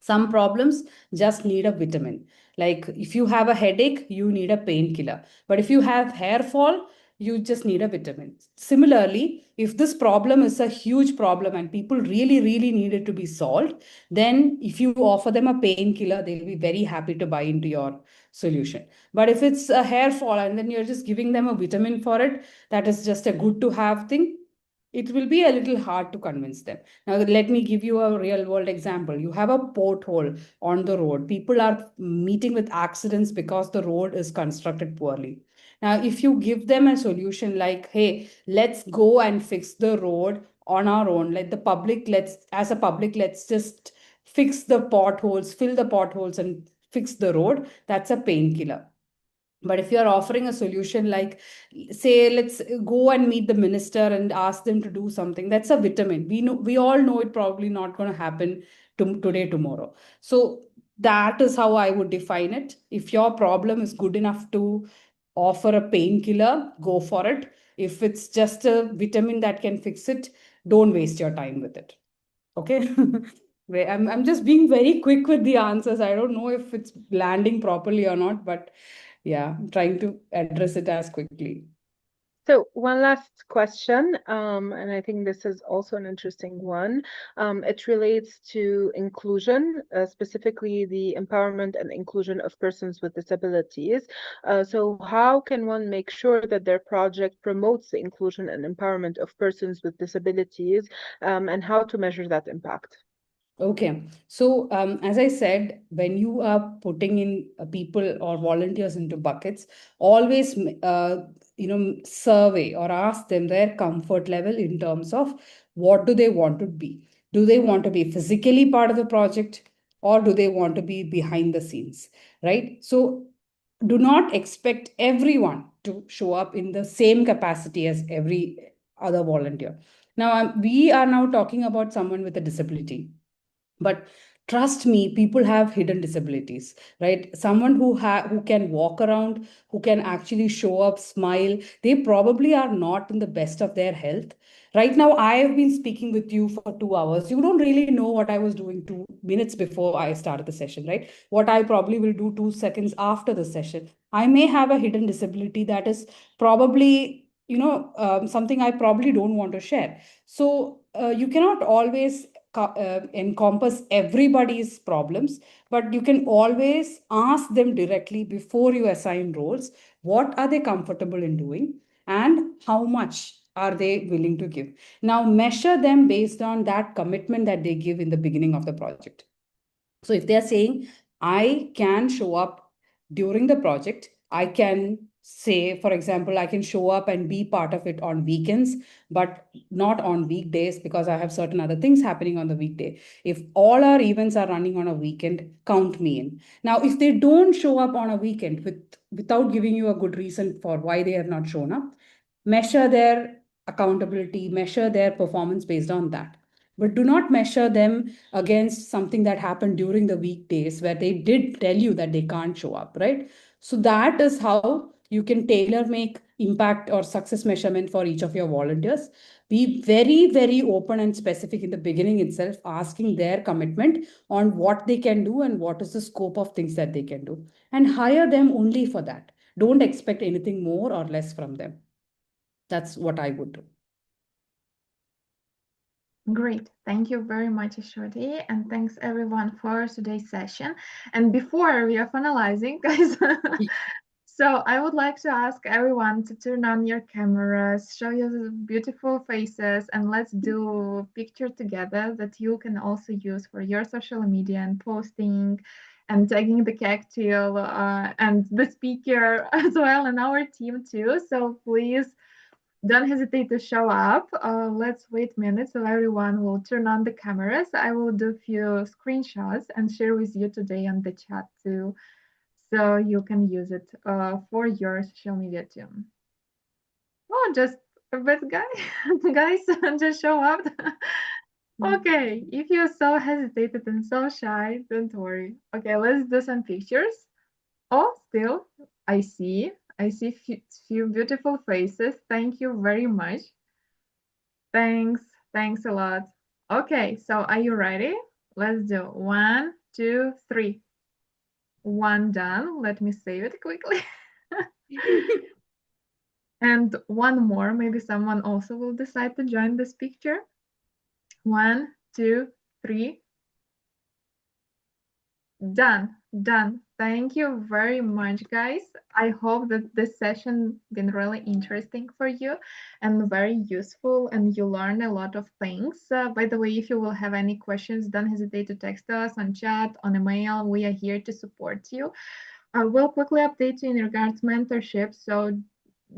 Some problems just need a vitamin. Like if you have a headache, you need a painkiller. But if you have hair fall, you just need a vitamin. Similarly, if this problem is a huge problem and people really, really need it to be solved, then if you offer them a painkiller, they'll be very happy to buy into your solution. But if it's a hair fall and then you're just giving them a vitamin for it, that is just a good to have thing, it will be a little hard to convince them. Now, let me give you a real world example. You have a pothole on the road. People are meeting with accidents because the road is constructed poorly. Now, if you give them a solution like, hey, let's go and fix the road on our own, let the public, as a public, let's just fix the potholes, fill the potholes, and fix the road, that's a painkiller. But if you're offering a solution like, say, let's go and meet the minister and ask them to do something, that's a vitamin. We all know it probably not going to happen today, tomorrow. So that is how I would define it. If your problem is good enough to offer a painkiller, go for it. If it's just a vitamin that can fix it, don't waste your time with it. Okay. I'm just being very quick with the answers. I don't know if it's landing properly or not, but yeah, I'm trying to address it as quickly. So one last question, and I think this is also an interesting one. It relates to inclusion, specifically the empowerment and inclusion of persons with disabilities. So how can one make sure that their project promotes the inclusion and empowerment of persons with disabilities, and how to measure that impact? Okay. So, as I said, when you are putting in people or volunteers into buckets, always, survey or ask them their comfort level in terms of what do they want to be. Do they want to be physically part of the project or do they want to be behind the scenes, right? So, do not expect everyone to show up in the same capacity as every other volunteer. Now, we are now talking about someone with a disability, but trust me, people have hidden disabilities, right? Someone who can walk around, who can actually show up, smile, they probably are not in the best of their health. Right now, I have been speaking with you for 2 hours. You don't really know what I was doing 2 minutes before I started the session, right? What I probably will do 2 seconds after the session. I may have a hidden disability that is probably, something I probably don't want to share. So you cannot always encompass everybody's problems, but you can always ask them directly before you assign roles. What are they comfortable in doing and how much are they willing to give? Now measure them based on that commitment that they give in the beginning of the project. So if they're saying, I can show up during the project, I can say, for example, I can show up and be part of it on weekends, but not on weekdays because I have certain other things happening on the weekday. If all our events are running on a weekend, count me in. Now, if they don't show up on a weekend without giving you a good reason for why they have not shown up, measure their accountability, measure their performance based on that. But do not measure them against something that happened during the weekdays where they did tell you that they can't show up, right? So that is how you can tailor make impact or success measurement for each of your volunteers. Be very, very open and specific in the beginning itself, asking their commitment on what they can do and what is the scope of things that they can do. And hire them only for that. Don't expect anything more or less from them. That's what I would do. Great. Thank you very much, Ashwati. And thanks everyone for today's session. And before we are finalizing, guys, so I would like to ask everyone to turn on your cameras, show your beautiful faces, and let's do a picture together that you can also use for your social media and posting and tagging the Kectil and the speaker as well and our team too. So please don't hesitate to show up. Let's wait a minute so everyone will turn on the cameras. I will do a few screenshots and share with you today on the chat too, so you can use it for your social media too. Oh, just a bit, guys, just show up. Okay, if you're so hesitated and so shy, don't worry. Okay, let's do some pictures. Oh, still, I see. I see few beautiful faces. Thank you very much. Thanks. Thanks a lot. Okay, so are you ready? Let's do 1, 2, 3. One done. Let me save it quickly. And one more. Maybe someone also will decide to join this picture. 1, 2, 3. Done. Thank you very much, guys. I hope that this session been really interesting for you and very useful, and you learned a lot of things. By the way, if you will have any questions, don't hesitate to text us on chat, on email. We are here to support you. I will quickly update you in regards to mentorship. So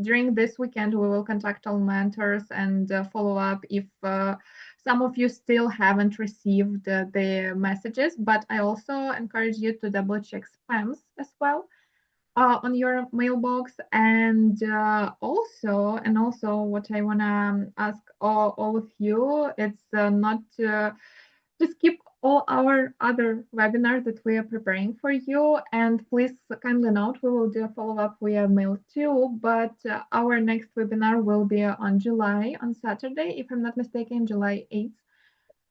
during this weekend, we will contact all mentors and follow up if some of you still haven't received the messages, but I also encourage you to double check spams as well on your mailbox. And also what I want to ask all of you, it's not just keep all our other webinars that we are preparing for you. And please kindly note, we will do a follow-up via mail too, but our next webinar will be on July, on Saturday, if I'm not mistaken, July 8th.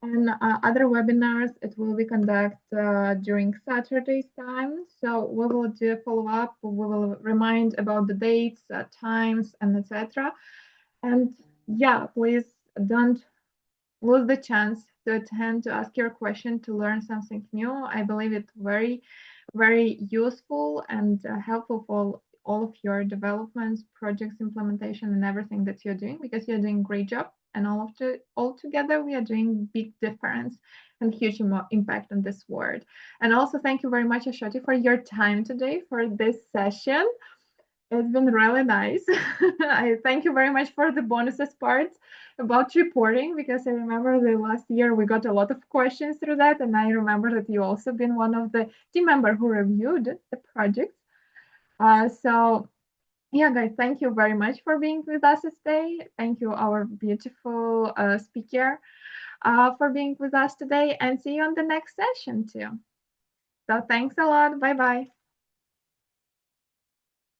And other webinars, it will be conducted during Saturday's time. So we will do a follow-up. We will remind about the dates, times, and etc. And yeah, please don't lose the chance to attend, to ask your question, to learn something new. I believe it's very, very useful and helpful for all of your developments, projects, implementation, and everything that you're doing, because you're doing a great job. And all together, we are doing big difference and huge impact on this world. And also, thank you very much, Ashoti, for your time today for this session. It's been really nice. I thank you very much for the bonuses part about reporting, because I remember the last year we got a lot of questions through that, and I remember that you also been one of the team member who reviewed the project. So yeah, guys, thank you very much for being with us today. Thank you, our beautiful speaker, for being with us today, and see you on the next session too. So thanks a lot. Bye bye.